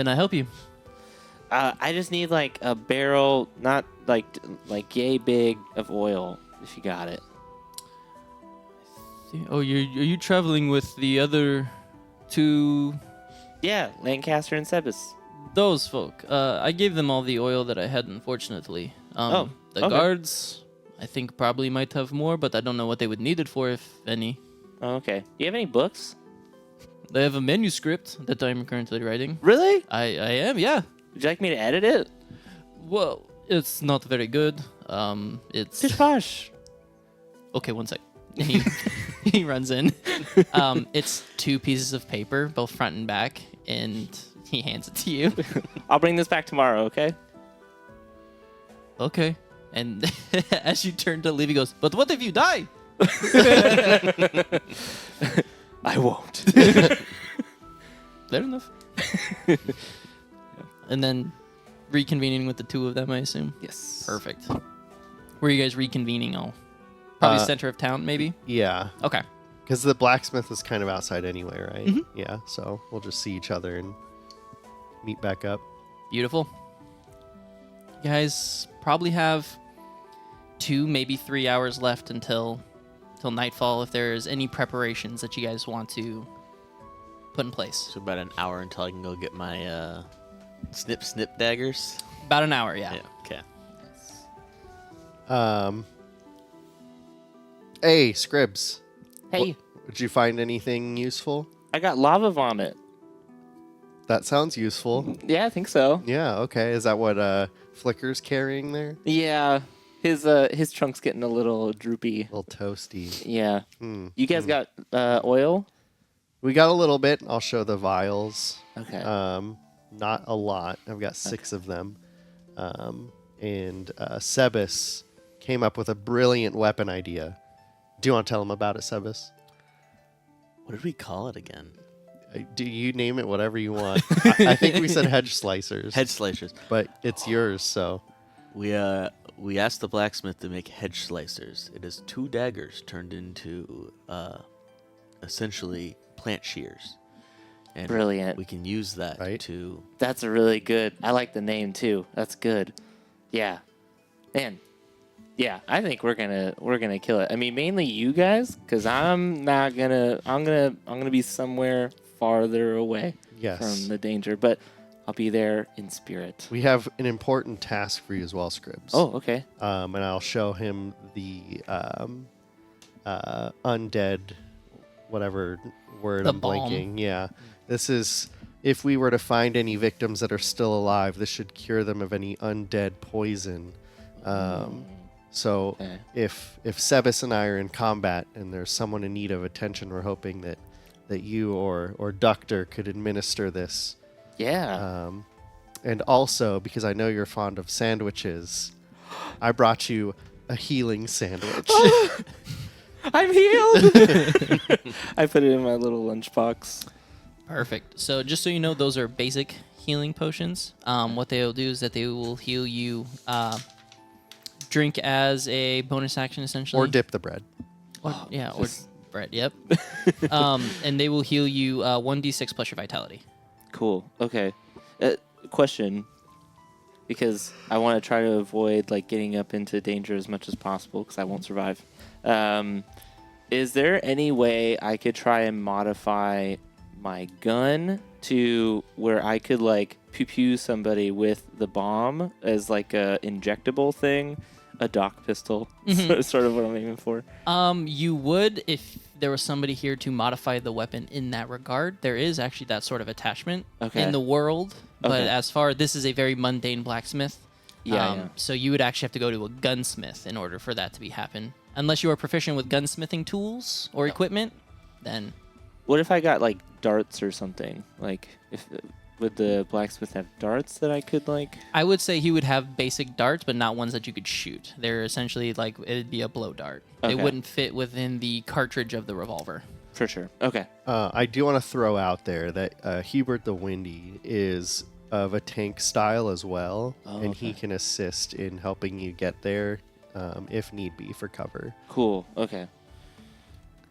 I help you? I just need like a barrel, not like yay big of oil, if you got it. Oh, are you traveling with the other 2... Yeah, Lancaster and Sebas. Those folk. I gave them all the oil that I had, unfortunately. The okay. guards, I think, probably might have more, but I don't know what they would need it for, if any. Oh, okay. Do you have any books? They have a manuscript that I'm currently writing. Really? I am, yeah. Would you like me to edit it? Well, it's not very good. It's... Pish posh. Okay, one sec. And he runs in. It's 2 pieces of paper, both front and back, and he hands it to you. I'll bring this back tomorrow, okay? Okay. And as you turn to leave, he goes, but what if you die? I won't. Fair enough. And then reconvening with the 2 of them, I assume? Yes. Perfect. Where are you guys reconvening all? Probably center of town, maybe? Yeah. Okay. Because the blacksmith is kind of outside anyway, right? Mhm. Yeah, so we'll just see each other and meet back up. Beautiful. You guys probably have 2, maybe 3 hours left until nightfall, if there's any preparations that you guys want to put in place. So about an hour until I can go get my snip daggers. About an hour, yeah. Yeah. Okay. Hey, Scribs. Hey, Did you find anything useful? I got lava vomit. That sounds useful. Yeah, I think so. Yeah, okay. Is that what Flicker's carrying there? Yeah, his trunk's getting a little droopy. A little toasty. Yeah. You guys got oil? We got a little bit. I'll show the vials. Okay. Not a lot. I've got 6 of them. And Sebas came up with a brilliant weapon idea. Do you want to tell him about it, Sebas? What did we call it again? Do you name it whatever you want? I think we said hedge slicers. Hedge slicers. But it's yours, so. We asked the blacksmith to make hedge slicers. It is 2 daggers turned into essentially plant shears. And Brilliant. We can use that Right. to. That's a really good. I like the name too. That's good. Yeah. Man. Yeah, I think we're gonna kill it. I mean, mainly you guys, because I'm gonna be somewhere farther away Yes. from the danger, but I'll be there in spirit. We have an important task for you as well, Scribs. Oh, okay. And I'll show him the undead, whatever word The I'm balm. blanking. Yeah. This is, if we were to find any victims that are still alive, this should cure them of any undead poison. So Okay. if Sebas and I are in combat and there's someone in need of attention, we're hoping that you or Doctor could administer this. Yeah. And also, because I know you're fond of sandwiches, I brought you a healing sandwich. I'm healed. I put it in my little lunchbox. Perfect. So just so you know, those are basic healing potions. What they'll do is that they will heal you. Drink as a bonus action, essentially. Or dip the bread. Or bread. Yep. And they will heal you 1d6 plus your vitality. Cool. Okay. Question, because I want to try to avoid like getting up into danger as much as possible because I won't survive. Is there any way I could try and modify my gun to where I could like pew somebody with the bomb as like a injectable thing? A dock pistol, sort of what I'm aiming for. You would if there was somebody here to modify the weapon in that regard. There is actually that sort of attachment in the world, but Okay. as far this is a very mundane blacksmith. Yeah. So you would actually have to go to a gunsmith in order for that to be happen. Unless you are proficient with gunsmithing tools or equipment, then What if I got like darts or something? Like, would the blacksmith have darts that I could like? I would say he would have basic darts, but not ones that you could shoot. They're essentially like it'd be a blow dart. They Okay. wouldn't fit within the cartridge of the revolver. For sure. Okay. I do want to throw out there that Hubert the Windy is of a tank style as well, and he can assist in helping you get there if need be for cover. Cool. Okay.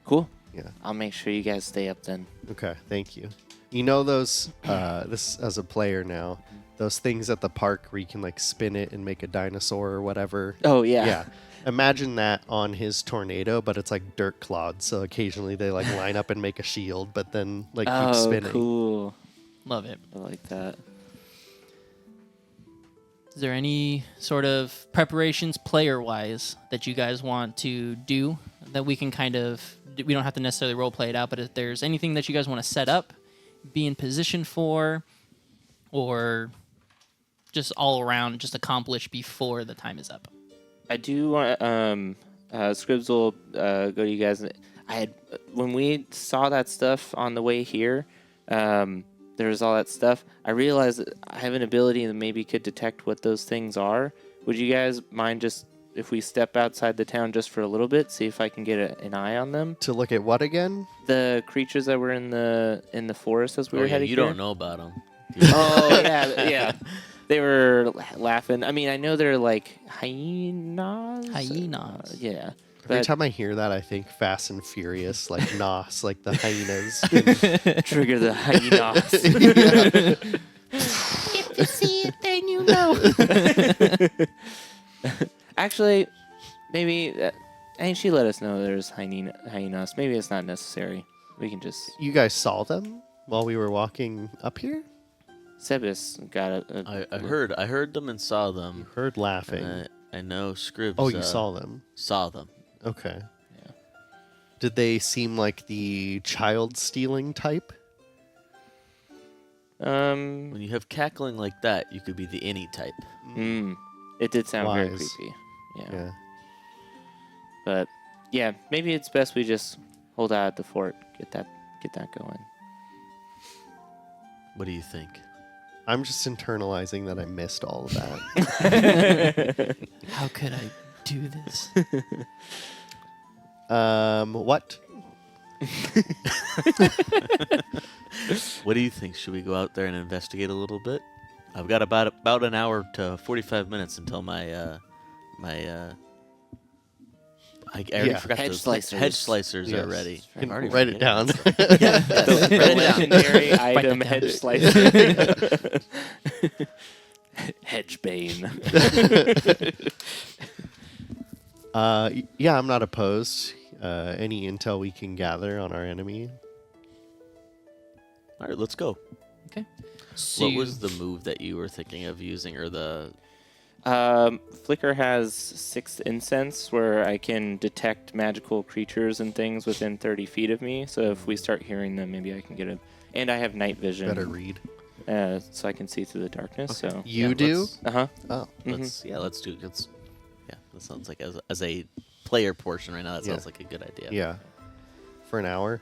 Cool. Yeah. I'll make sure you guys stay up then. Okay, thank you. You know those, this as a player now, those things at the park where you can like spin it and make a dinosaur or whatever? Oh yeah. Yeah. Imagine that on his tornado, but it's like dirt clods. So occasionally they like line up and make a shield, but then like keep Oh, spinning. cool. Love it. I like that. Is there any sort of preparations player-wise that you guys want to do that we can kind of, we don't have to necessarily role play it out, but if there's anything that you guys want to set up, be in position for, or just all around just accomplish before the time is up? I do want Scribs will go to you guys. I had when we saw that stuff on the way here, there was all that stuff. I realized that I have an ability that maybe could detect what those things are. Would you guys mind just if we step outside the town just for a little bit, see if I can get an eye on them? To look at what again? The creatures that were in the forest as we were heading you here? don't know about them. Oh yeah. They were laughing. I mean, I know they're like hyenas. Hyenas. Yeah. Every But time I hear that, I think Fast and Furious, like Nos, like the hyenas. trigger the hyenas. If you see it, then you know. Actually, maybe. I think she let us know there's hyenas. Maybe it's not necessary. We can just. You guys saw them? while we were walking up here? Sebis got a I heard them and saw them. Heard laughing. I know Scribs. Oh, you saw them. Saw them. Okay. Yeah. Did they seem like the child stealing type? When you have cackling like that, you could be the any type. It did sound very Wise. creepy. Yeah. Yeah. But yeah, maybe it's best we just hold out at the fort, get that going. What do you think? I'm just internalizing that I missed all of that. How could I do this? What? What do you think? Should we go out there and investigate a little bit? I've got about an hour to 45 minutes until my I already forgot Hedge those slicers. Hedge slicers Yes. are ready. You can I'm already write it down. The legendary item down. hedge slicer. Hedge bane. Yeah, I'm not opposed. Any intel we can gather on our enemy? All right, let's go. Okay. So What was the move that you were thinking of using, or the? Flicker has 6th incense where I can detect magical creatures and things within 30 feet of me. So if we start hearing them, maybe I can get a. And I have night vision. Better read. So I can see through the darkness. So. You do? Uh huh. Oh. Let's do. That sounds like as a player portion right now. That Yeah. sounds like a good idea. Yeah. For an hour?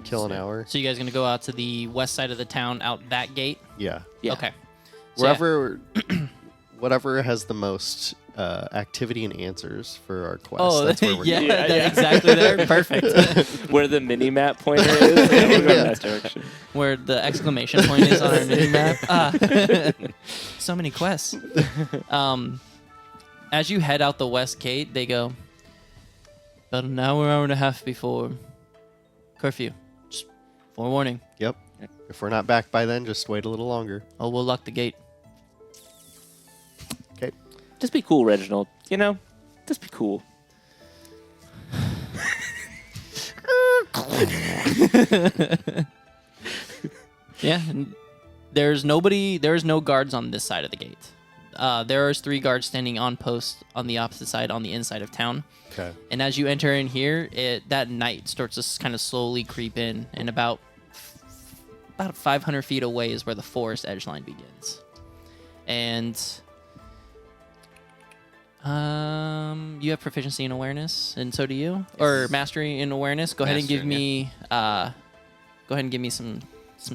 Kill an hour? So you guys gonna go out to the west side of the town, out that gate? Yeah. Yeah. Okay. So, yeah. Wherever, whatever has the most activity and answers for our quest. Oh, that's where we're yeah, going. Yeah. exactly there. Perfect. Where the mini map pointer is. Yeah, we'll go in that direction. Where the exclamation point is on our mini map. So many quests. As you head out the west gate, they go about an hour and a half before curfew. Just forewarning. Yep. If we're not back by then, just wait a little longer. Oh, we'll lock the gate. Okay. Just be cool, Reginald. You know, just be cool. Yeah. And there's no guards on this side of the gate. There are 3 guards standing on post on the opposite side, on the inside of town. Okay. And as you enter in here, that night starts to kind of slowly creep in, and about 500 feet away is where the forest edgeline begins. And you have proficiency in awareness, and so do you, or mastery in awareness. Go ahead and give me some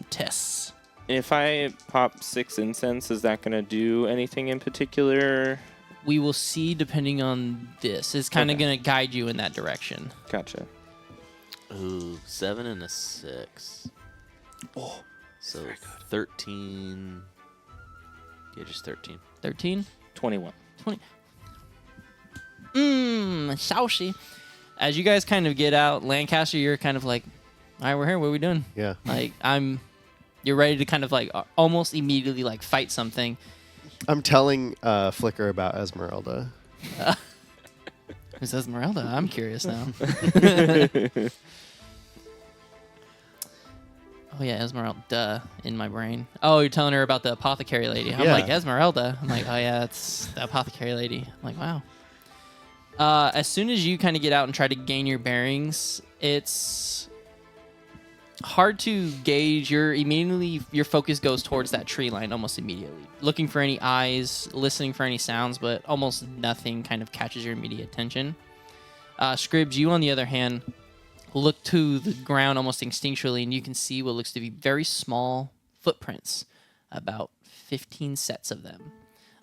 tests. If I pop 6 incense, is that going to do anything in particular? We will see depending on this. It's kind of Okay. going to guide you in that direction. Gotcha. Ooh, 7 and a 6. Oh, So 13. Yeah, just 13. 13? 21. 20. Saucy. As you guys kind of get out, Lancaster, you're kind of like, all right, we're here. What are we doing? Yeah. Like, you're ready to kind of like almost immediately like fight something. I'm telling Flicker about Esmeralda. Who's Esmeralda? I'm curious now. Oh yeah, Esmeralda in my brain. Oh, you're telling her about the apothecary lady. I'm Yeah. like, Esmeralda. I'm like, oh yeah, it's the apothecary lady. I'm like, wow. As soon as you kind of get out and try to gain your bearings, it's hard to gauge. Your focus goes towards that tree line almost immediately, looking for any eyes, listening for any sounds, but almost nothing kind of catches your immediate attention. Scribs, you on the other hand, look to the ground almost instinctually, and you can see what looks to be very small footprints, about 15 sets of them,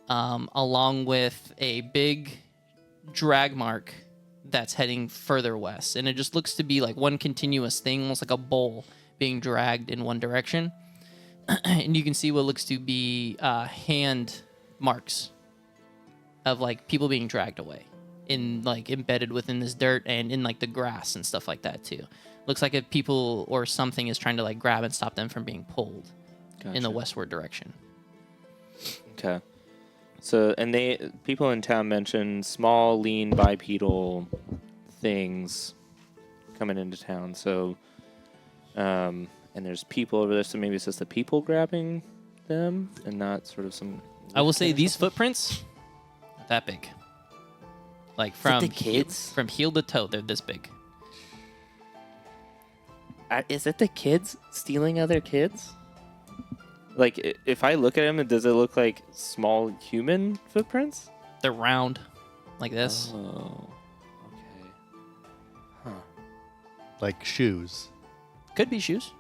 along with a big drag mark that's heading further west. And it just looks to be like one continuous thing, almost like a bowl being dragged in one direction. And you can see what looks to be hand marks of like people being dragged away, in like embedded within this dirt and in like the grass and stuff like that too. Looks like if people or something is trying to like grab and stop them from being pulled in the westward direction. Okay. So, and people in town mentioned small, lean, bipedal things coming into town. So, and there's people over there, so maybe it's just the people grabbing them and not sort of some... I will say these footprints, not that big. Like from the kids? From heel to toe, they're this big. Is it the kids stealing other kids? Like, if I look at them, does it look like small human footprints? They're round, like this. Oh, okay. Huh. Like shoes. Could be shoes.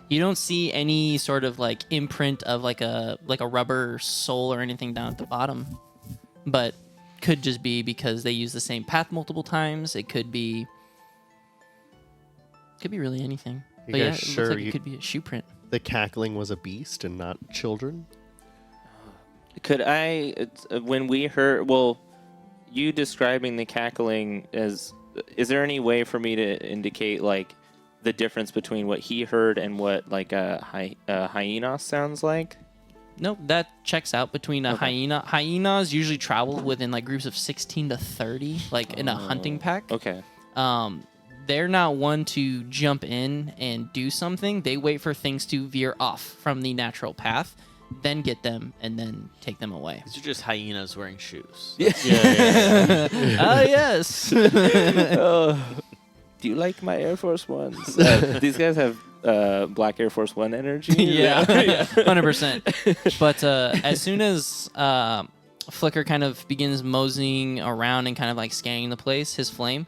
You don't see any sort of like imprint of like a rubber sole or anything down at the bottom, but could just be because they use the same path multiple times. It could be really anything. You But yeah, guys it sure looks like you- it could be a shoe print. The cackling was a beast and not children. Could I, when we heard, well, you describing the cackling as, is there any way for me to indicate like the difference between what he heard and what like a hyena sounds like? Nope, that checks out between a Okay. hyena. Hyenas usually travel within like groups of 16 to 30, like in a hunting pack. Okay. They're not one to jump in and do something. They wait for things to veer off from the natural path, then get them, and then take them away. These are just hyenas wearing shoes. Ah, yes. Do you like my Air Force Ones? These guys have black Air Force One energy. Yeah, 100%. But as soon as Flicker kind of begins moseying around and kind of like scanning the place, his flame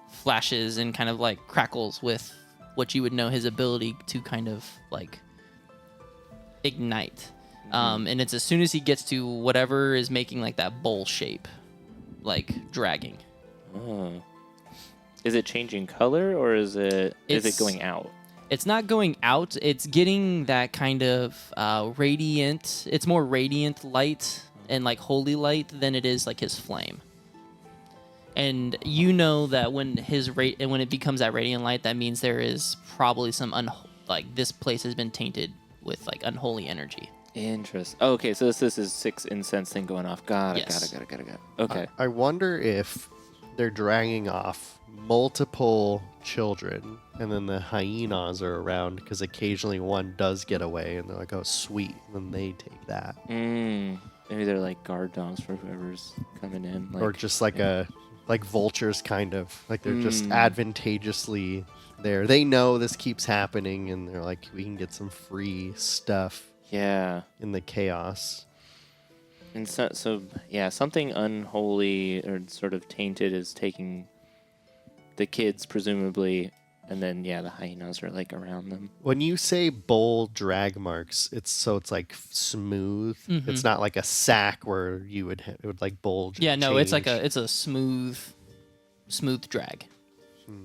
flashes and kind of like crackles with what you would know his ability to kind of like ignite. And it's as soon as he gets to whatever is making like that bowl shape, like dragging. Oh. Is it changing color or is it It's- going out? It's not going out. It's getting that kind of radiant. It's more radiant light and like holy light than it is like his flame. And you know that when when it becomes that radiant light, that means there is probably some like this place has been tainted with like unholy energy. Interesting. Oh, okay, so this is 6 incense thing going off. Got it. Yes. Got it. Okay. I wonder if they're dragging off multiple children and then the hyenas are around because occasionally one does get away and they're like, oh, sweet. And then they take that. Maybe they're like guard dogs for whoever's coming in. Like, Or just like like vultures kind of. Like they're just advantageously there. They know this keeps happening and they're like, we can get some free stuff yeah. in the chaos. And so yeah, something unholy or sort of tainted is taking the kids, presumably, and then, yeah, the hyenas are, like, around them. When you say bowl drag marks, it's like smooth. Mhm. It's not like a sack where it would like bulge. Yeah, and no, it's like change. it's a smooth drag.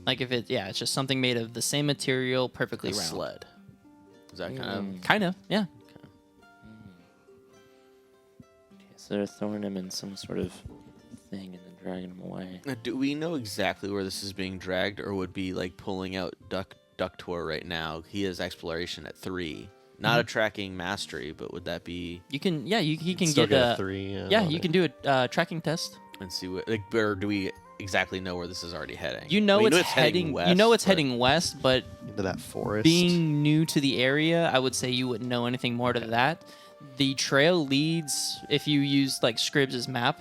Like if it's just something made of the same material, perfectly A round. sled. Is that kind of... Kind of, yeah. So they're throwing him in some sort of thing and then dragging him away. Do we know exactly where this is being dragged, or would be like pulling out Ductor right now? He has exploration at 3. Not a tracking mastery, but would that be... You can, he can Still get get a a 3. Yeah, you can do a tracking test. And see what... Like, or do we exactly know where this is already heading? You know We it's heading. west, You know it's but- heading west, but into that forest. being new to the area, I would say you wouldn't know anything more to that. The trail leads, if you use like Scribs' map,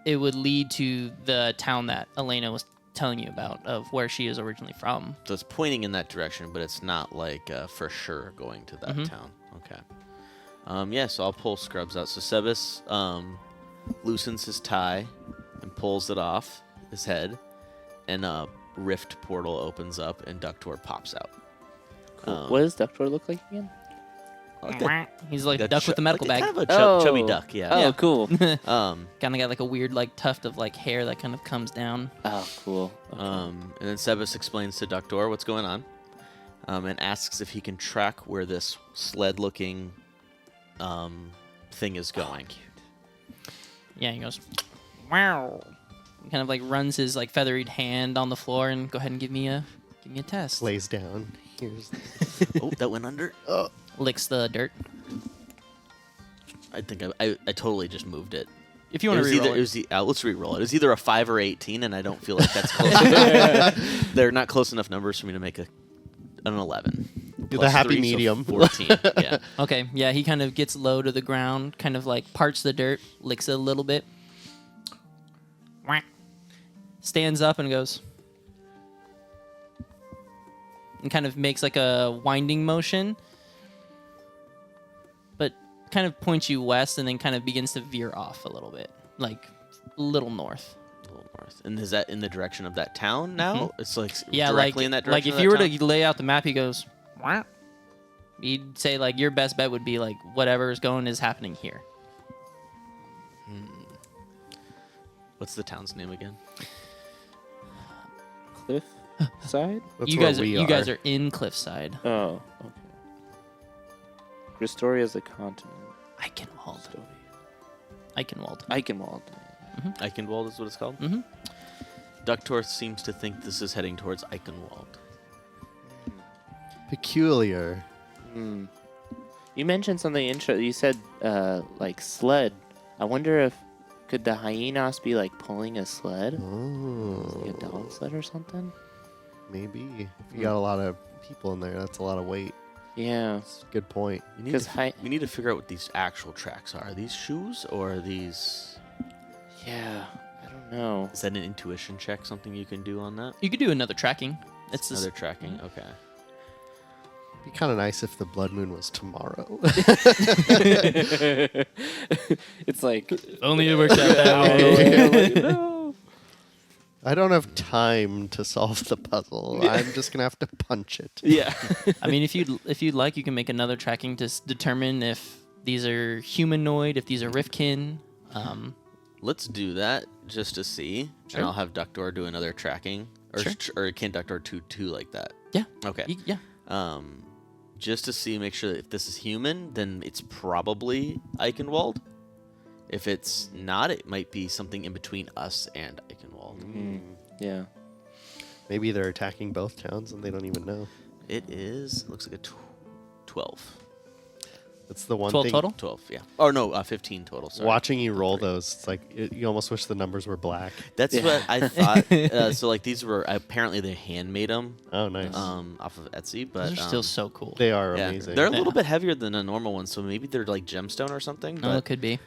it would lead to the town that Elena was telling you about, of where she is originally from. So it's pointing in that direction, but it's not like for sure going to that town. Okay. Yeah, so I'll pull Scrubs out. So Sebas loosens his tie and pulls it off his head, and a rift portal opens up, and Ductor pops out. Cool. What does Ductor look like again? He's like a a duck with a medical like bag. Kind of a chubby duck, yeah. Oh, Yeah. cool. Kind of got like a weird like tuft of like hair that kind of comes down. Oh, cool. Okay. And then Sebas explains to Ductor what's going on, and asks if he can track where this sled-looking thing is going. Yeah, he goes, wow. He kind of like runs his like feathered hand on the floor and go ahead and give me a test. lays down. Here's Oh, that went under. Licks the dirt. I think I totally just moved it. If you want to reroll let's reroll it. It was either a 5 or 18, and I don't feel like that's close enough. They're not close enough numbers for me to make an 11. The Plus happy 3, so medium. 14. Yeah. Okay, yeah, he kind of gets low to the ground, kind of like parts the dirt, licks it a little bit. Whack. Stands up and goes. And kind of makes like a winding motion. But kind of points you west and then kind of begins to veer off a little bit. Like a little north. A little north. And is that in the direction of that town now? It's like Yeah, directly like, in that like direction. if of you were that town? to lay out the map, he goes, "Wah." He'd say like your best bet would be like whatever's going is happening here. What's the town's name again? Cliffside? That's you where guys, we you guys are in Cliffside. Oh, okay. Ristoria's the continent. Eichenwald. Eichenwald. Eichenwald is what it's called? Mm-hmm. Ducktorth seems to think this is heading towards Eichenwald. Peculiar. Hmm. You mentioned something interesting. You said, like, sled. I wonder if could the hyenas be, like, pulling a sled? Oh. Like a dog sled or something? Maybe. If you got a lot of people in there, that's a lot of weight. Yeah. That's a good point. We need, 'Cause we need to figure out what these actual tracks are. Are these shoes or are these... Yeah. I don't know. Is that an intuition check, something you can do on that? You could do another tracking. It's Another tracking? Okay. It'd be kind of nice if the blood moon was tomorrow. It's like... only it worked out that way. No. I don't have time to solve the puzzle. I'm just gonna have to punch it. Yeah. I mean, if you'd like, you can make another tracking to determine if these are humanoid, if these are Riftkin. Let's do that just to see. Sure. And I'll have Duckdoor do another tracking. Or, Sure. or can Duckdoor do like that? Yeah. Okay. Yeah. Just to see, make sure that if this is human, then it's probably Eichenwald. If it's not, it might be something in between us and Eichenwald. Yeah. Maybe they're attacking both towns and they don't even know. It is, looks like a 12. It's the one 12 thing. total? 12, yeah. Oh, no, 15 total. Sorry. Watching you roll those, it's like you almost wish the numbers were black. That's what I thought. So, like, these were apparently they handmade them Oh, nice. off of Etsy, but Those are still so cool. They are yeah, amazing. they're a little Yeah. bit heavier than a normal one, so maybe they're like gemstone or something. No, But, it could be.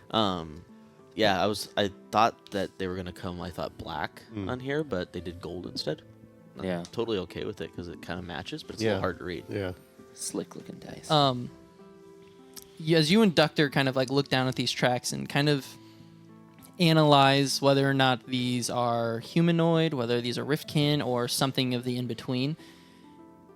yeah, I thought that they were gonna come. I thought black Mm. on here, but they did gold instead. I'm Yeah. totally okay with it because it kind of matches, but it's a Yeah. little hard to read. Yeah. Slick looking dice. As you and Ductor kind of like look down at these tracks and kind of analyze whether or not these are humanoid, whether these are Riftkin or something of the in between.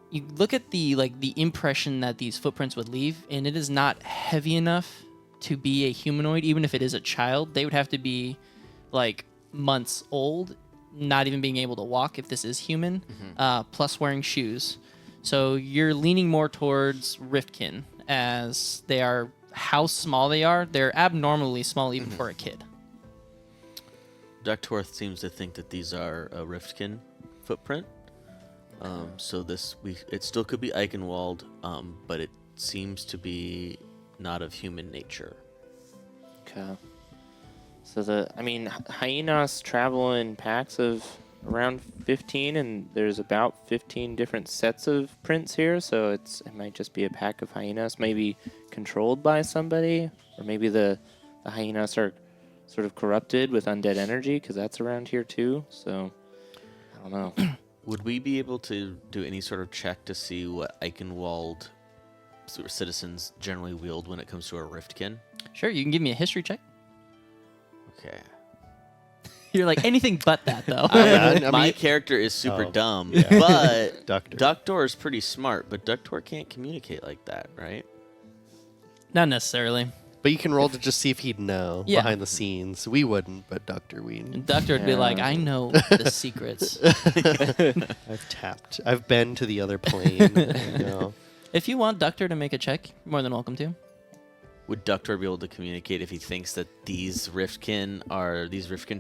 You look at the impression that these footprints would leave, and it is not heavy enough to be a humanoid. Even if it is a child, they would have to be like months old, not even being able to walk if this is human, plus wearing shoes. So you're leaning more towards Riftkin, as they are how small they are. They're abnormally small even for a kid. Ducktorth seems to think that these are a Riftkin footprint. So it still could be Eichenwald, but it seems to be not of human nature. Okay. So hyenas travel in packs of around 15, and there's about 15 different sets of prints here. So it might just be a pack of hyenas, maybe controlled by somebody, or maybe the hyenas are sort of corrupted with undead energy, because that's around here too. So I don't know. Would we be able to do any sort of check to see what Eichenwald sort of citizens generally wield when it comes to a Riftkin? Sure, you can give me a history check. Okay. You're like anything but that, though. My character is super dumb, yeah. but Ductor. Duckdoor is pretty smart, but Duckdoor can't communicate like that, right? Not necessarily. But you can roll to just see if he'd know Yeah. behind the scenes. We wouldn't, but Doctor, we. And Ductor would be Yeah. like, I know the secrets. I've tapped. I've been to the other plane. You know. If you want Ductor to make a check, you're more than welcome to. Would Duckdoor be able to communicate if he thinks that these Riftkin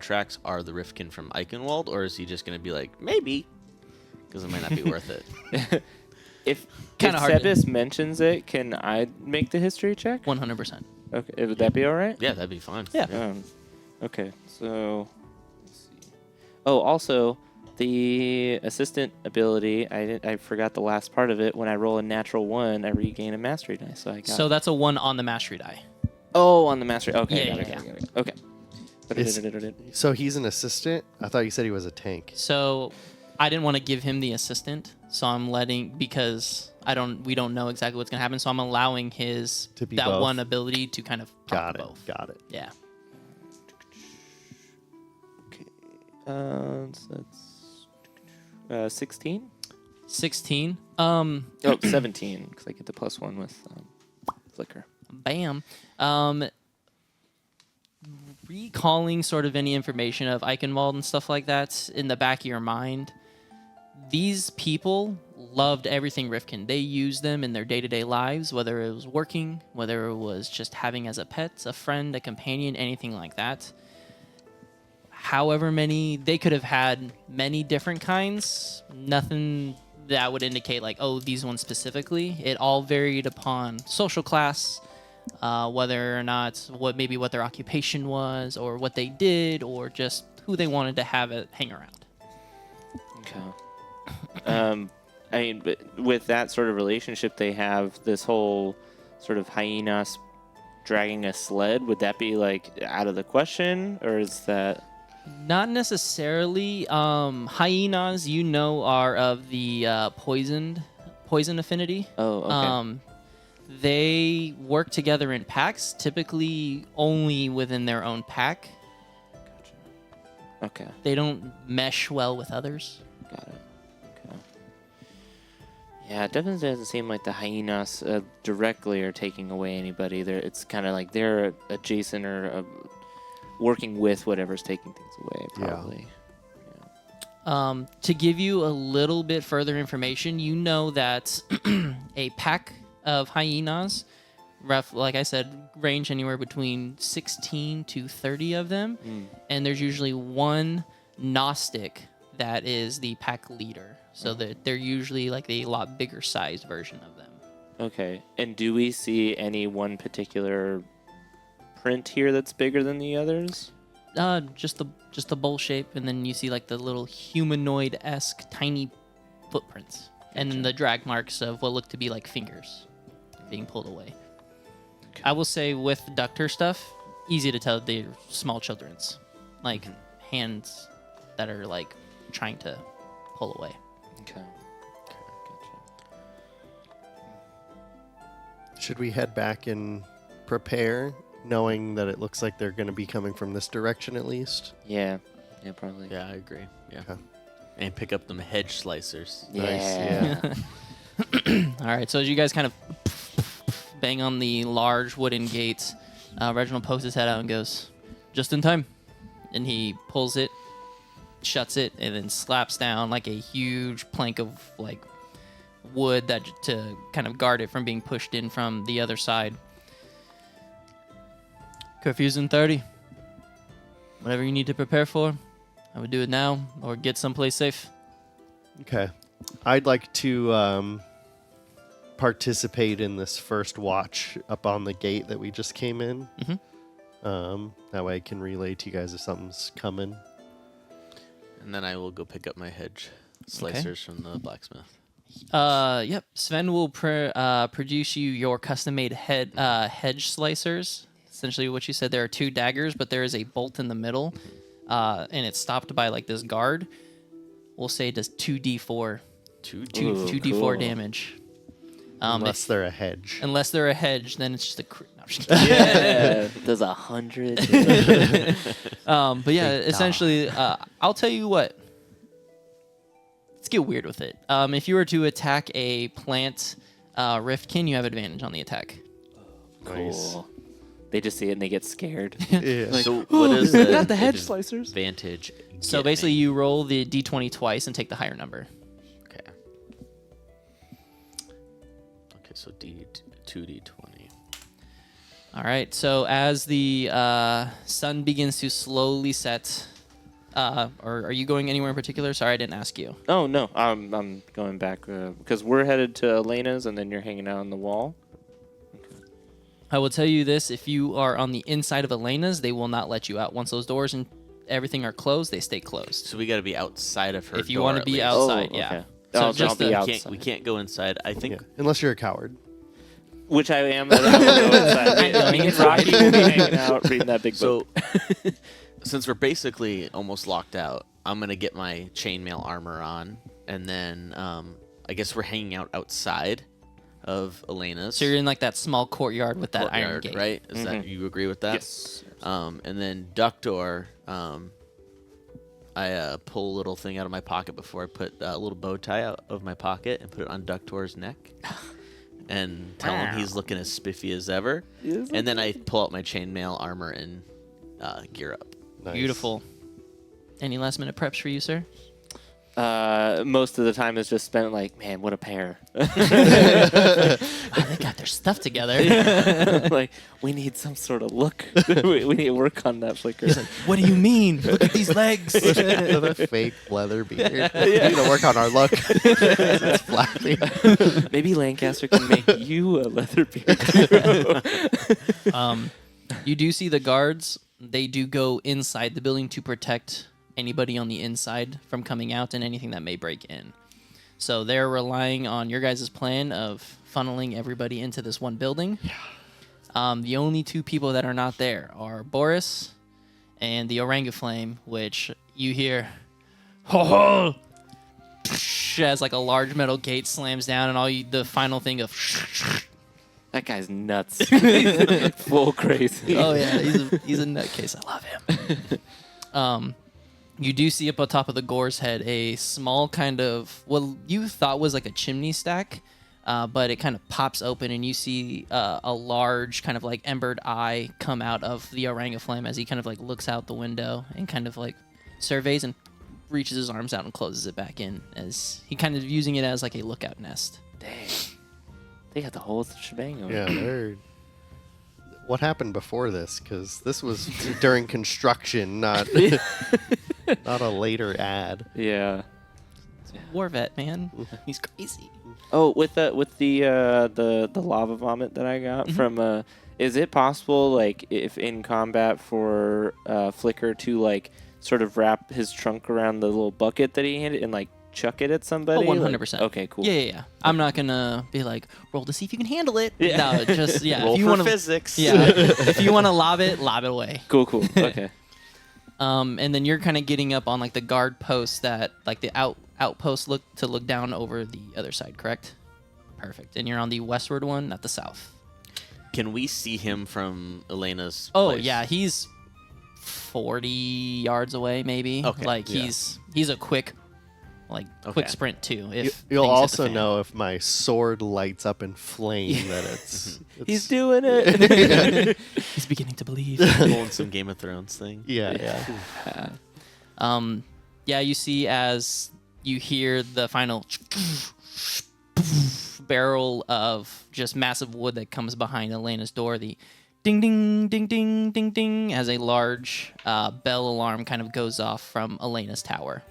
tracks are the Riftkin from Eichenwald, or is he just going to be like, maybe, because it might not be worth it? If Kinda hard to- Sebas mentions it, can I make the history check? 100%. Okay, would that be all right? Yeah, that'd be fine. Yeah. Okay, so let's see. Oh, also the assistant ability. I forgot the last part of it. When I roll a natural 1, I regain a mastery die. So I got. So that's a 1 on the mastery die. Oh, on the mastery. Okay, Yeah, got yeah, it. Okay. So he's an assistant? I thought you said he was a tank. So I didn't want to give him the assistant, so I'm letting because we don't know exactly what's gonna happen, so I'm allowing his To be that both. one ability to kind of pop Got it. both. Got it. Yeah. Okay. So that's 16. 16. Oh, 17 because I get the +1 with flicker. Bam. Recalling sort of any information of Eichenwald and stuff like that in the back of your mind, these people loved everything Rifkin. They used them in their day-to-day lives, whether it was working, whether it was just having as a pet, a friend, a companion, anything like that. However many, they could have had many different kinds. Nothing that would indicate like, oh, these ones specifically. It all varied upon social class, whether or not what their occupation was, or what they did, or just who they wanted to have it hang around. Okay. I mean, but with that sort of relationship they have, this whole sort of hyenas dragging a sled, would that be like out of the question, or is that? Not necessarily. Hyenas, are of the poison affinity. Oh, okay. They work together in packs, typically only within their own pack. Okay. They don't mesh well with others. Got it. Okay. Yeah, it definitely doesn't seem like the hyenas directly are taking away anybody. It's kind of like they're adjacent or working with whatever's taking things away, probably. To give you a little bit further information, you know that a pack of hyenas, like I said, range anywhere between 16 to 30 of them, and there's usually one Gnostic that is the pack leader. So they're usually like a lot bigger sized version of them. Okay. And do we see any one particular print here that's bigger than the others? Just the bowl shape, and then you see like the little humanoid-esque tiny footprints, and then the drag marks of what look to be like fingers being pulled away. Okay. I will say with Ductor stuff, easy to tell they're small children's, like hands that are like trying to pull away. Okay. Should we head back and prepare, knowing that it looks like they're going to be coming from this direction at least? Yeah. Yeah, probably. Yeah, I agree. Yeah. Okay. And pick up them hedge slicers. Yeah. All right, so as you guys kind of bang on the large wooden gate, Reginald pokes his head out and goes, "Just in time." And he pulls it, shuts it, and then slaps down like a huge plank of like wood that to kind of guard it from being pushed in from the other side. Curfew's in 30. Whatever you need to prepare for, I would do it now or get someplace safe. Okay. I'd like to participate in this first watch up on the gate that we just came in. That way I can relay to you guys if something's coming. And then I will go pick up my hedge slicers from the blacksmith. Yep. Sven will produce you your custom-made hedge slicers. Essentially, what you said, there are 2 daggers, but there is a bolt in the middle, and it's stopped by like this guard. We'll say it does 2d4. 2d4 cool. damage. Unless they're a hedge. Unless they're a hedge, then it's just a crit. No, I'm just kidding. Yeah. Does 100. But yeah, essentially, I'll tell you what. Let's get weird with it. If you were to attack a plant Riftkin, you have advantage on the attack. Nice. Cool. They just see it and they get scared. Yeah. So what is the, Not the hedge slicers. advantage? So get basically, me? you roll the d20 twice and take the higher number. Okay. Okay, so 2d20. All right. So as the sun begins to slowly set, or are you going anywhere in particular? Sorry, I didn't ask you. Oh, no. I'm going back because we're headed to Elena's and then you're hanging out on the wall. I will tell you this: if you are on the inside of Elena's, they will not let you out. Once those doors and everything are closed, they stay closed. So we got to be outside of her. If you door want to at be least. outside, Oh, yeah. okay. So I'll just be the, outside. We can't go inside. I think. Yeah. Unless you're a coward. Which I am. But I will go inside. I know, Me and he's Rocky will be hanging out reading that big book. So, since we're basically almost locked out, I'm gonna get my chainmail armor on, and then I guess we're hanging out outside of Elena's. so you're in like that small courtyard with that iron courtyard, gate. right? Is that you agree with that? Yes. And then Ductor, I pull a little thing out of my pocket before I put a little bow tie out of my pocket and put it on Ductor's neck. And tell him he's looking as spiffy as ever. And then I pull out my chainmail armor and gear up. Nice. Beautiful. Any last minute preps for you, sir? Most of the time is just spent like, man, what a pair. Oh, they got their stuff together. Like, we need some sort of look. we need to work on that flicker. He's like, what do you mean? Look at these legs. With a fake leather beard. We need to work on our look. It's flappy. Maybe Lancaster can make you a leather beard. You do see the guards. They do go inside the building to protect anybody on the inside from coming out and anything that may break in. So they're relying on your guys' plan of funneling everybody into this one building. Yeah. The only two people that are not there are Boris and the Orangaflame, which you hear ho ho as like a large metal gate slams down, and the final thing of That guy's nuts. Full crazy. oh yeah, he's a nutcase. I love him. You do see up on top of the Gore's head a small kind of what you thought was like a chimney stack, but it kind of pops open and you see a large kind of like embered eye come out of the Orangaflame as he kind of like looks out the window and kind of like surveys and reaches his arms out and closes it back in as he kind of using it as like a lookout nest. Dang. They got the whole shebang going. Yeah, they're... What happened before this? Because this was during construction, not not a later ad. Yeah. War vet, man. He's crazy. Oh, with the lava vomit that I got from is it possible, like, if in combat for Flicker to like sort of wrap his trunk around the little bucket that he handed and like chuck it at somebody? Oh, 100%. Like, okay, cool. Yeah. I'm not gonna be like, roll to see if you can handle it. Yeah. No, just Roll if you for want to physics. Yeah. If you want to lob it away. Cool. Okay. And then you're kind of getting up on like the guard post that like the outpost look down over the other side, correct? Perfect. And you're on the westward one, not the south. Can we see him from Elena's Oh place? yeah, he's 40 yards away, maybe. Okay, Like yeah. he's a quick Okay. sprint too. If You'll things hit the also fan. know if my sword lights up in flame that it's He's doing it. He's beginning to believe. Pulling some Game of Thrones thing. yeah. Yeah, you see as you hear the final barrel of just massive wood that comes behind Elena's door, the ding, ding, ding, ding, ding, ding, as a large bell alarm kind of goes off from Elena's tower.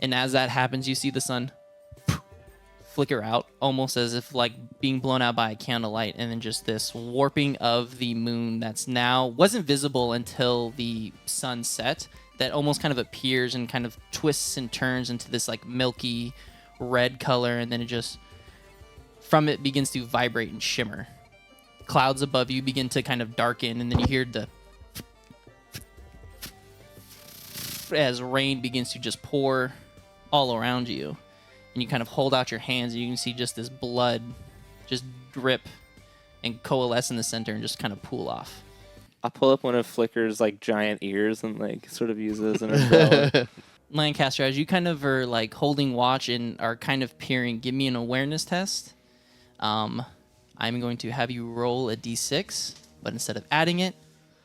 And as that happens, you see the sun flicker out, almost as if like being blown out by a candlelight, and then just this warping of the moon that's now wasn't visible until the sun set, that almost kind of appears and kind of twists and turns into this like milky red color, and then it just from it begins to vibrate and shimmer. Clouds above you begin to kind of darken, and then you hear the as rain begins to just pour all around you, and you kind of hold out your hands and you can see just this blood just drip and coalesce in the center and just kind of pool off. I'll pull up one of Flicker's like giant ears and like sort of use it as an umbrella. Lancaster, as you kind of are like holding watch and are kind of peering, give me an awareness test. I'm going to have you roll a d6, but instead of adding it,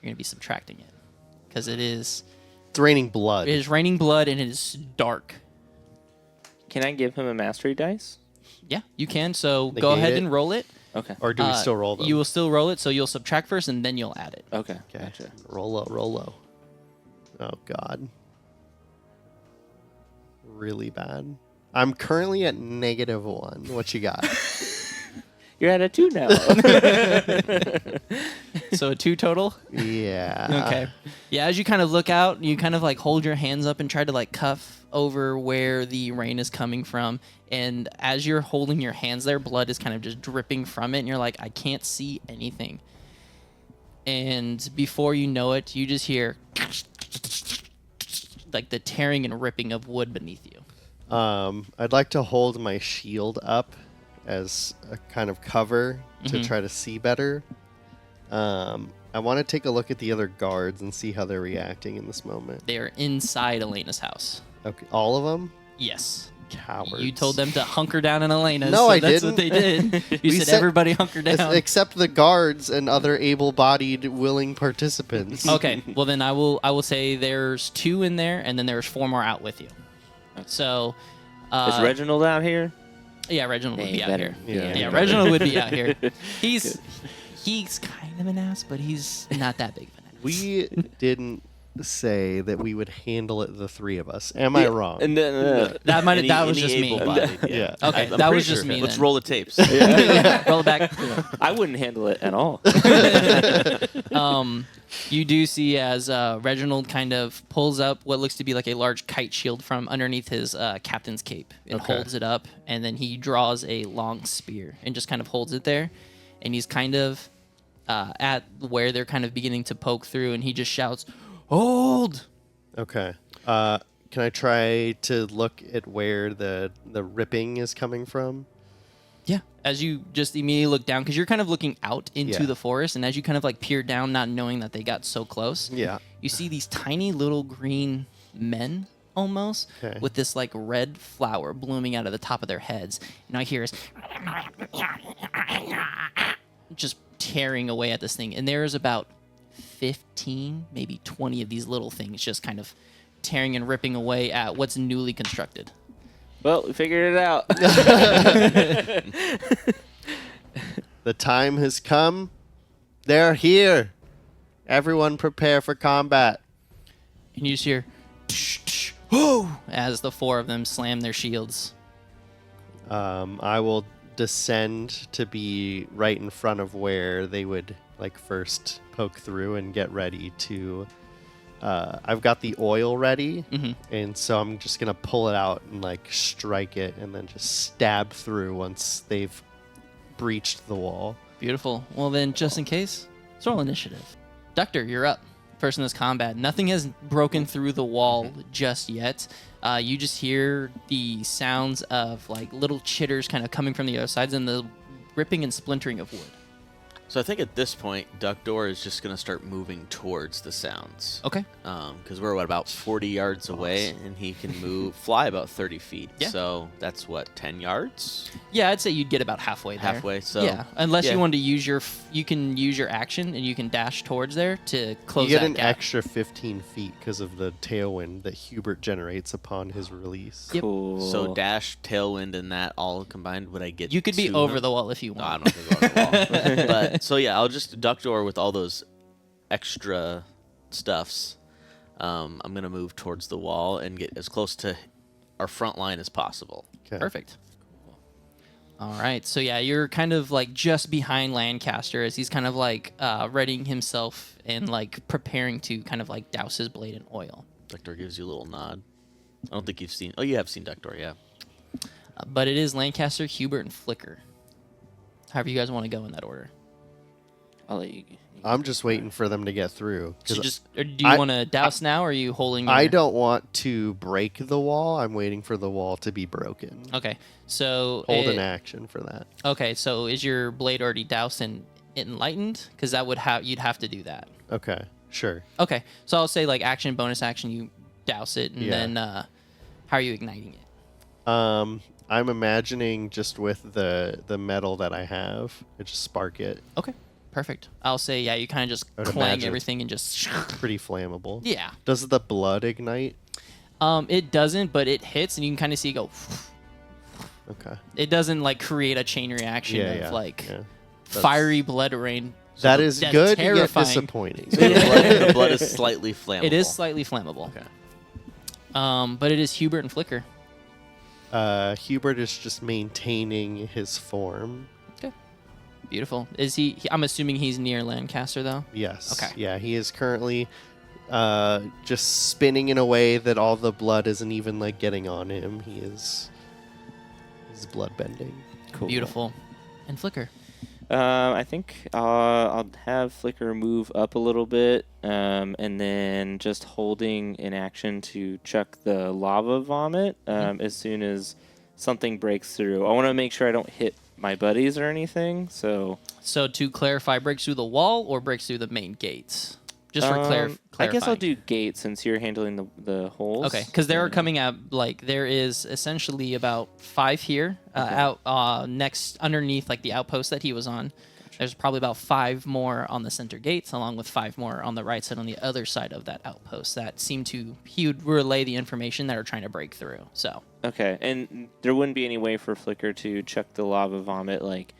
you're going to be subtracting it, because It's raining blood. it is raining blood and it is dark. Can I give him a mastery dice? Yeah, you can. So Negate go ahead it? and roll it. Okay. Or do we still roll them? You will still roll it, so you'll subtract first and then you'll add it. Okay. Okay. Gotcha. Roll low. Oh, God. Really bad. I'm currently at -1. What you got? You're at a 2 now. So a 2 total. Yeah. Okay. Yeah, as you kind of look out, you kind of like hold your hands up and try to like cuff over where the rain is coming from. And as you're holding your hands there, blood is kind of just dripping from it. And you're like, I can't see anything. And before you know it, you just hear like the tearing and ripping of wood beneath you. I'd like to hold my shield up as a kind of cover to try to see better. I want to take a look at the other guards and see how they're reacting in this moment. They are inside Elena's house. Okay, all of them? Yes. Cowards. You told them to hunker down in Elena's. No, so I that's didn't. what they did. You We said said- everybody hunker down. Except the guards and other able-bodied, willing participants. Okay, well then I will say there's 2 in there, and then there's 4 more out with you. So, Is Reginald out here? yeah, Reginald would Hey, be out better. here. Yeah. Yeah, Reginald would be out here. He's kind of an ass, but he's not that big of an ass. We didn't say that we would handle it, the 3 of us. Am I wrong? And then, That might Any- that was any just me. able-bodied, Yeah. Okay, I'm that pretty was just sure. me. Let's then. roll the tapes. Roll it back. I wouldn't handle it at all. You do see as Reginald kind of pulls up what looks to be like a large kite shield from underneath his captain's cape and Okay. holds it up, and then he draws a long spear and just kind of holds it there, and he's kind of at where they're kind of beginning to poke through, and he just shouts, "Hold!" Okay. Can I try to look at where the ripping is coming from? Yeah. As you just immediately look down, because you're kind of looking out into Yeah. the forest, and as you kind of like peer down, not knowing that they got so close, Yeah. you see these tiny little green men almost Okay. with this like red flower blooming out of the top of their heads. And I hear is just tearing away at this thing. And there's about 15, maybe 20 of these little things just kind of tearing and ripping away at what's newly constructed. Well, we figured it out. The time has come. They're here. Everyone prepare for combat. And you just hear tsh, tsh, whoo, as the 4 of them slam their shields. I will descend to be right in front of where they would like first poke through and get ready to. I've got the oil ready, and so I'm just gonna pull it out and like strike it, and then just stab through once they've breached the wall. Beautiful. Well, then, just in case, let's roll initiative. Doctor, you're up. First in this combat. Nothing has broken through the wall just yet. You just hear the sounds of like little chitters kind of coming from the other sides and the ripping and splintering of wood. So I think at this point, Duckdoor is just going to start moving towards the sounds. Okay. Because we're, about 40 yards away, and he can fly about 30 feet. Yeah. So that's, 10 yards? Yeah, I'd say you'd get about halfway there. Halfway, so... yeah, unless yeah. you wanted to use you can use your action and you can dash towards there to close You get that an gap. extra 15 feet because of the tailwind that Hubert generates upon his release. Yep. Cool. So dash, tailwind, and that all combined, would I get You could be 200? over the wall if you No, I want. don't think over the wall. But, so yeah, I'll just Duckdoor with all those extra stuffs. I'm going to move towards the wall and get as close to our front line as possible. Okay. Perfect. All right. So yeah, you're kind of like just behind Lancaster as he's kind of like readying himself and like preparing to kind of like douse his blade in oil. Duckdoor gives you a little nod. I don't think you've seen... Oh, you have seen Duckdoor, yeah. But it is Lancaster, Hubert, and Flicker. However you guys want to go in that order. I'll let you. I'm just waiting for them to get through. 'cause Or do you want to douse now, or are you holding? I your- don't want to break the wall. I'm waiting for the wall to be broken. Okay. So Hold an action for that. Okay. So is your blade already doused and enlightened? Because that would you'd have to do that. Okay, sure. Okay. So I'll say like action, bonus action, you douse it, and Yeah. then how are you igniting it? I'm imagining just with the metal that I have, it just spark it. Okay. Perfect. I'll say yeah. You kind of just I would clang imagine everything and just Pretty flammable. yeah. Does the blood ignite? It doesn't, but it hits, and you can kind of see it go. Okay. It doesn't like create a chain reaction Yeah, of yeah. like yeah. fiery blood rain. That is That's good, yet terrifying. disappointing. The blood is slightly flammable. It is slightly flammable. Okay. But it is Hubert and Flicker. Hubert is just maintaining his form. Okay. Beautiful. Is he? I'm assuming he's near Lancaster, though. Yes. Okay. Yeah, he is currently just spinning in a way that all the blood isn't even like getting on him. He's blood bending. Cool. Beautiful. And Flicker. I think I'll have Flicker move up a little bit, and then just holding in action to chuck the lava vomit as soon as something breaks through. I want to make sure I don't hit my buddies or anything. So to clarify, breaks through the wall or breaks through the main gates? Just for clarifying. I guess I'll do gate since you're handling the holes. Okay, because they're coming out, like, there is essentially about 5 here out next underneath, like, the outpost that he was on. Gotcha. There's probably about 5 more on the center gates, along with 5 more on the right side on the other side of that outpost that he would relay the information that are trying to break through. So okay, and there wouldn't be any way for Flicker to chuck the lava vomit, like,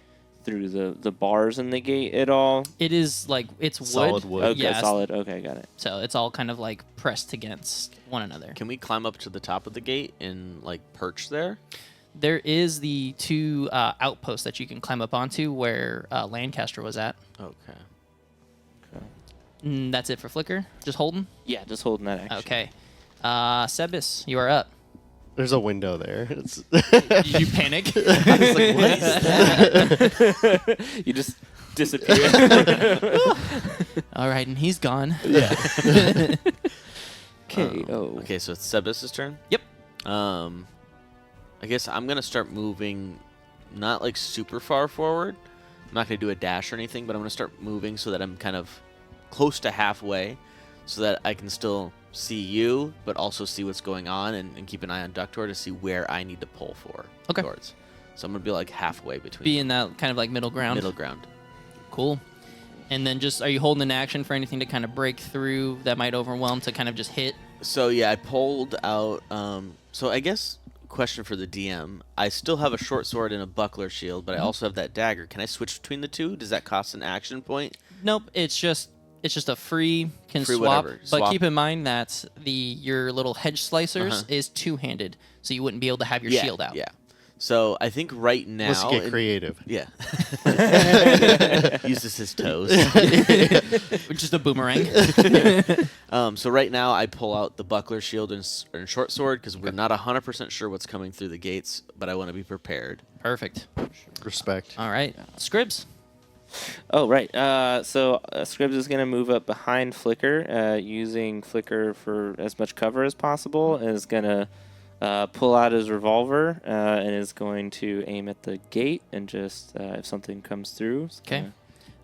through the bars in the gate at all? It is, like, it's wood. Solid wood. Okay, Yes. solid. Okay, got it. So it's all kind of, like, pressed against one another. Can we climb up to the top of the gate and like perch there? There is the 2 outposts that you can climb up onto where Lancaster was at. Okay. And that's it for Flicker. Just holding. Yeah, just holding that action. Okay. Sebis, you are up. There's a window there. It's Did you panic? I was like, what is that? You just disappear. All right, and he's gone. Yeah. Okay. Okay, so it's Sebis' turn? Yep. I guess I'm going to start moving not like super far forward. I'm not going to do a dash or anything, but I'm going to start moving so that I'm kind of close to halfway so that I can still see you, but also see what's going on and keep an eye on Ductor to see where I need to pull towards. So I'm going to be like halfway between. Be in that kind of like middle ground. Middle ground. Cool. And then just, are you holding an action for anything to kind of break through that might overwhelm to kind of just hit? So yeah, I pulled out. So I guess question for the DM. I still have a short sword and a buckler shield, but I also have that dagger. Can I switch between the two? Does that cost an action point? Nope. It's just a free swap. Whatever. But Swap. keep in mind that your little hedge slicers is 2-handed, so you wouldn't be able to have your shield out. Yeah. So I think right now. Let's get creative. Yeah. Uses his toes. Just a boomerang. So right now I pull out the buckler shield and short sword because we're not 100% sure what's coming through the gates, but I want to be prepared. Perfect. Respect. All right. Scribs. Oh, right. So Scribs is going to move up behind Flicker, using Flicker for as much cover as possible, and is going to pull out his revolver and is going to aim at the gate and just, if something comes through. Okay.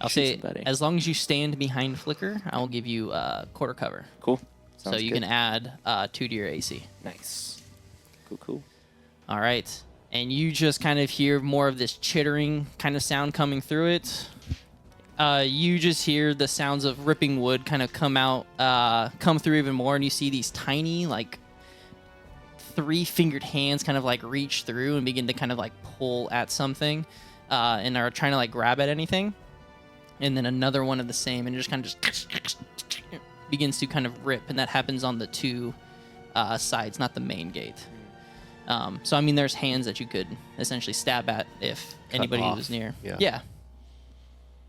I'll say, as long as you stand behind Flicker, I'll give you quarter cover. Cool. So Sounds you good. can add 2 to your AC. Nice. Cool. All right. And you just kind of hear more of this chittering kind of sound coming through it. You just hear the sounds of ripping wood kind of come through even more, and you see these tiny, like, 3-fingered hands kind of like reach through and begin to kind of like pull at something, and are trying to like grab at anything. And then another one of the same, and it just kind of just begins to kind of rip, and that happens on the 2 sides, not the main gate. So I mean, there's hands that you could essentially stab at if anybody off. was near. Yeah.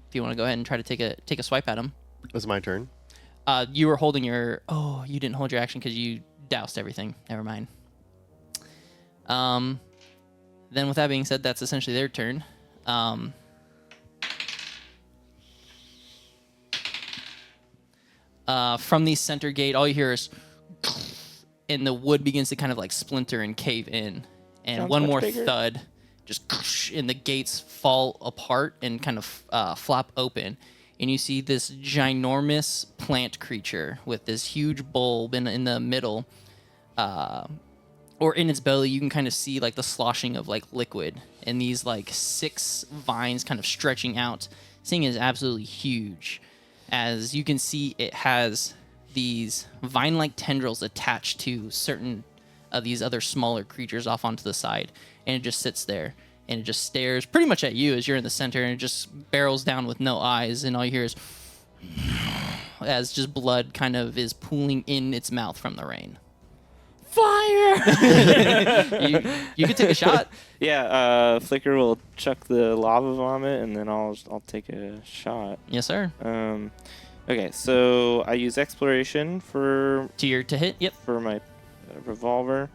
If you want to go ahead and try to take a swipe at them. It was my turn. You were holding your. Oh, you didn't hold your action because you doused everything. Never mind. Then with that being said, that's essentially their turn. From the center gate, all you hear is, and the wood begins to kind of like splinter and cave in, and Sounds one much more bigger. thud, just and the gates fall apart and kind of flop open, and you see this ginormous plant creature with this huge bulb in the middle, or in its belly. You can kind of see like the sloshing of like liquid, and these like 6 vines kind of stretching out. This thing is absolutely huge. As you can see, it has these vine-like tendrils attached to certain of these other smaller creatures off onto the side, and it just sits there, and it just stares pretty much at you as you're in the center, and it just barrels down with no eyes, and all you hear is as just blood kind of is pooling in its mouth from the rain. Fire! fire. You could take a shot. Yeah, Flicker will chuck the lava vomit, and then I'll take a shot. Yes, sir. Okay, so I use exploration for To hit. Yep. for my revolver.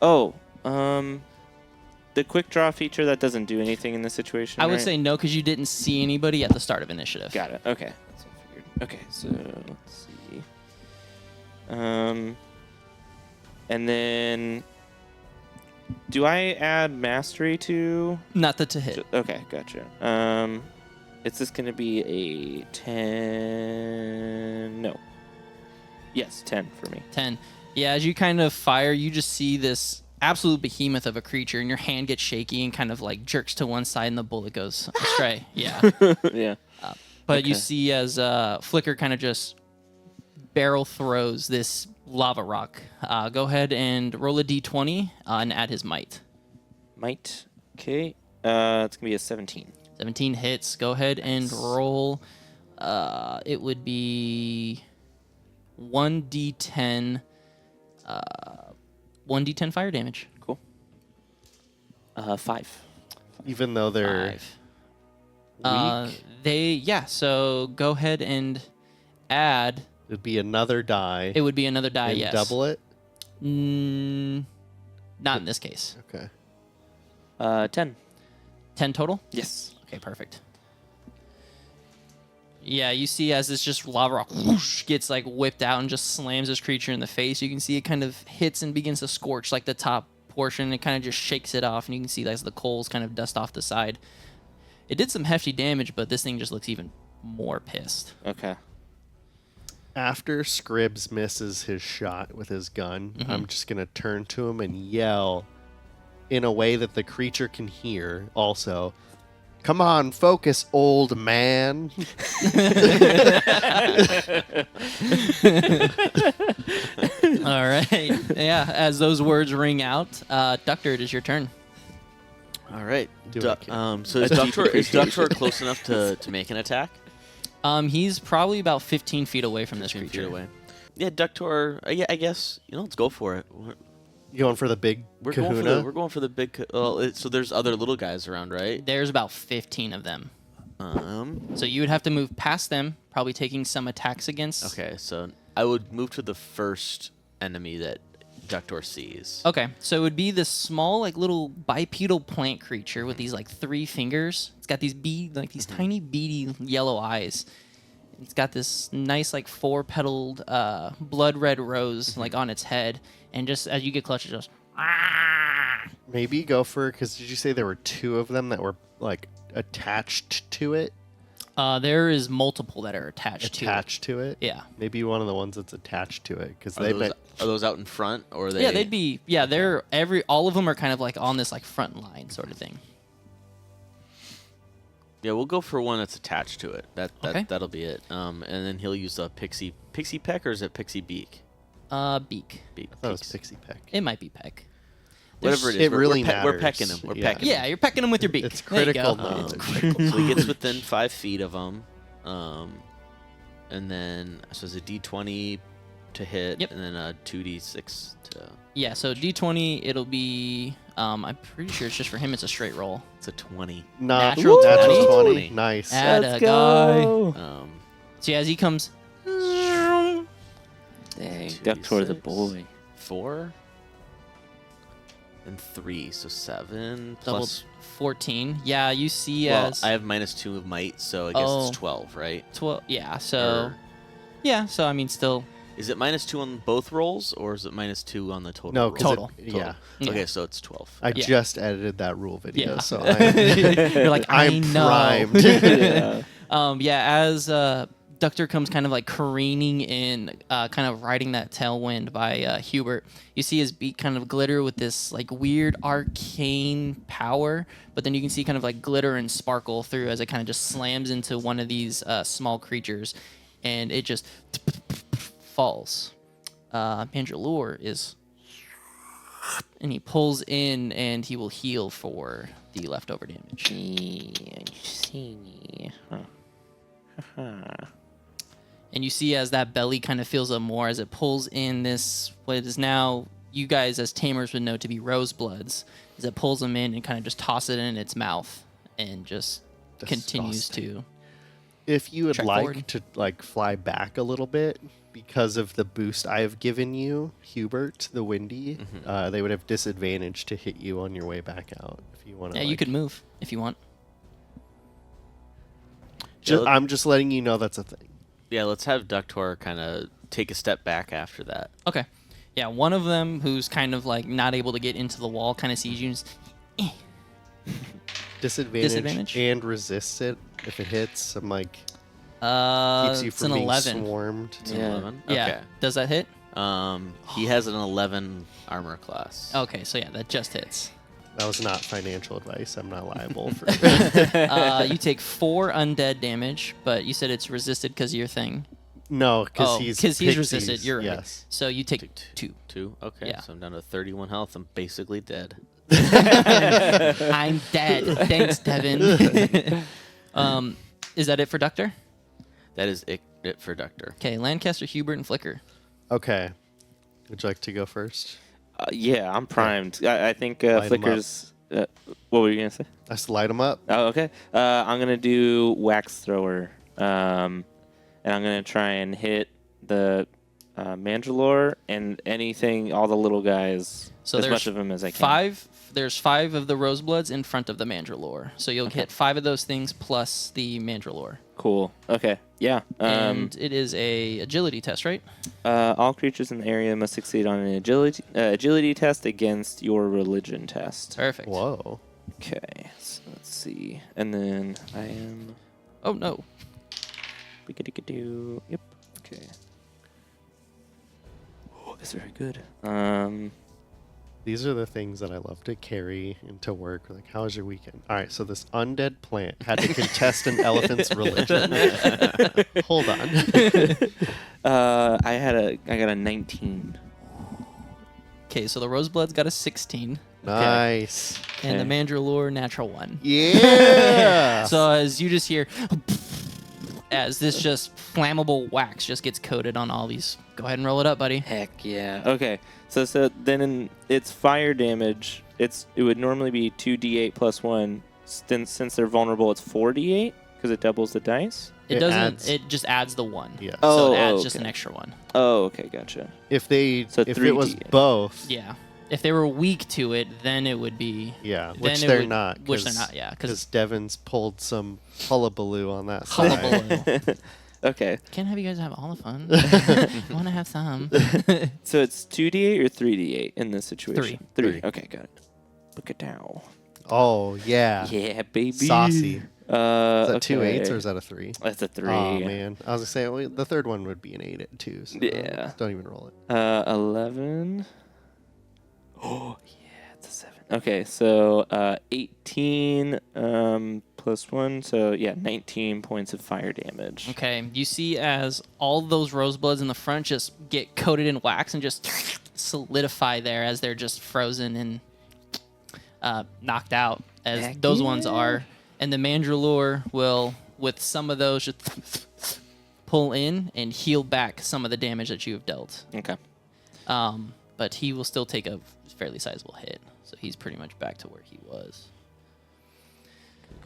Oh, the quick draw feature, that doesn't do anything in this situation. I would right? say no because you didn't see anybody at the start of initiative. Got it. Okay, that's what I figured. Okay, so let's see. And then, do I add mastery to? Not the to hit. Okay, gotcha. Is this going to be a 10? No. Yes, 10 for me. 10. Yeah, as you kind of fire, you just see this absolute behemoth of a creature, and your hand gets shaky and kind of like jerks to one side, and the bullet goes astray. Yeah. Yeah. But you Okay. see as Flicker kind of just barrel throws this lava rock. Go ahead and roll a d20 and add his might. Might. Okay. It's going to be a 17. 17 hits. Go ahead and roll. It would be 1d10. 1d10 fire damage. Cool. 5. Even though they're 5. weak, So go ahead and add. it'd be another die. It would be another die. and Yes. double it. Not in this case. Okay. 10. 10 total. Yes. Okay, perfect. Yeah, you see as this just lava rock whoosh, gets like whipped out and just slams this creature in the face. You can see it kind of hits and begins to scorch like the top portion. It kind of just shakes it off, and you can see as the coals kind of dust off the side. It did some hefty damage, but this thing just looks even more pissed. Okay. After Scribs misses his shot with his gun, I'm just going to turn to him and yell in a way that the creature can hear also, "Come on, focus, old man." All right. Yeah, as those words ring out, Ductor, it is your turn. All right. Do Du- it, kid. so is Ductor close enough to make an attack? He's probably about 15 feet away from this 15 feet creature. away. Yeah, Ductor. Yeah, I guess let's go for it. You going for the big We're kahuna? going for the big. So there's other little guys around, right? There's about 15 of them. Um. So you would have to move past them, probably taking some attacks against. Okay, so I would move to the first enemy that Ductor sees. Okay, so it would be this small, like little bipedal plant creature with these like 3 fingers. It's got these these tiny beady yellow eyes. It's got this nice like 4-petaled blood red rose like on its head, and just as you get close, it just Maybe go for, because did you say there were 2 of them that were like attached to it? there is multiple that are attached to it. Attached to it? Yeah. Maybe one of the ones that's attached to it, because Are those out in front, or are they? Yeah, they'd be. Yeah, they're all of them are kind of like on this like front line sort of thing. Yeah, we'll go for one that's attached to it. Okay. That'll be it. And then he'll use a pixie peck, or is it pixie beak? Beak. Beak. I thought it was peaks. Pixie Peck. It might be peck. Whatever it is. It really we're matters. pecking him. We're Yeah. pecking Yeah, him. you're pecking them with your beak. It's There you critical go. knowledge. So he gets within 5 feet of him. And then, so it's a d20 to hit, Yep. and then a 2d6 to... Yeah, so D20, it'll be. I'm pretty sure it's just for him. It's a straight roll. It's a 20. Natural Natural 20. 20. Nice. Add Let's a guy. go. So yeah, as he comes, Dang, 2d6, Ductor the boy. 4 and 3, so 7 double plus... 14. Yeah, you see Well, as I have -2 of might, so I guess Oh. it's 12, right? 12. Yeah, so Or- yeah, so I mean, still. Is it -2 on both rolls, or is it -2 on the total? No, roll? 'cause Total. yeah. Yeah. Okay, so it's 12. I Yeah. just edited that rule video, Yeah. so You're like, I I'm know. primed. Yeah. As Ductor comes kind of like careening in, kind of riding that tailwind by Hubert, you see his beak kind of glitter with this like weird arcane power, but then you can see kind of like glitter and sparkle through as it kind of just slams into one of these small creatures, and it just falls. Mandrelure is, and he pulls in, and he will heal for the leftover damage. And you see as that belly kind of fills up more as it pulls in this, what is now you guys as tamers would know to be rosebloods, is it pulls them in and kind of just tosses it in its mouth and just continues to. If you would Trek like forward. to like fly back a little bit because of the boost I have given you, Hubert the Windy, they would have disadvantage to hit you on your way back out. If you want to, Yeah, you could move if you want. I'm just letting you know that's a thing. Yeah, let's have Ductor kind of take a step back after that. Okay. Yeah, one of them who's kind of like not able to get into the wall kind of sees you and just, Disadvantage and resists it if it hits. I'm like keeps you it's from an being 11. swarmed. It's an Yeah. 11? Yeah. Okay. Does that hit? He has an 11 armor class. Okay, so yeah, that just hits. That was not financial advice. I'm not liable for. You take 4 undead damage, but you said it's resisted because of your thing. No, because he's pixies, resisted. You're right. Yes. So you take Take 2. 2? Okay, Yeah. so I'm down to 31 health. I'm basically dead. I'm dead. Thanks, Devin. Is that it for Ductor? That is it for Ductor. Okay, Lancaster, Hubert, and Flicker. Okay. Would you like to go first? Yeah, I'm primed. I think 'em Flicker's. What were you gonna say? Let's light them up. Oh, okay. I'm gonna do wax thrower, and I'm gonna try and hit the Mandalore and anything, all the little guys, So as there's much of them as I can. There's 5 of the Rosebloods in front of the Mandalore. So you'll hit 5 of those things plus the Mandalore. Cool. Okay. Yeah. And it is a agility test, right? All creatures in the area must succeed on an agility test against your religion test. Perfect. Whoa. Okay. So let's see. And then I am. Oh, no. Yep. Okay. Oh, that's very good. These are the things that I love to carry into work. Like, how was your weekend? All right, so this undead plant had to contest an elephant's religion. Hold on. I got a 19. Okay, so the Rosebloods got a 16. Nice. And the Okay. Mandalore, natural 1. Yeah. So as you just hear, as this just flammable wax just gets coated on all these. Go ahead and roll it up, buddy. Heck yeah. Okay. So then in its fire damage, it would normally be 2d8 plus 1. Since they're vulnerable, it's 4d8 because it doubles the dice. It It doesn't. adds- It just adds the 1. Yeah. So Oh, it adds just okay. an extra 1. Oh, okay, gotcha. If So it was 3D. both, Yeah. If they were weak to it, then it would be. yeah, Then which it they're would- not. which they're not, yeah, 'cause- because Devon's pulled some hullabaloo on that side. Hullabaloo. Okay. Can't have you guys have all the fun. Want to have some. So it's 2d8 or 3d8 in this situation? 3. 3. Okay, got it. Look at now. Oh yeah. Yeah, baby. Saucy. Is that 2 okay. 8s or is that a 3? That's a 3. Oh man, I was gonna say well, the third one would be an 8 at 2. So Yeah. don't even roll it. 11. Oh, yeah, it's a 7. Okay, so 18 plus 1, so yeah, 19 points of fire damage. Okay, you see as all those Rosebloods in the front just get coated in wax and just solidify there as they're just frozen and knocked out, as Heck those ones yeah. are. And the Mandalore will, with some of those, just pull in and heal back some of the damage that you have dealt. Okay. But he will still take a fairly sizable hit, so he's pretty much back to where he was.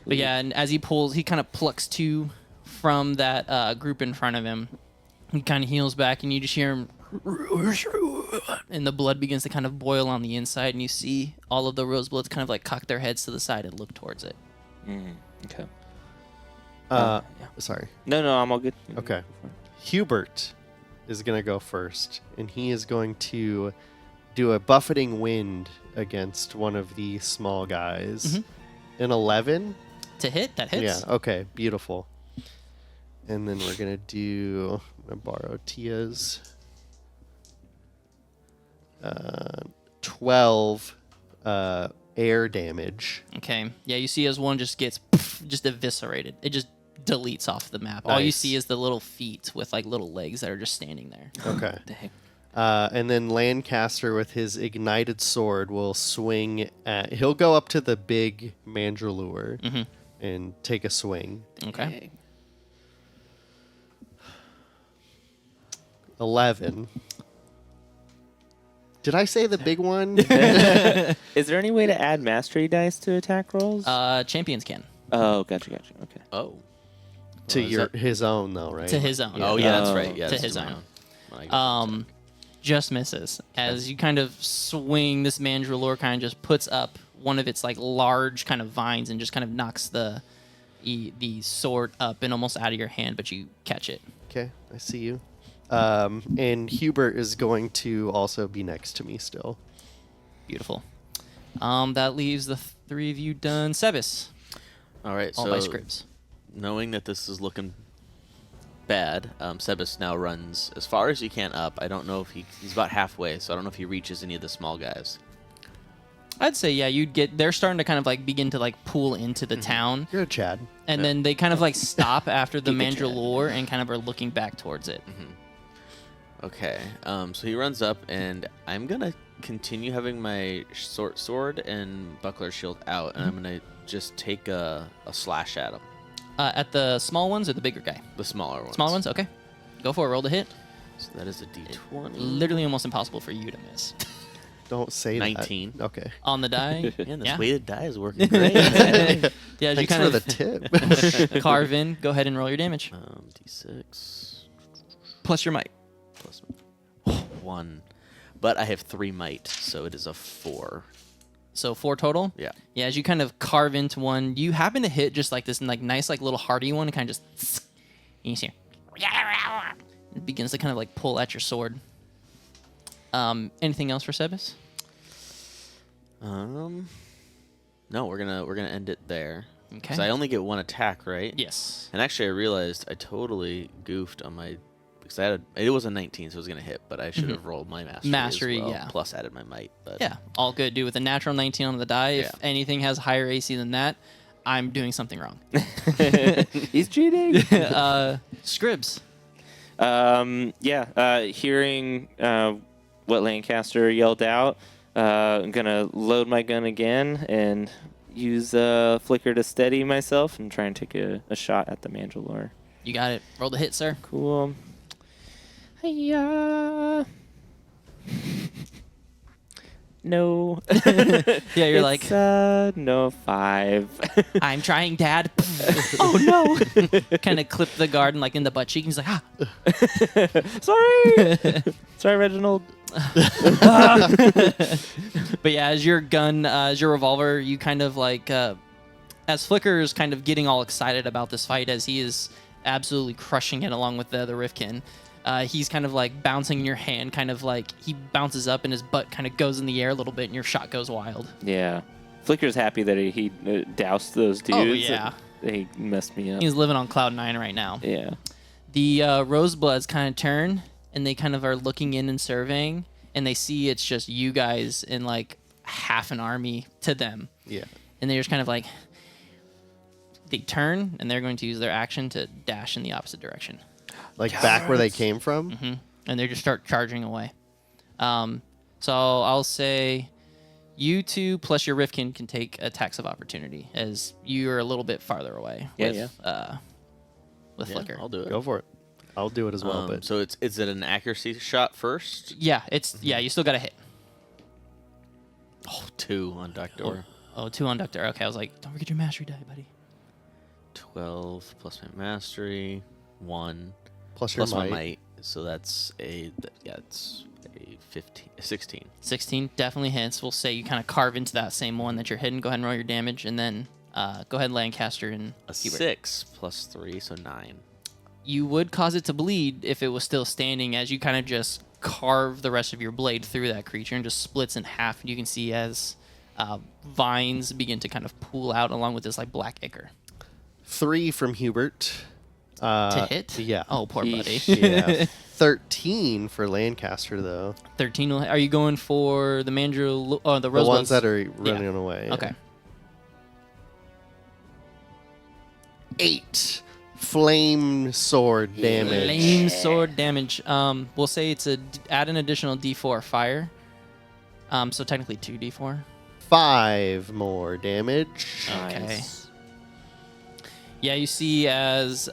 But yeah, and as he pulls, he kind of plucks 2 from that group in front of him. He kind of heals back, and you just hear him, and the blood begins to kind of boil on the inside, and you see all of the Rosebloods kind of like cock their heads to the side and look towards it. Okay. Yeah. yeah. Sorry. No, I'm all good. Okay. Hubert is gonna go first, and he is going to do a buffeting wind against one of the small guys. An 11. To hit, that hits. Yeah. Okay. Beautiful. And then we're gonna do. I'm gonna borrow Tia's. 12 air damage. Okay. Yeah, you see as one just gets just eviscerated. It just deletes off the map. All you Nice. see is the little feet with like little legs that are just standing there. Okay. Dang. And then Lancaster with his ignited sword will swing at. He'll go up to the big Mandalore and take a swing. Okay. Dang. 11. Did I say the big one? Is there any way to add mastery dice to attack rolls? Champions can. Oh, gotcha. Okay. Oh. To Well, is that- his own though, right? To his own. Oh, yeah, that's Oh. right. Yeah, To this his is my own. When I get to Just misses. As you kind of swing, this mandrelore kind of just puts up one of its like large kind of vines and just kind of knocks the sword up and almost out of your hand, but you catch it. Okay, I see you. And Hubert is going to also be next to me still. Beautiful. That leaves the three of you done. Sebis, All right, all so by scripts. knowing that this is looking bad, Sebas now runs as far as he can up. I don't know if he's about halfway, so I don't know if he reaches any of the small guys. I'd say they're starting to kind of like begin to like pool into the town, You're a Chad. and then they kind of like stop after the Keep it Chad. mandrelore and kind of are looking back towards it. Okay, so he runs up, and I'm gonna continue having my sword and buckler shield out, and I'm gonna just take a slash at him. At the small ones or the bigger guy? The smaller ones. Small ones, okay. Go for it. Roll to hit. So that is a D20. Literally almost impossible for you to miss. Don't say 19. that. Okay. On the die, Man, this yeah. weighted die is working great. Yeah, as you Thanks kind for the of tip. carve in, go ahead and roll your damage. D6 Plus your might. plus 1. But I have 3 might, so it is a 4. So 4 total? Yeah. Yeah, as you kind of carve into one, you happen to hit just like this like nice like little hardy one and kind of just and you see it begins to kind of like pull at your sword. Anything else for Sebas? No, we're gonna end it there. Okay. So I only get 1 attack, right? Yes. And actually, I realized I totally goofed on my because it was a 19, so it was gonna hit, but I should have rolled my mastery. Mastery, as well, yeah. Plus added my might. But Yeah, all good, dude. With a natural 19 on the die, if Yeah. anything has higher AC than that, I'm doing something wrong. He's cheating. Scribs. Hearing what Lancaster yelled out, I'm gonna load my gun again and use flicker to steady myself and try and take a shot at the mandrelore. You got it. Roll the hit, sir. Cool. Hiya. No. Yeah, you're like, It's, no 5. I'm trying, Dad. Oh no! Kind of clip the guard and like in the butt cheek. And he's like, Sorry. Sorry, Reginald. But yeah, as your gun, as your revolver, you kind of like, as Flicker is kind of getting all excited about this fight, as he is absolutely crushing it along with the other Rifkin. He's kind of like bouncing in your hand, kind of like he bounces up and his butt kind of goes in the air a little bit and your shot goes wild. Yeah. Flicker's happy that he doused those dudes. Oh, yeah. He messed me up. He's living on cloud 9 right now. Yeah. The Rosebloods kind of turn and they kind of are looking in and surveying and they see it's just you guys and like half an army to them. Yeah. And they're just kind of like, they turn and they're going to use their action to dash in the opposite direction. Like back where they came from. Mm-hmm. And they just start charging away. So I'll say you two plus your Rifkin can take attacks of opportunity as you're a little bit farther away with Yeah, Flicker. I'll do it. Go for it. I'll do it as well. But So is it an accuracy shot first? Yeah, you still got to hit. Oh, 2 on Doctor. Oh, 2 on Doctor. Okay, I was like, don't forget your mastery die, buddy. 12 plus my mastery, 1 plus your plus my might. might. So that's it's a 16. 16 definitely hits. We'll say you kind of carve into that same one that you're hitting. Go ahead and roll your damage, and then go ahead, Lancaster, and A Hubert. 6 plus 3, so 9. You would cause it to bleed if it was still standing, as you kind of just carve the rest of your blade through that creature and just splits in half. And you can see as vines begin to kind of pool out along with this like black ichor. 3 from Hubert. To hit? Yeah. Oh, poor buddy. Yeah. 13 for Lancaster though. 13. Are you going for the mandrill? The The rosebuds? ones that are running away. yeah. Okay. 8 flame sword damage. Flame sword damage. We'll say it's add an additional D4 fire. So technically 2D4. 5 more damage. Okay. Nice. Yeah, you see as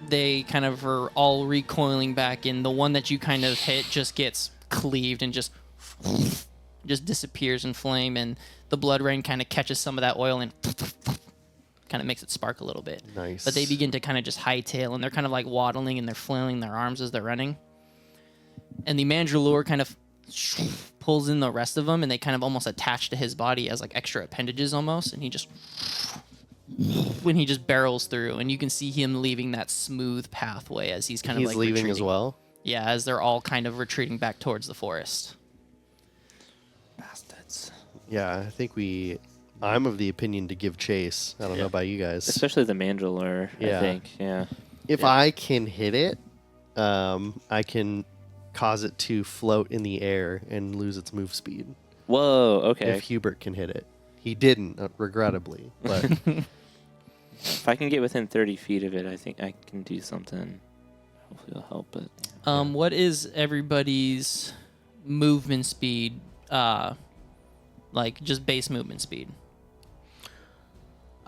they kind of are all recoiling back, and the one that you kind of hit just gets cleaved and just just disappears in flame, and the blood rain kind of catches some of that oil and kind of makes it spark a little bit. Nice. But they begin to kind of just hightail, and they're kind of like waddling, and they're flailing their arms as they're running. And the Mandrelure kind of pulls in the rest of them, and they kind of almost attach to his body as like extra appendages almost, and he just barrels through, and you can see him leaving that smooth pathway as he's kind of like leaving retreating. as well. Yeah, as they're all kind of retreating back towards the forest. Bastards. Yeah, I think I'm of the opinion to give chase. I don't know about you guys. Especially the Mandrelure, Yeah. I think. Yeah. If I can hit it, I can cause it to float in the air and lose its move speed. Whoa, okay. If Hubert can hit it. He didn't, regrettably. But If I can get within 30 feet of it, I think I can do something. Hopefully it'll help it. What is everybody's movement speed? Like just base movement speed.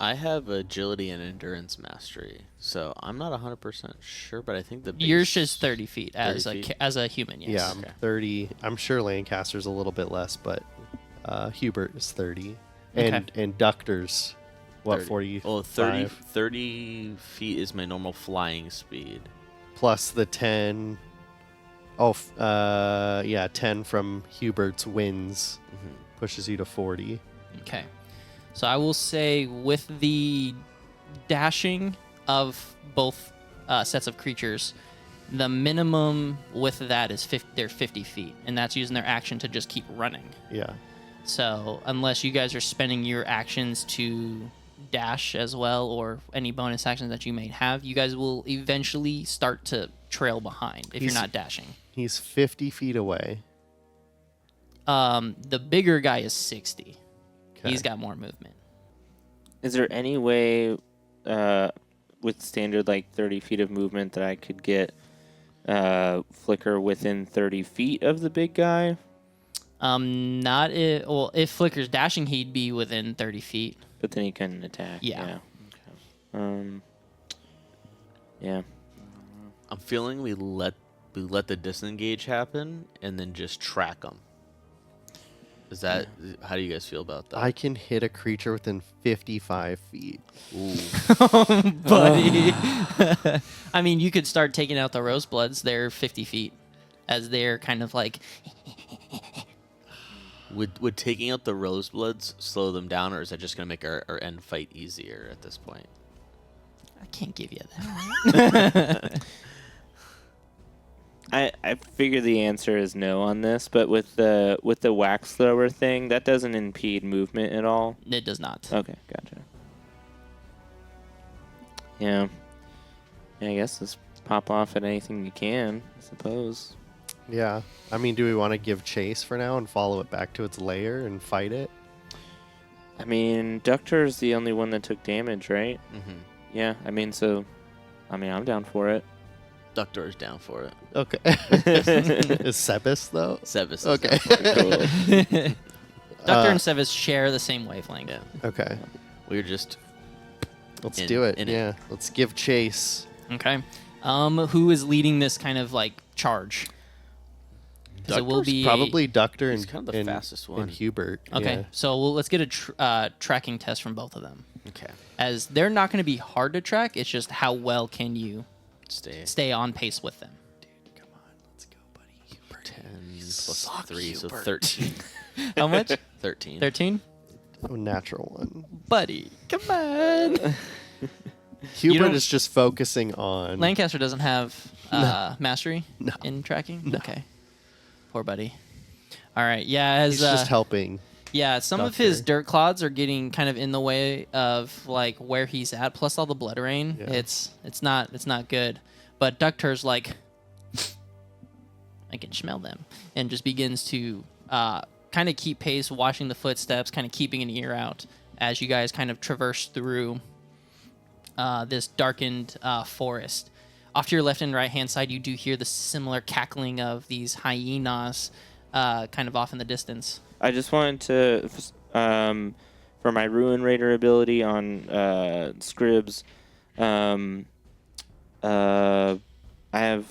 I have agility and endurance mastery, so I'm not 100% sure, but I think the base... Yours is 30 feet as 30 feet? as a human. Yes. yeah, I'm Okay. 30. I'm sure Lancaster's a little bit less, but Hubert is 30. And Okay. and Ductor's, what, 30. 40? Well, 30 feet is my normal flying speed. Plus the 10. Oh, 10 from Hubert's wins pushes you to 40. Okay. So I will say with the dashing of both sets of creatures, the minimum with that is they're 50 feet, and that's using their action to just keep running. Yeah. So unless you guys are spending your actions to dash as well, or any bonus actions that you may have, you guys will eventually start to trail behind if you're He's- not dashing. He's 50 feet away. The bigger guy is 60. Okay. He's got more movement. Is there any way with standard like 30 feet of movement that I could get Flicker within 30 feet of the big guy? Not if, well, if Flicker's dashing, he'd be within 30 feet. But then he couldn't attack. Yeah. Okay. Yeah. I'm feeling we let the disengage happen and then just track them. Is that how do you guys feel about that? I can hit a creature within 55 feet. Ooh. Buddy. I mean, you could start taking out the Rosebloods. They're 50 feet, as they're kind of like. Would taking out the Rosebloods slow them down, or is that just going to make our end fight easier at this point? I can't give you that. I figure the answer is no on this, but with the wax thrower thing, that doesn't impede movement at all. It does not. Okay, gotcha. Yeah. I guess just pop off at anything you can, I suppose. Yeah. I mean, do we want to give chase for now and follow it back to its lair and fight it? I mean, Ductor's the only one that took damage, right? Mm-hmm. Yeah, I'm down for it. Ductor is down for it. Okay. Is Sebas, though? Sebas is Okay. down for it. Doctor and Sevis share the same wavelength. Yeah. Okay. We're just... Let's In- do it. in it. Yeah. Let's give chase. Okay. Who is leading this kind of like charge? 'Cause it will Ductor's be Probably Ductor He's and, kind of the and- fastest one. and Hubert. Okay. Yeah. So let's get a tracking test from both of them, Okay. as they're not going to be hard to track. It's just how well can you Stay. stay on pace with them. Come on. Let's go, buddy. Hubert. 10 plus Suck, 3, so Hubert. 13. How much? 13. 13? Oh, natural one. Buddy, come on. Hubert don't- is just focusing on. Lancaster doesn't have mastery No. in tracking? Okay. Poor buddy. All right. Yeah, as He's just helping. yeah, some of his Doctor. dirt clods are getting kind of in the way of like where he's at, plus all the blood rain. Yeah. It's not good. But Ductor's like, I can smell them, and just begins to kind of keep pace, watching the footsteps, kind of keeping an ear out as you guys kind of traverse through this darkened forest. Off to your left and right hand side, you do hear the similar cackling of these hyenas kind of off in the distance. I just wanted to, for my Ruin Raider ability on Scribs, I have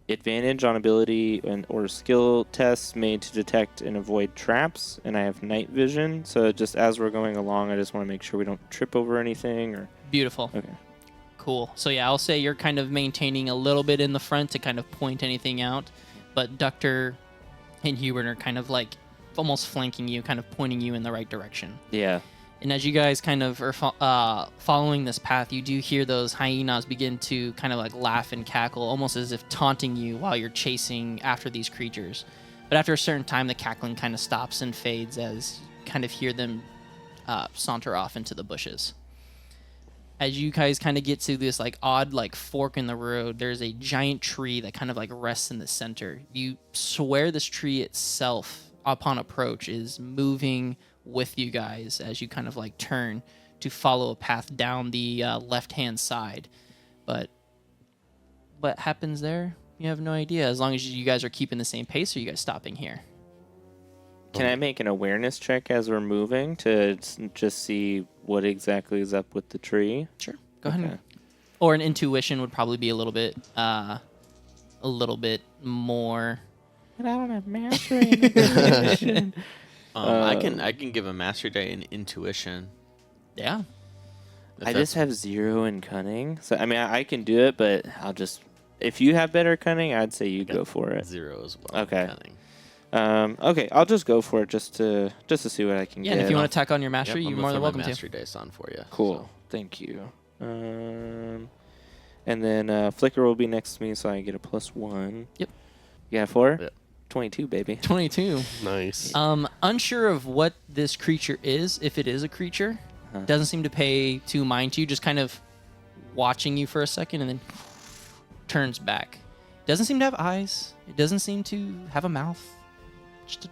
advantage on ability or skill tests made to detect and avoid traps, and I have night vision. So just as we're going along, I just want to make sure we don't trip over anything. Or Beautiful. okay, Cool. So yeah, I'll say you're kind of maintaining a little bit in the front to kind of point anything out, but Ductor and Hubert are kind of like almost flanking you, kind of pointing you in the right direction. yeah. And as you guys kind of are following this path, you do hear those hyenas begin to kind of like laugh and cackle, almost as if taunting you while you're chasing after these creatures. But after a certain time, the cackling kind of stops and fades as you kind of hear them saunter off into the bushes. As you guys kind of get to this like odd like fork in the road, there's a giant tree that kind of like rests in the center. You swear this tree itself, upon approach, is moving with you guys as you kind of like turn to follow a path down the left-hand side. But what happens there, you have no idea. As long as you guys are keeping the same pace, are you guys stopping here? Can I make an awareness check as we're moving to just see what exactly is up with the tree? Sure. Go ahead. Okay. Or an intuition would probably be a little bit more. But I don't have mastery in intuition. I can give a mastery die in intuition. Yeah. If I that's- just have 0 in cunning. So I mean, I can do it, but I'll just if you have better cunning, I'd say you go for it. 0 as well. Okay. Cunning. Okay, I'll just go for it just to see what I can Yeah, get. and if you want to tack on your mastery, Yep, I'm you're gonna more than throw my welcome to. mastery dice on for you. Cool. Thank you. And then Flicker will be next to me, so I get a +1. Yep. You got 4? Yep. 22, baby. 22. Nice. Unsure of what this creature is, if it is a creature. Uh-huh. Doesn't seem to pay too mind to you, just kind of watching you for a second and then turns back. Doesn't seem to have eyes. It doesn't seem to have a mouth. Just a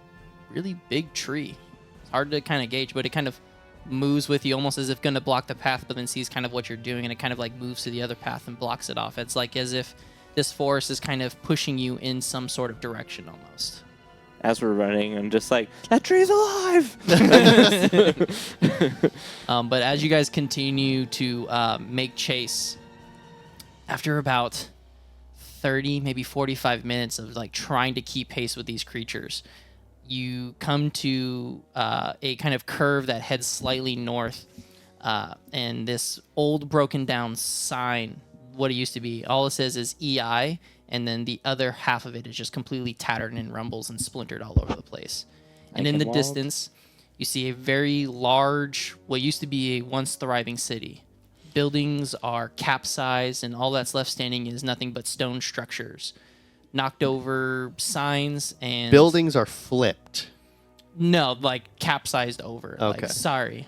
really big tree. It's hard to kind of gauge, but it kind of moves with you almost as if going to block the path, but then sees kind of what you're doing, and it kind of like moves to the other path and blocks it off. It's like as if this forest is kind of pushing you in some sort of direction almost. As we're running, I'm just like, that tree's alive! But as you guys continue to make chase, after about 30, maybe 45 minutes of like trying to keep pace with these creatures, you come to a kind of curve that heads slightly north, and this old broken down sign, what it used to be, all it says is EI, and then the other half of it is just completely tattered and rumbles and splintered all over the place. And in the Eichenwald. distance, you see a very large, what used to be a once thriving city. Buildings are capsized, and all that's left standing is nothing but stone structures, knocked over signs, and Buildings are flipped. no, like capsized over. Okay. Like, sorry.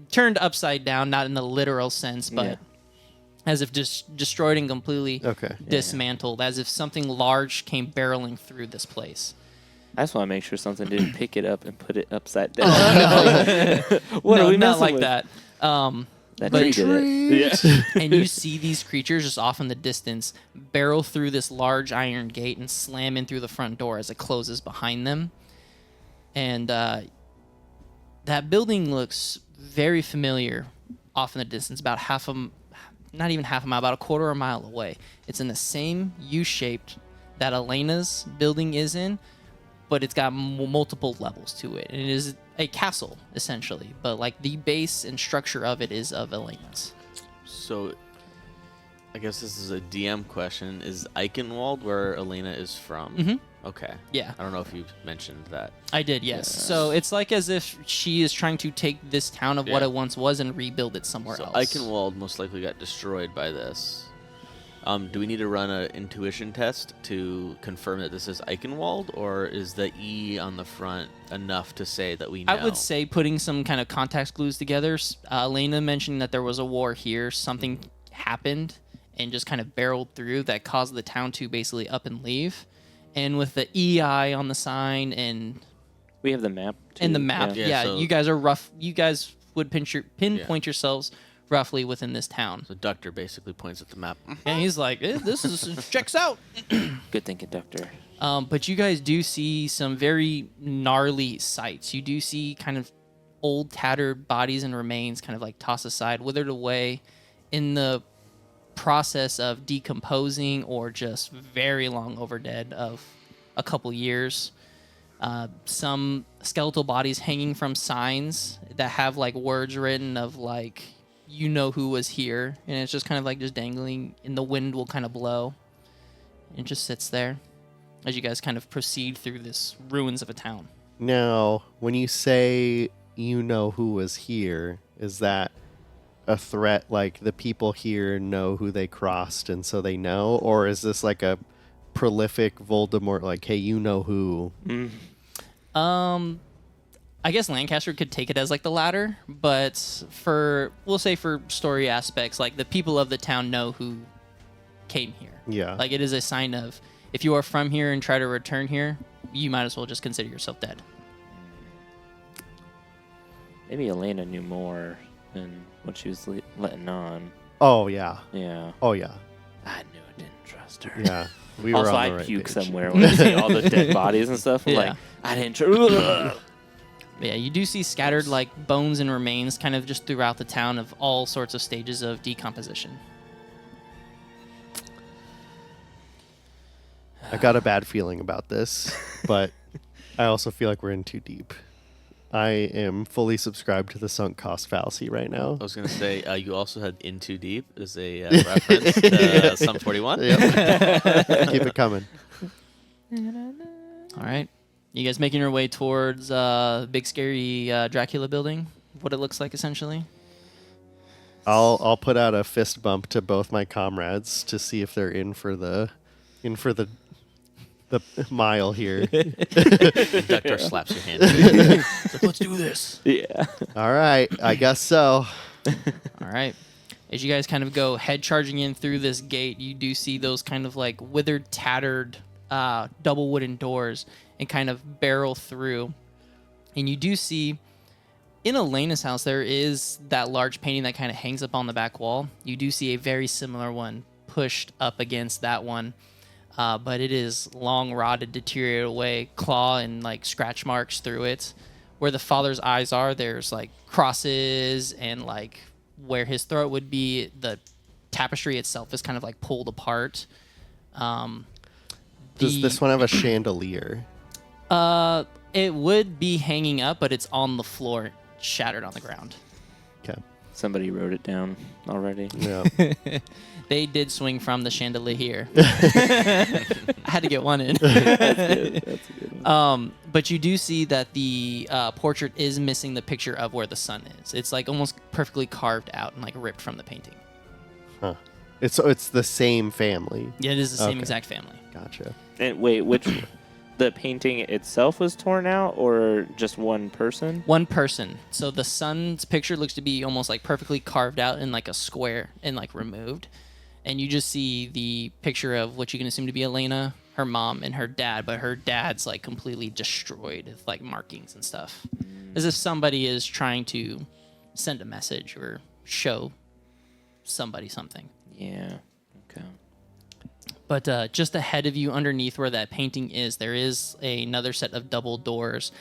Turned upside down, not in the literal sense, but Yeah. as if just destroyed and completely Okay. dismantled, as if something large came barreling through this place. I just want to make sure something didn't pick it up and put it upside down. What no, are we not messing like with? that. That But tree did it. Yeah. And you see these creatures just off in the distance barrel through this large iron gate and slam in through the front door as it closes behind them. And that building looks very familiar off in the distance, about not even half a mile, about a quarter of a mile away. It's in the same U-shaped that Elena's building is in, but it's got multiple levels to it. And it is a castle, essentially. But like the base and structure of it is of Elena's. So, I guess this is a DM question. Is Eichenwald where Elena is from? Mhm. Okay. Yeah. I don't know if you mentioned that. I did, yes. So it's like as if she is trying to take this town of what Yeah. it once was and rebuild it somewhere So else. Eichenwald most likely got destroyed by this. Do we need to run an intuition test to confirm that this is Eichenwald, or is the E on the front enough to say that we know? I would say putting some kind of context clues together. Elena mentioned that there was a war here. Something happened and just kind of barreled through that caused the town to basically up and leave. And with the EI on the sign and We have the map. Too. the map, Yeah, yeah, so- you guys are rough. You guys would pinpoint yourselves roughly within this town. So Doctor basically points at the map. And he's like, this is checks out. Good thinking, Doctor. But you guys do see some very gnarly sights. You do see kind of old, tattered bodies and remains kind of like tossed aside, withered away. In the process of decomposing or just very long over dead of a couple years. Some skeletal bodies hanging from signs that have like words written of like, you know who was here, and it's just kind of like just dangling, and the wind will kind of blow. It just sits there as you guys kind of proceed through this ruins of a town. Now, when you say you know who was here, is that a threat, like the people here know who they crossed and so they know? Or is this like a prolific Voldemort, like, hey, you know who? I guess Lancaster could take it as like the latter, but we'll say for story aspects, like the people of the town know who came here. Yeah. Like it is a sign of, if you are from here and try to return here, you might as well just consider yourself dead. Maybe Elena knew more than what she was letting on. Oh, yeah. Yeah. Oh, yeah. I knew I didn't trust her. Yeah. We were Also, on I the right puke page. somewhere when I see all the dead bodies and stuff. I'm Yeah. like, I didn't trust. Yeah, you do see scattered like bones and remains kind of just throughout the town of all sorts of stages of decomposition. I got a bad feeling about this, but I also feel like we're in too deep. I am fully subscribed to the sunk cost fallacy right now. I was going to say, you also had In Too Deep as a reference to Sum 41. Yep. Keep it coming. All right. You guys making your way towards big scary Dracula building? What it looks like essentially? I'll put out a fist bump to both my comrades to see if they're in for the mile here. Conductor slaps your hand. Let's do this. Yeah. All right, I guess so. All right. As you guys kind of go head charging in through this gate, you do see those kind of like withered, tattered double wooden doors and kind of barrel through. And you do see in Elena's house, there is that large painting that kind of hangs up on the back wall. You do see a very similar one pushed up against that one. But it is long rotted, deteriorated away, claw and like scratch marks through it. Where the father's eyes are, there's like crosses, and like where his throat would be, the tapestry itself is kind of like pulled apart. Does this one have a chandelier? It would be hanging up, but it's on the floor, shattered on the ground. Okay. Somebody wrote it down already. Yeah. They did swing from the chandelier. I had to get one in. That's a good one. But you do see that the portrait is missing the picture of where the sun is. It's like almost perfectly carved out and like ripped from the painting. Huh. It's the same family. Yeah, it is the same Okay. exact family. Gotcha. And wait, the painting itself was torn out, or just one person? One person. So the sun's picture looks to be almost like perfectly carved out in like a square and like removed. And you just see the picture of what you can assume to be Elena, her mom, and her dad, but her dad's like completely destroyed with like markings and stuff. As if somebody is trying to send a message or show somebody something. Yeah. Okay. But just ahead of you, underneath where that painting is, there is another set of double doors,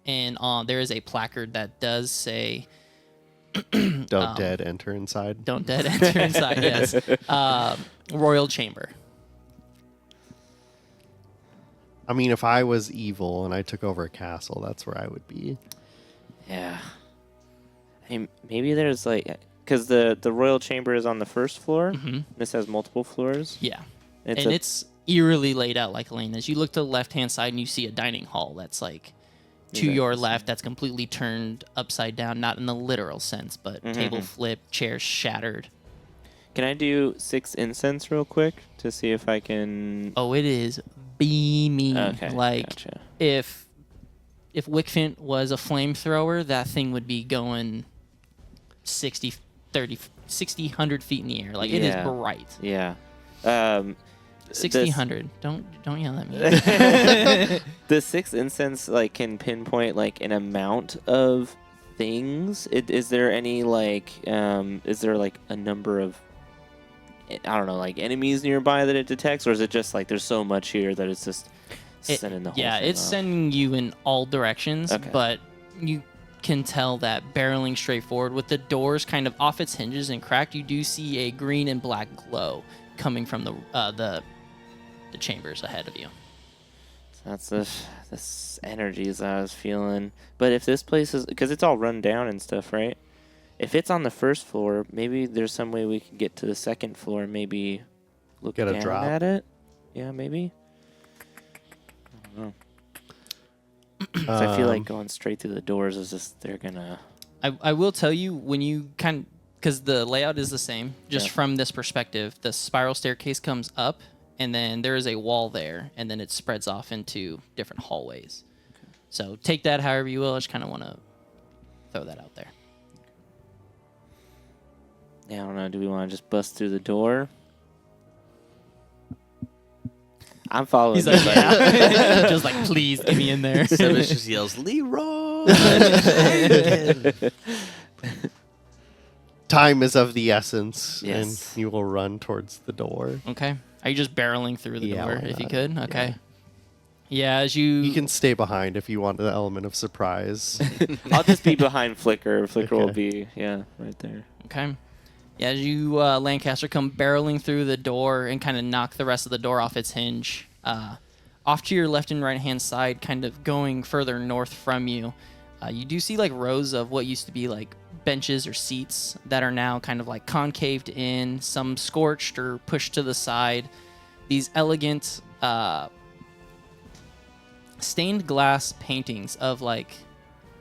and there is a placard that does say, Don't dead enter inside. "Don't dead enter inside." Yes, Royal Chamber. I mean, if I was evil and I took over a castle, that's where I would be. Yeah. I mean, maybe there's like, because the royal chamber is on the first floor. Mm-hmm. This has multiple floors. Yeah, It's and it's eerily laid out like Elena's. You look to the left-hand side and you see a dining hall that's like to your left, that's completely turned upside down, not in the literal sense, but table flipped, chairs shattered. Can I do 6 incense real quick to see if I can? Oh, it is beaming. Okay, Like gotcha. if Wickfint was a flamethrower, that thing would be going 60, 100 feet in the air. Like it is Yeah. bright. Yeah. 60, 100. Don't yell at me. The 6 incense like can pinpoint like an amount of things. Is there any like is there like a number of, I don't know, like enemies nearby that it detects, or is it just like there's so much here that it's just sending the whole Yeah, thing it's off? sending you in all directions, Okay. but you can tell that barreling straight forward with the doors kind of off its hinges and cracked, you do see a green and black glow coming from the chambers ahead of you. That's this energies I was feeling. But if this place is, because it's all run down and stuff, right? If it's on the first floor, maybe there's some way we can get to the second floor and maybe look Get a down drop. at it. Yeah, maybe. I don't know. 'Cause I feel like going straight through the doors is just, they're gonna... I will tell you, when you because the layout is the same, just Yeah. from this perspective, the spiral staircase comes up, and then there is a wall there, and then it spreads off into different hallways. Okay. So take that however you will. I just kind of want to throw that out there. Yeah, I don't know. Do we want to just bust through the door? I'm following. He's like, you, yeah. Just like, please get me in there. Sebas just yells, Leroy! Time is of the essence, Yes. and you will run towards the door. Okay. Are you just barreling through the Yeah, door why if you not? could? Okay. Yeah, as you... You can stay behind if you want the element of surprise. I'll just be behind Flicker. Flicker will Okay. be, right there. Okay. Yeah, as you, Lancaster, come barreling through the door and kind of knock the rest of the door off its hinge. Off to your left and right-hand side, kind of going further north from you, you do see, like, rows of what used to be, like, benches or seats that are now kind of, like, concaved in, some scorched or pushed to the side. These elegant, stained glass paintings of, like,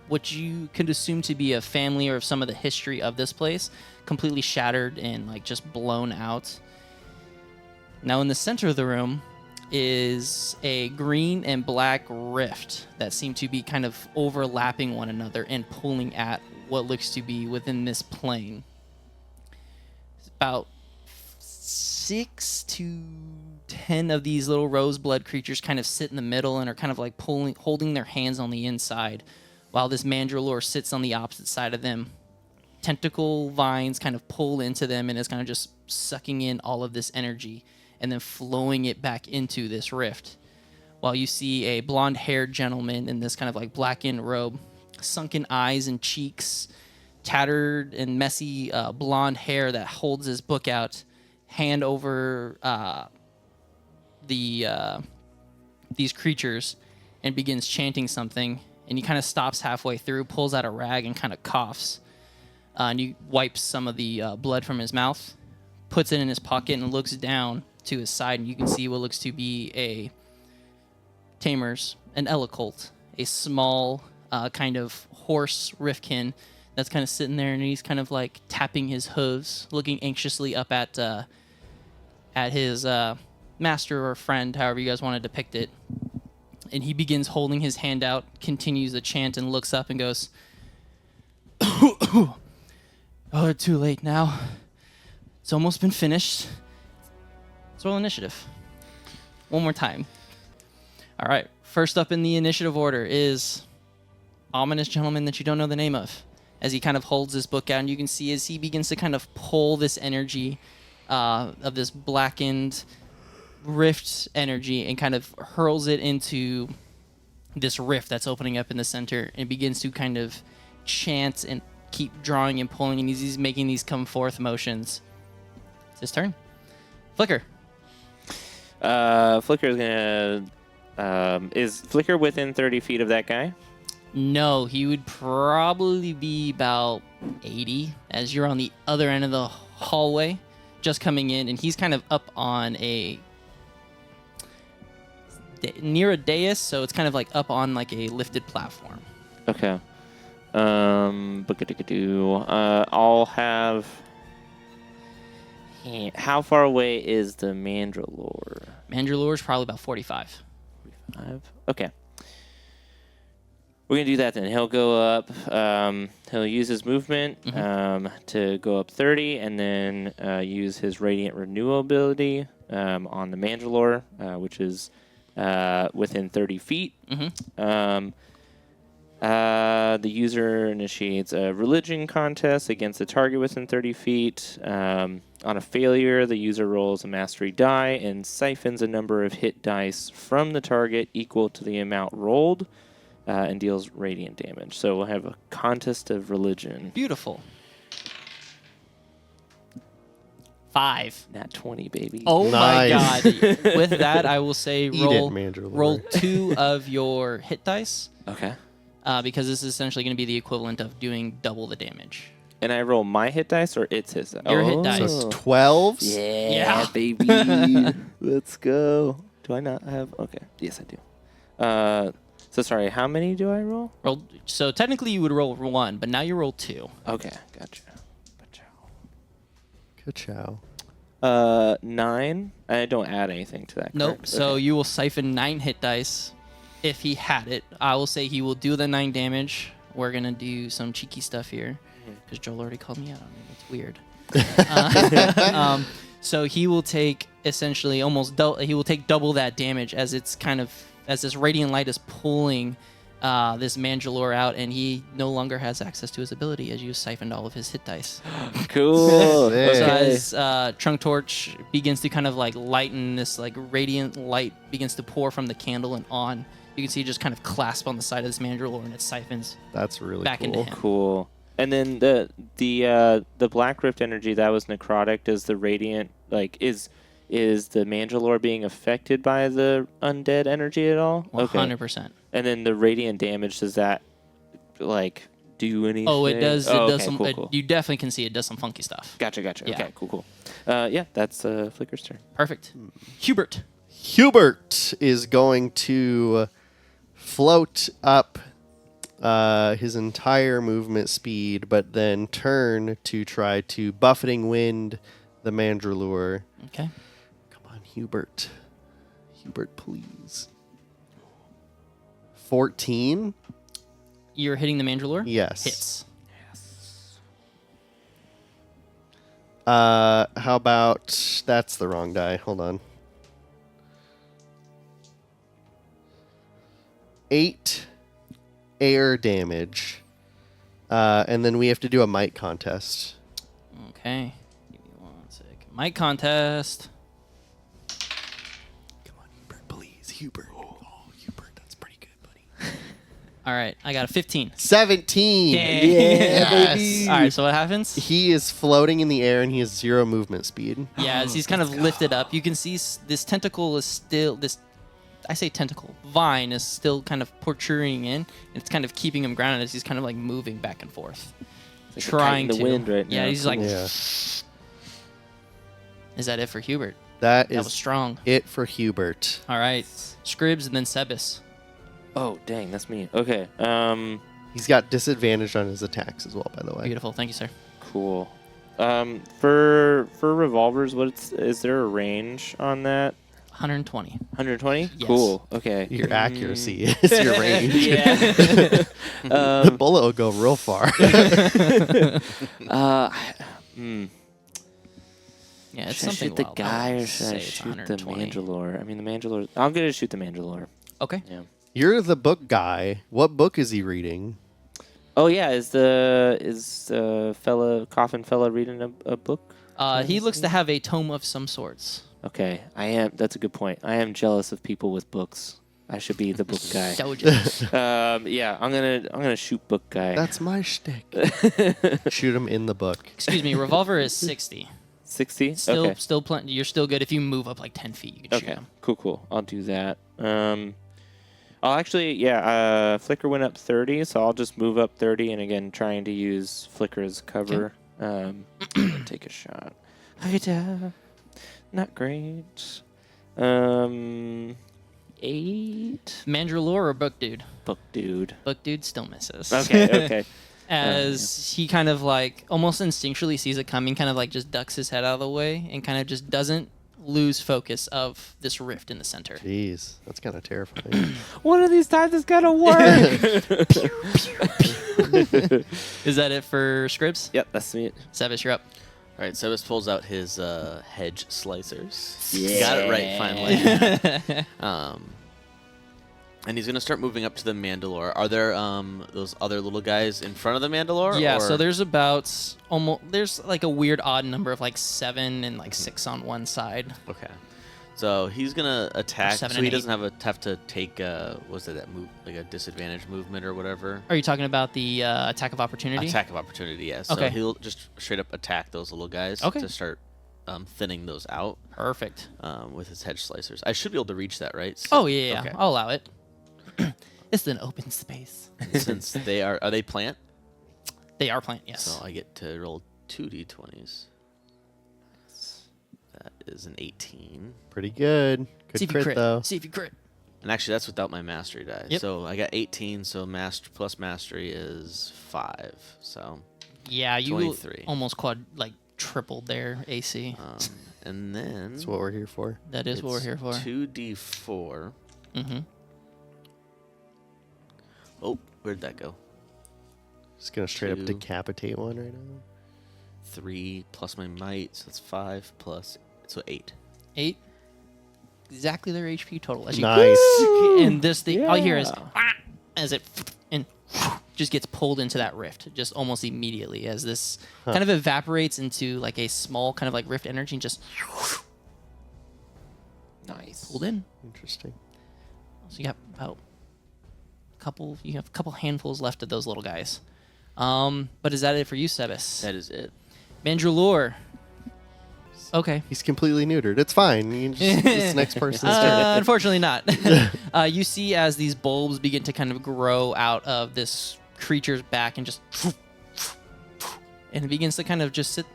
what you could assume to be a family or of some of the history of this place, completely shattered and like just blown out. Now in the center of the room is a green and black rift that seem to be kind of overlapping one another and pulling at what looks to be within this plane. It's about 6 to 10 of these little roseblood creatures kind of sit in the middle and are kind of like holding their hands on the inside, while this mandrelore sits on the opposite side of them. Tentacle vines kind of pull into them and is kind of just sucking in all of this energy and then flowing it back into this rift. While you see a blonde-haired gentleman in this kind of like blackened robe, sunken eyes and cheeks, tattered and messy blonde hair that holds his book out, hand over these creatures and begins chanting something. And he kind of stops halfway through, pulls out a rag, and kind of coughs. And he wipes some of the blood from his mouth, puts it in his pocket, and looks down to his side. And you can see what looks to be a Tamers, an Ellicult, a small kind of horse riftkin that's kind of sitting there, and he's kind of like tapping his hooves, looking anxiously up at his master or friend, however you guys want to depict it. And he begins holding his hand out, continues the chant, and looks up and goes, "Oh, too late now. It's almost been finished. Let's roll initiative. One more time. All right. First up in the initiative order is ominous gentleman that you don't know the name of. As he kind of holds his book out, and you can see as he begins to kind of pull this energy of this blackened rift energy and kind of hurls it into this rift that's opening up in the center, and begins to kind of chant and keep drawing and pulling, and he's making these come forth motions. It's his turn. Flicker. Flicker is gonna. Is Flicker within 30 feet of that guy? No, he would probably be about 80 as you're on the other end of the hallway, just coming in, and he's kind of up on near a dais, so it's kind of like up on like a lifted platform. Okay. I'll have. How far away is the Mandrelore? Mandrelore is probably about 45. 45. Okay. We're gonna do that then. He'll go up. He'll use his movement to go up 30, and then use his Radiant Renewal ability on the Mandrelore, which is within 30 feet. The user initiates a religion contest against the target within 30 feet. On a failure, the user rolls a mastery die and siphons a number of hit dice from the target equal to the amount rolled. and deals radiant damage. So we'll have a contest of religion. Beautiful. 5. Nat 20, baby. Oh my Nice. god. With that, I will say Eat roll it, Mandalore. roll 2 of your hit dice Okay. because this is essentially going to be the equivalent of doing double the damage. And I roll my hit dice or its hit dice? Your hit Oh. dice. So it's 12s. Yeah, Yeah. baby. Let's go. Do I not have? Okay. Yes, I do. So sorry, how many do I roll? Roll. So technically you would roll 1, but now you roll 2. Okay, gotcha. Ka-chow. 9. I don't add anything to that. Nope. correct? So Okay. you will siphon 9 hit dice. If he had it, I will say he will do the 9 damage. We're gonna do some cheeky stuff here because Joel already called me out on it. It's weird. So he will take essentially he will take double that damage as it's as this radiant light is pulling this Mandalore out, and he no longer has access to his ability as you siphoned all of his hit dice. Cool. Sick. So Okay. as Trunk Torch begins to kind of like lighten, this like radiant light begins to pour from the candle and on. You can see it just kind of clasp on the side of this Mandalore, and it siphons That's really back cool. into him. Cool. And then the Black Rift energy that was necrotic. Does the radiant is the Mandalore being affected by the undead energy at all? 100%. And then the radiant damage, does that like do anything? Oh, it does. It Oh, does okay, some. cool, cool. You definitely can see it does some funky stuff. Gotcha. Yeah. Okay, cool. Yeah, that's Flicker's turn. Perfect. Hubert. Hubert is going to float up his entire movement speed, but then turn to try to buffeting wind the Mandalore. Okay. Come on, Hubert. Hubert, please. 14? You're hitting the Mandalore. Yes. Hits. How about... That's the wrong die. Hold on. 8 air damage. And then we have to do a might contest. Okay. Give me 1 sec. Mic contest. Come on, Hubert, please. Hubert. Oh, Hubert, that's pretty good, buddy. All right. I got a 15. 17. Dang. Yes. All right. So what happens? He is floating in the air and he has 0 movement speed. Yeah, as he's kind of lifted up, you can see this tentacle is still I say tentacle, vine is still kind of protruding in. And it's kind of keeping him grounded as he's kind of like moving back and forth, It's like a kite trying in the to. wind right yeah, now. he's like. Yeah. Is that it for Hubert? That That was is strong. it for Hubert. All right, Scribs and then Sebis. Oh, dang, that's me. Okay. He's got disadvantage on his attacks as well, by the way. Beautiful, thank you, sir. Cool. For revolvers, is there a range on that? 120. 120? Yes. Cool. Okay. Your accuracy is your range. Yeah. The bullet will go real far. Yeah, it's Should I something shoot the wild. guy would or should I say it's shoot the 120. Mandalore? I mean, the Mandalore. I'm gonna shoot the Mandalore. Okay. Yeah. You're the book guy. What book is he reading? Oh yeah, is the coffin fella reading a book? He looks to have a tome of some sorts. Okay, I am. That's a good point. I am jealous of people with books. I should be the book guy. So jealous. Yeah, I'm gonna shoot book guy. That's my shtick. Shoot him in the book. Excuse me, revolver is 60. 60. Still, Okay. still plenty. You're still good if you move up like 10 feet. You can shoot Okay. him. Cool. I'll do that. I'll actually, Flicker went up 30, so I'll just move up 30, and again, trying to use Flicker as cover. Take a shot. Not great. 8. Mandalore or Book Dude? Book dude. Book Dude still misses. Okay. As he kind of like almost instinctually sees it coming, kind of like just ducks his head out of the way and kind of just doesn't lose focus of this rift in the center. Jeez, that's kind of terrifying. One of these times it's gonna work. Is that it for Scribs? Yep, that's me. Sebis, you're up. All right, Sebas pulls out his hedge slicers. Yeah. Got it right finally. And he's gonna start moving up to the Mandalore. Are there those other little guys in front of the Mandalore? Yeah, or? so there's there's like a weird odd number of like 7 and like 6 on one side. Okay. So he's gonna attack. 7 So and he 8. doesn't have to take was it that move like a disadvantage movement or whatever? Are you talking about the attack of opportunity? Attack of opportunity, yeah. So Okay. he'll just straight up attack those little guys Okay. to start thinning those out Perfect. with his hedge slicers. I should be able to reach that, right? Oh yeah, Okay. I'll allow it. It's an open space. Since they are they plant? They are plant, yes. So I get to roll 2 d20s. That is an 18. Pretty good. See Good if you crit, though. See if you crit. And actually, that's without my mastery die. Yep. So I got 18. So plus mastery is 5. So Yeah, you 23. almost tripled their AC. and then That's what we're here for. That is what we're it's here for. 2d4. Mm-hmm. Oh, where'd that go? Just gonna straight up 2. decapitate one right now. 3 plus my might, so that's 5 plus 8. 8. Exactly their HP total. As you Nice. and this thing, all you hear is Yeah. "Ah," as it and just gets pulled into that rift, just almost immediately as this kind of evaporates into like a small kind of like rift energy and just Nice. pulled in. Interesting. So you got about you have a couple handfuls left of those little guys. But is that it for you, Sebas? That is it. Mandrelore. Okay. He's completely neutered. It's fine. You can just, this next person's turn. Unfortunately not. You see as these bulbs begin to kind of grow out of this creature's back and just and it begins to kind of just sit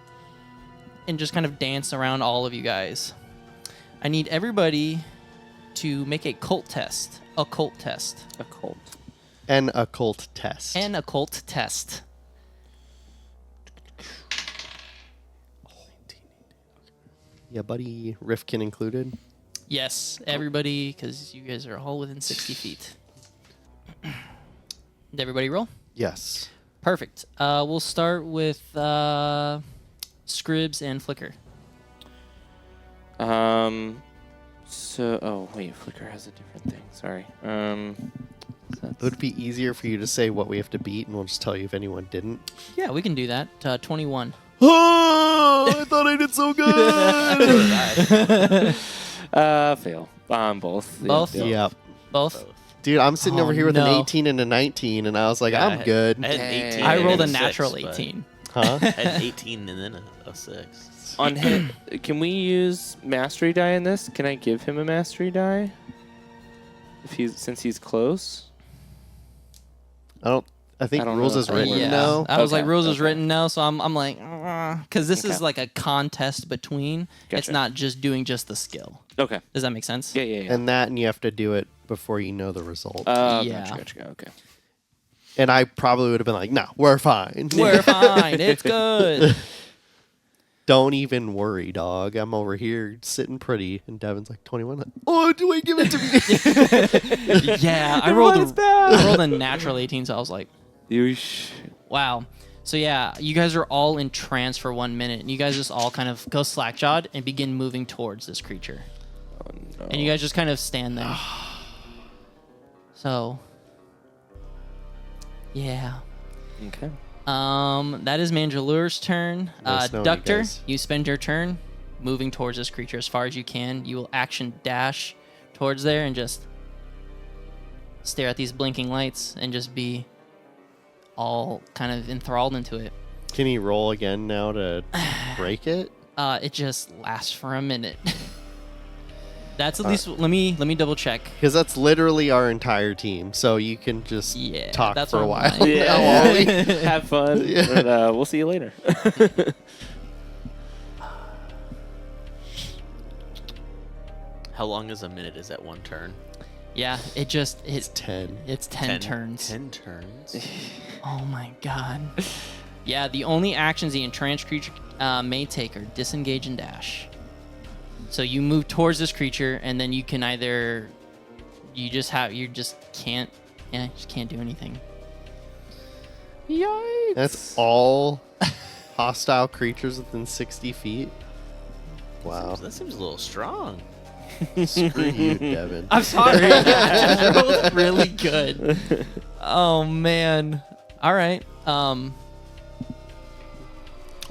and just kind of dance around all of you guys. I need everybody to make a cult test. Occult test. A cult. An occult test. An occult test. Yeah, buddy. Rifkin included. Yes, everybody, because you guys are all within 60 feet. Did everybody roll? Yes. Perfect. We'll start with Scribs and Flicker. So, oh wait, Flicker has a different thing. Sorry. It would be easier for you to say what we have to beat, and we'll just tell you if anyone didn't. Yeah, we can do that. 21. Oh, I thought I did so good. Fail on both. Both? Yeah. Yep. Both? Dude, I'm sitting Oh, over here with an no. 18 and a 19, and I was like, Yeah, I'm good. I had an 18. I rolled a and 6, natural but 18. Huh? I had 18 and then a 6. On hit, can we use mastery die in this? Can I give him a mastery die? Since he's close. I think I don't rules know. is written Yeah. now. I was like, Okay, rules is okay. written now, so I'm like, because this is Okay. like a contest between. It's Gotcha. not just doing just the skill. Okay. Does that make sense? Yeah, yeah, yeah. And you have to do it before you know the result. Yeah. Gotcha. Okay. And I probably would have been like, no, we're fine. We're fine. It's good. Don't even worry, dog. I'm over here sitting pretty. And Devin's like, 21. Like, oh, do I give it to me? Yeah, I Everyone's rolled a natural 18, so I was like, Yeesh. wow. So yeah, you guys are all in trance for 1 minute, and you guys just all kind of go slack-jawed and begin moving towards this creature. Oh, no. And you guys just kind of stand there. So, yeah. Okay. That is Mandrelure's turn. Nice knowing you Ductor, guys. you spend your turn moving towards this creature as far as you can. You will action dash towards there and just stare at these blinking lights and just be all kind of enthralled into it. Can he roll again now to break it? It just lasts for a minute. That's at least. Let me double check. Because that's literally our entire team. So you can just Yeah, talk that's for a what I'm while. like. now while we- Have fun. Yeah. And, we'll see you later. How long is a minute? Is that one turn? Yeah, It's it's 10. it's 10 turns. 10 turns. Oh my god. Yeah, the only actions the entranced creature may take are disengage and dash. So you move towards this creature, and then you can either you just can't do anything. Yikes. That's all hostile creatures within 60 feet. Wow. That seems a little strong. Screw you, Devin. I'm sorry. I rolled really good. Oh man. All right.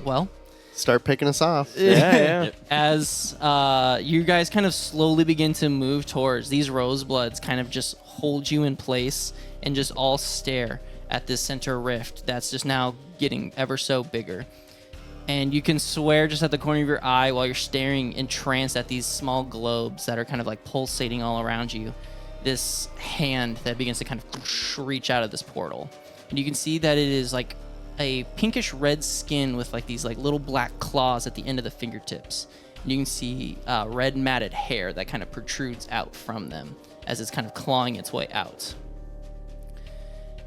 Well, start picking us off. Yeah. As you guys kind of slowly begin to move towards, these rosebloods kind of just hold you in place and just all stare at this center rift that's just now getting ever so bigger. And you can swear just at the corner of your eye while you're staring entranced at these small globes that are kind of like pulsating all around you, this hand that begins to kind of reach out of this portal. And you can see that it is like a pinkish red skin with like these like little black claws at the end of the fingertips. And you can see red matted hair that kind of protrudes out from them as it's kind of clawing its way out.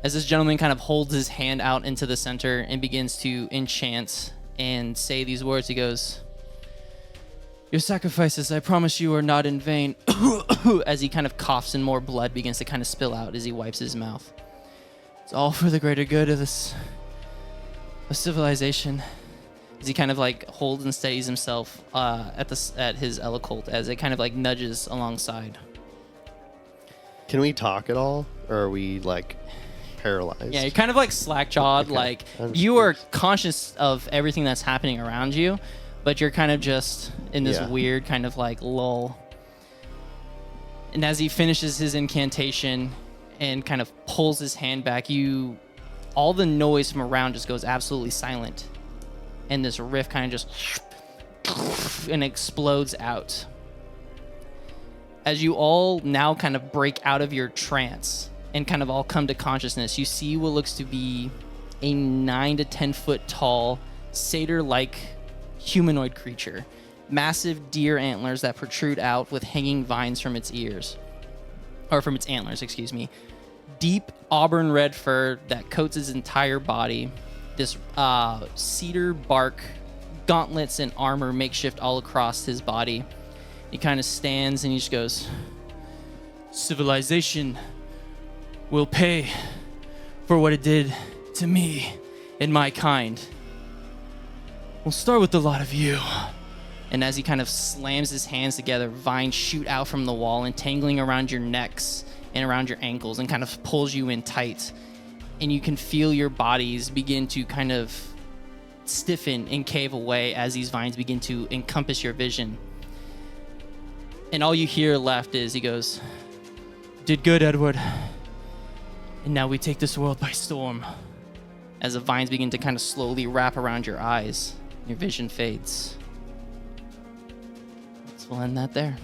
As this gentleman kind of holds his hand out into the center and begins to enchant and say these words, he goes, "Your sacrifices, I promise you, are not in vain." As he kind of coughs and more blood begins to kind of spill out as he wipes his mouth. "It's all for the greater good of this civilization." As he kind of like holds and steadies himself at his Elacult as it kind of like nudges alongside. Can we talk at all, or are we like paralyzed? Yeah, you're kind of like slack-jawed. Okay. Like I'm you are conscious of everything that's happening around you, but you're kind of just in this weird kind of like lull. And as he finishes his incantation and kind of pulls his hand back, all the noise from around just goes absolutely silent. And this rift kind of just and explodes out. As you all now kind of break out of your trance and kind of all come to consciousness, you see what looks to be a 9 to 10 foot tall, satyr-like humanoid creature. Massive deer antlers that protrude out with hanging vines from its ears. Or from its antlers, excuse me. Deep auburn red fur that coats its entire body. This cedar bark, gauntlets, and armor makeshift all across his body. He kind of stands and he just goes, "Civilization will pay for what it did to me and my kind. We'll start with the lot of you." And as he kind of slams his hands together, vines shoot out from the wall, entangling around your necks and around your ankles and kind of pulls you in tight. And you can feel your bodies begin to kind of stiffen and cave away as these vines begin to encompass your vision. And all you hear left is he goes, "Did good, Edward. And now we take this world by storm." As the vines begin to kind of slowly wrap around your eyes, your vision fades. We'll end that there.